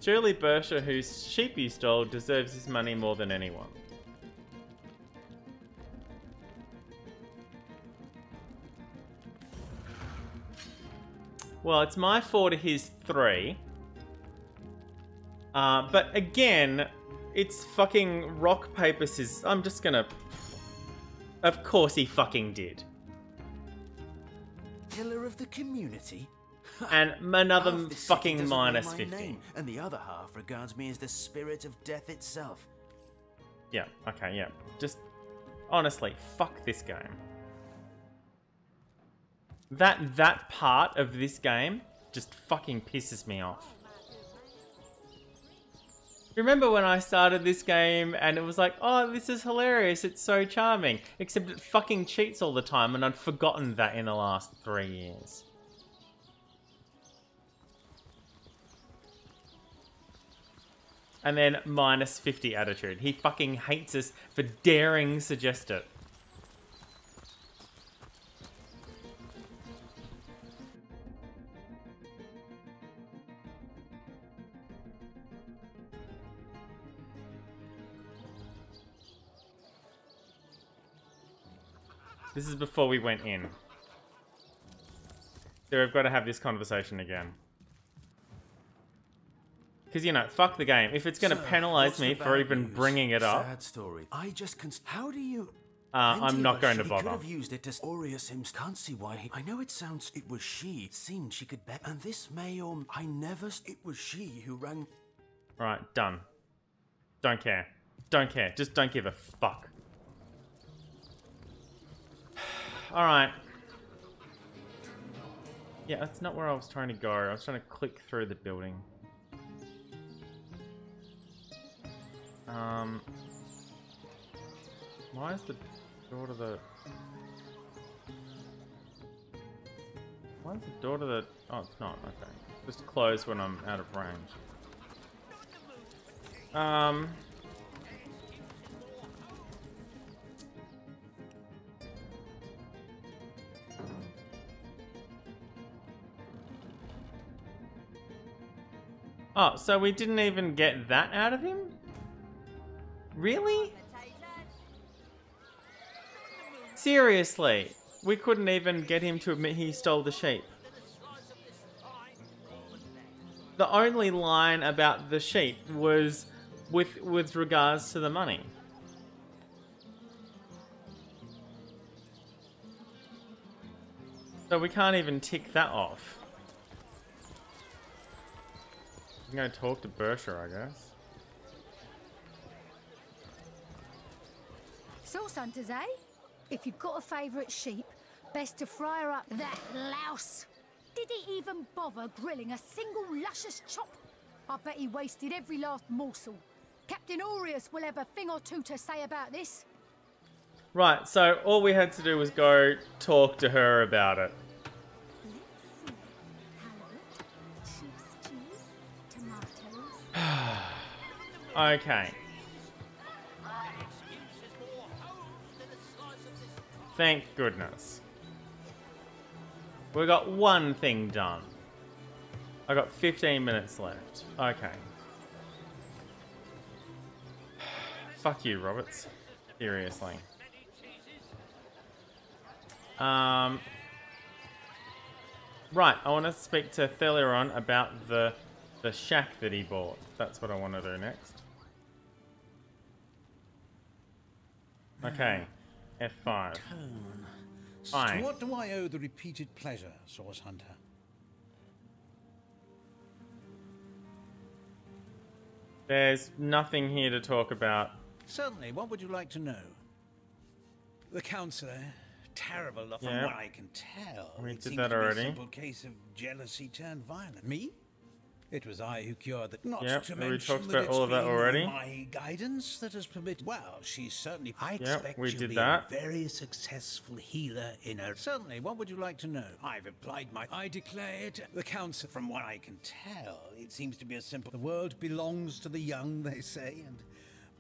Surely Bersha, whose sheep you stole, deserves his money more than anyone. Well, it's my 4 to his 3. But again, it's fucking rock, paper, scissors. I'm just gonna... Of course he fucking did. Pillar of the community? And another fucking minus 50. Name, and the other half regards me as the spirit of death itself. Yeah, okay, yeah. Just, honestly, fuck this game. That part of this game just fucking pisses me off. Remember when I started this game and it was like, oh, this is hilarious, it's so charming. Except it fucking cheats all the time and I'd forgotten that in the last 3 years. And then minus 50 attitude. He fucking hates us for daring suggest it. This is before we went in. So we've got to have this conversation again. Because, you know, fuck the game. If it's going to penalize me for even bringing it up... Sad story. I just how do you... I'm not going to bother. Could have used it to Aureus Sims. Can't see why he... I know it sounds... It was she. It seemed she could bet. And this may or... I never... It was she who rang... Right, done. Don't care. Don't care. Just don't give a fuck. Alright. Yeah, that's not where I was trying to go. I was trying to click through the building. Why is the door to the... Why is the door to the... Oh, it's not. Okay. Just close when I'm out of range. Oh, so we didn't even get that out of him? Really? Seriously? We couldn't even get him to admit he stole the sheep. The only line about the sheep was with regards to the money. So we can't even tick that off. I'm gonna talk to Bersha, I guess. Sauce hunters, eh? If you've got a favourite sheep, best to fry her up. That louse! Did he even bother grilling a single luscious chop? I bet he wasted every last morsel. Captain Aureus will have a thing or two to say about this. Right, so all we had to do was go talk to her about it. Okay. Thank goodness. We got one thing done. I got 15 minutes left. Okay. Fuck you, Roberts. Seriously. Right, I want to speak to Theliron about the shack that he bought. That's what I want to do next. Okay. F5. Fine. To what do I owe the repeated pleasure, Source Hunter? There's nothing here to talk about. Certainly. What would you like to know? The councillor, terrible lot. From Yeah. what I can tell, We it did seems that to be already. a simple case of jealousy turned violent. Me? It was I who cured that. Not Yep, to we mention talked that about it's all of that been already. my guidance that has permitted. Well, she's certainly. I Yep, expect we she'll did be that. a very successful healer in her. Certainly. What would you like to know? I've applied my. I declare it. The council. From what I can tell, it seems to be a simple. The world belongs to the young, they say, and.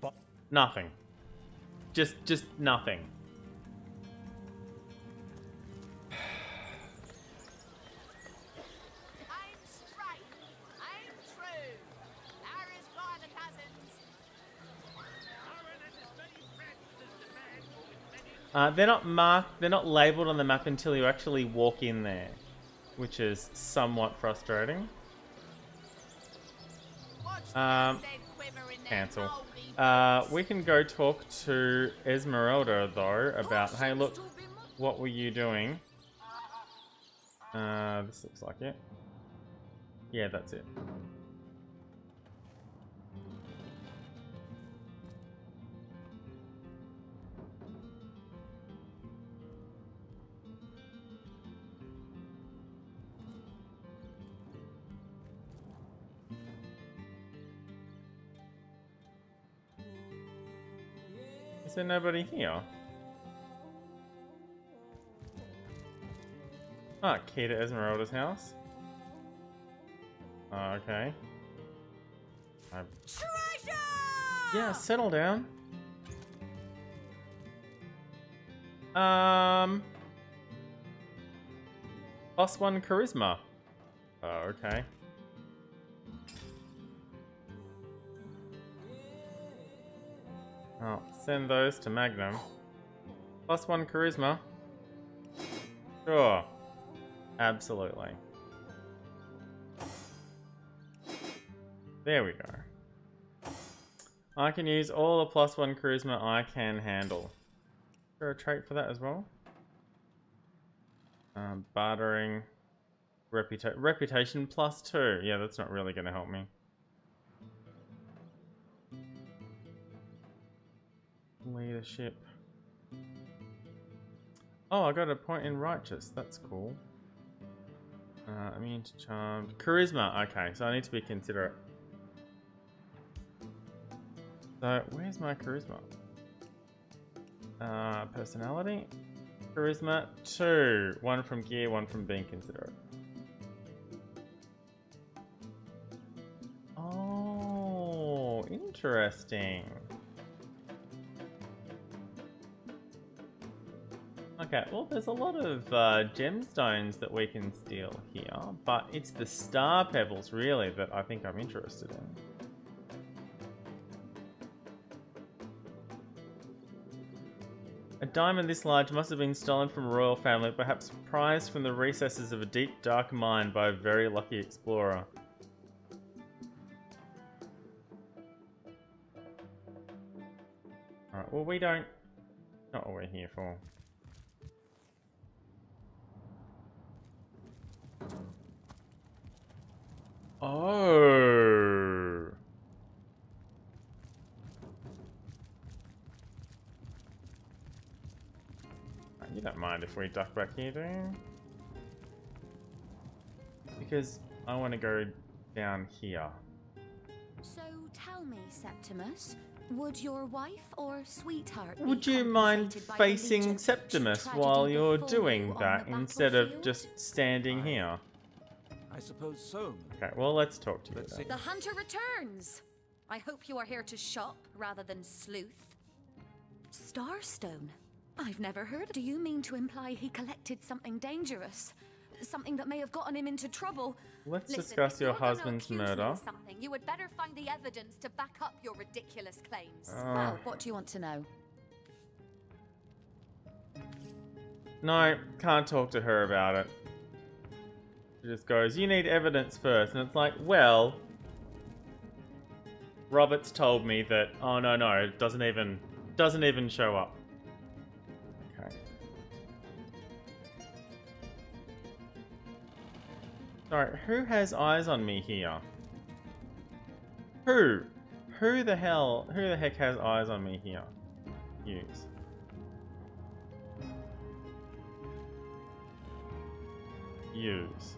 But Nothing. Just nothing. I'm straight. I'm true. There is by the cousins. They're not marked. They're not labelled on the map until you actually walk in there, which is somewhat frustrating. Cancel. We can go talk to Esmeralda though about, hey, look, what were you doing? This looks like it. Yeah, that's it. Is there nobody here? Ah, key to Esmeralda's house. Oh, okay. Treasure! Yeah, settle down. +1 charisma. Oh, okay. Oh, send those to Magnum. +1 charisma. Sure. Absolutely. There we go. I can use all the +1 charisma I can handle. Is there a trait for that as well? Bartering. Reputation +2. Yeah, that's not really going to help me. Leadership. Oh, I got a point in righteous. That's cool. Immune to charm. Charisma. Okay, so I need to be considerate. So, where's my charisma? Personality. Charisma 2. 1 from gear, 1 from being considerate. Oh, interesting. Okay, well, there's a lot of gemstones that we can steal here, but it's the star pebbles, really, that I think I'm interested in. A diamond this large must have been stolen from a royal family, perhaps prized from the recesses of a deep, dark mine by a very lucky explorer. Alright, well, we don't... Not what we're here for. Oh. You don't mind if we duck back here, do you? Because I want to go down here. So tell me, Septimus, would your wife or sweetheart Would you mind facing Septimus while you're doing that instead of just standing here? I suppose so. Okay, well, let's talk to you then. The hunter returns. I hope you are here to shop rather than sleuth. Starstone? I've never heard. Do you mean to imply he collected something dangerous? Something that may have gotten him into trouble? Let's Listen, discuss if your you're gonna husband's accuse me murder. of something, you would better find the evidence to back up your ridiculous claims. Oh. Well, what do you want to know? No, can't talk to her about it. She just goes, you need evidence first. And it's like, well, Robert's told me that, oh no, it doesn't even show up. Okay. Sorry, who has eyes on me here? Who? Who the heck has eyes on me here? Use. use.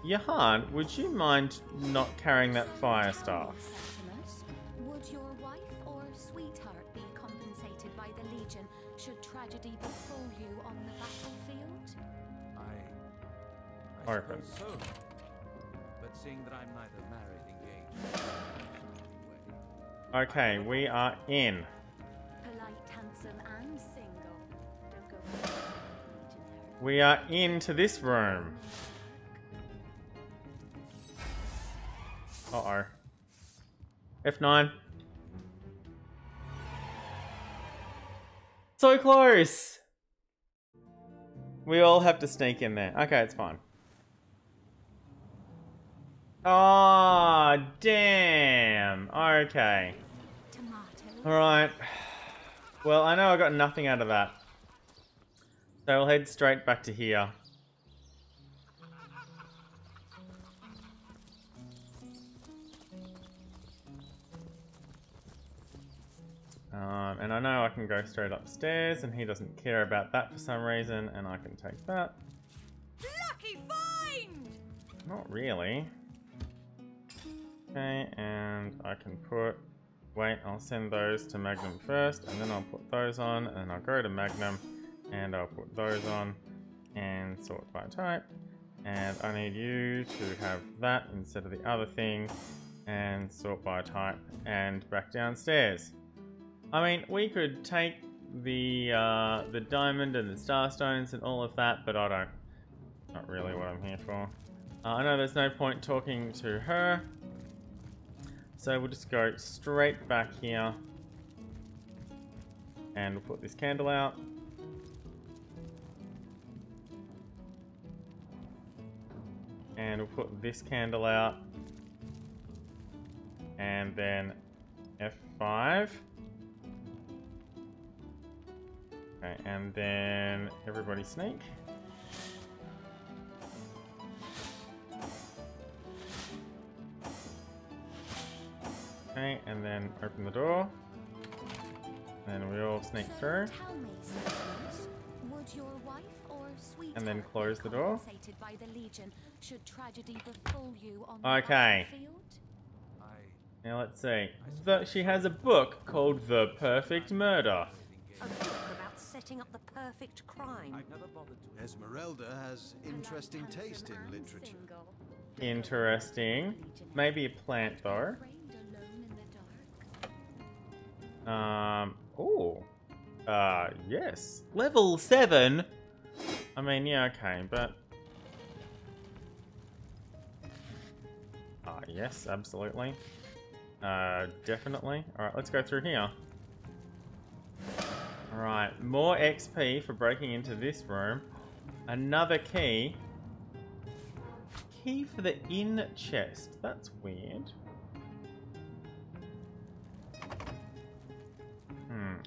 Johan, would you mind not carrying that fire staff? Would your wife or sweetheart be compensated by the Legion should tragedy befall you on the battlefield? I Open. suppose so. But seeing that I'm neither married, engaged, Okay, we are in. Polite, handsome, and single. Don't go back to the Legion. We are into this room. Uh-oh. F9. So close! We all have to sneak in there. Okay, it's fine. Oh, damn. Okay. Alright. Well, I know I got nothing out of that. So we'll head straight back to here. And I know I can go straight upstairs, and he doesn't care about that for some reason, and I can take that. Lucky find! Not really. Okay, and I can put... Wait, I'll send those to Magnum first, and then I'll put those on, and I'll go to Magnum, and I'll put those on, and sort by type. And I need you to have that instead of the other thing, and sort by type, and back downstairs. I mean, we could take the diamond and the starstones and all of that, but I don't. Not really what I'm here for. I know there's no point talking to her, so we'll just go straight back here, and we'll put this candle out. And we'll put this candle out, and then F5. Okay, and then everybody sneak. Okay, and then open the door. And we all sneak through. Would your wife or sweetheart And then close the door. compensated by the Legion should tragedy befall you on the Okay. battlefield? Now let's see. She has a book called The Perfect Murder. A book about setting up the perfect crime. Esmeralda has interesting taste in literature. Interesting. Maybe a plant though. Oh. Yes. Level 7? I mean, yeah, okay, but... yes, absolutely. Definitely. Alright, let's go through here. Alright, more XP for breaking into this room. Another key. Key for the inn chest. That's weird.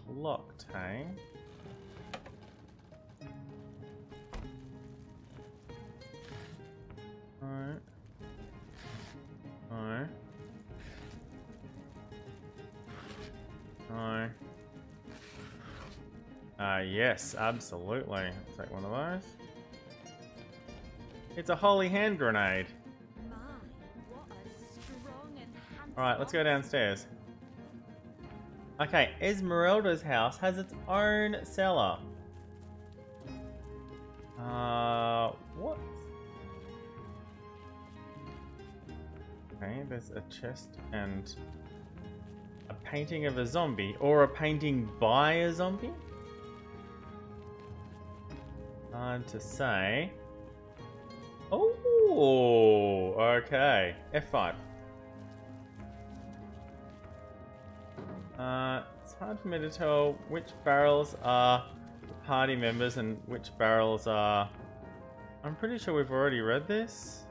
Locked, hey? Alright. Alright. Alright. Yes, absolutely. I'll take one of those. It's a holy hand grenade. Alright, let's go downstairs. Okay, Esmeralda's house has its own cellar. What? Okay, there's a chest and a painting of a zombie, or a painting by a zombie? Hard to say. Oh, okay. F5. It's hard for me to tell which barrels are party members and which barrels are... I'm pretty sure we've already read this.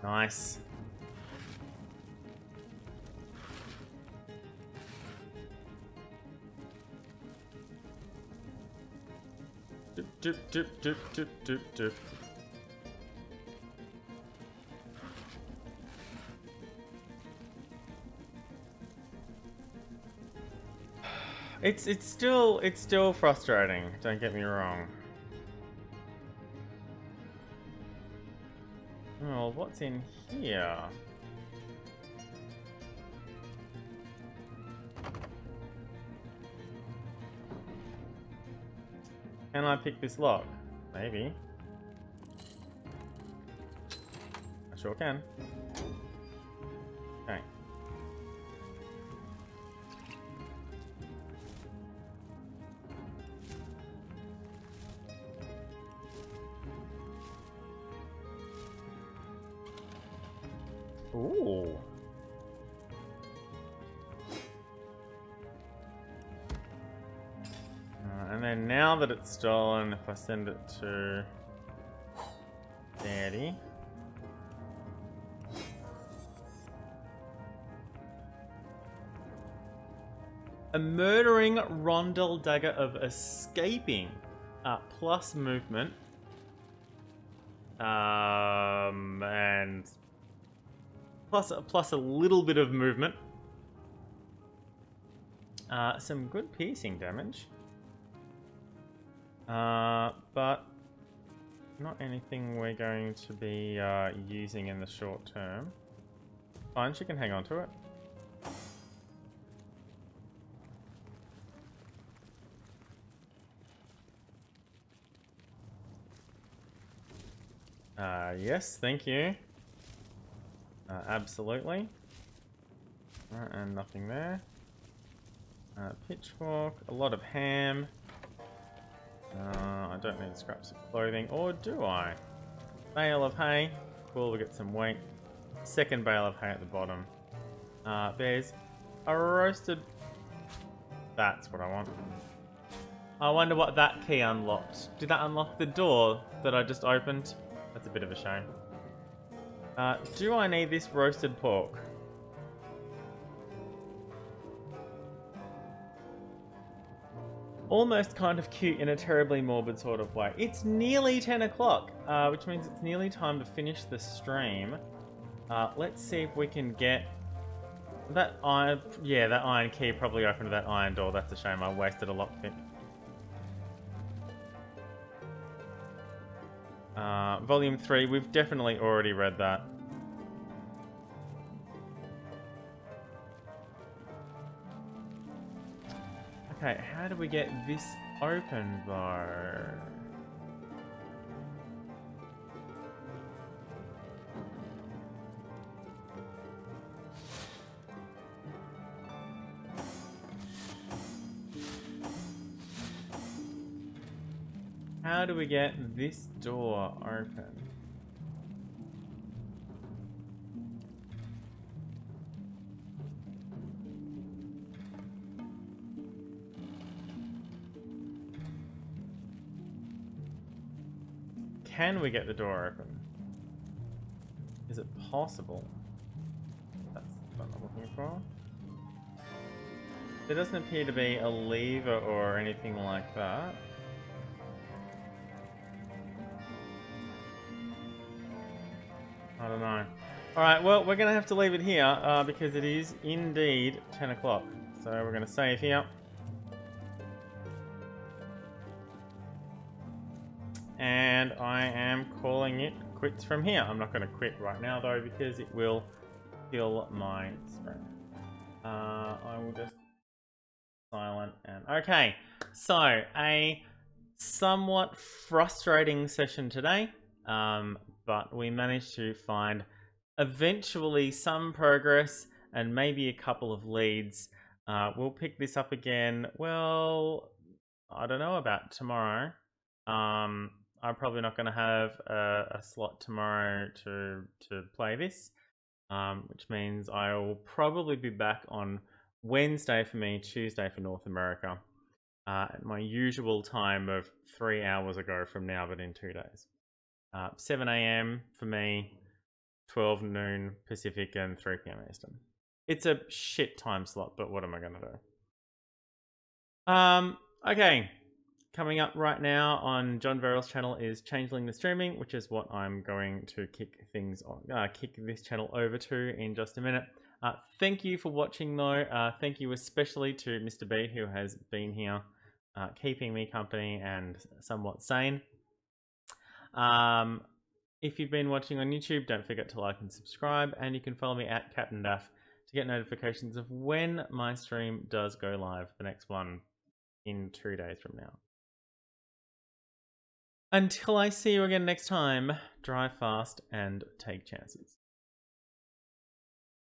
Nice. Doop, doop, doop, doop, doop, doop, doop. It's still frustrating, don't get me wrong. Oh, what's in here? Can I pick this lock? Maybe. I sure can. Okay. Ooh. And then now that it's stolen, if I send it to Daddy. A murdering rondel dagger of escaping. Plus movement. And plus a little bit of movement. Some good piercing damage. But not anything we're going to be using in the short term. Fine, she can hang on to it. Yes, thank you. Absolutely. And nothing there. Pitchfork, a lot of ham. I don't need scraps of clothing, or do I? Bale of hay. Cool, we get some weight. Second bale of hay at the bottom. There's a roasted... That's what I want. I wonder what that key unlocked. Did that unlock the door that I just opened? That's a bit of a shame. Do I need this roasted pork? Almost kind of cute in a terribly morbid sort of way. It's nearly 10 o'clock, which means it's nearly time to finish the stream. Let's see if we can get that iron... Yeah, that iron key probably opened that iron door. That's a shame. I wasted a lockpick. Volume 3, we've definitely already read that. Okay, how do we get this open though? How do we get this door open? Can we get the door open? Is it possible? That's what I'm looking for. There doesn't appear to be a lever or anything like that. I don't know. Alright, well, we're going to have to leave it here because it is indeed 10 o'clock. So we're going to save here. And I am calling it quits from here. I'm not going to quit right now though because it will kill my screen. I will just silent and... Okay, so a somewhat frustrating session today. But we managed to find eventually some progress and maybe a couple of leads. We'll pick this up again, well, I don't know about tomorrow. I'm probably not going to have a slot tomorrow to play this, which means I will probably be back on Wednesday for me, Tuesday for North America, at my usual time of 3 hours ago from now, but in 2 days. 7 AM for me, 12 noon Pacific and 3 PM Eastern. It's a shit time slot, but what am I going to do? Okay, coming up right now on John Verrill's channel is Changeling the Streaming, which is what I'm going to kick things on, kick this channel over to in just a minute. Thank you for watching, though. Thank you especially to Mr. B, who has been here keeping me company and somewhat sane. If you've been watching on YouTube, don't forget to like and subscribe, and you can follow me at CaptDaf to get notifications of when my stream does go live, the next one in 2 days from now. Until I see you again next time, drive fast and take chances.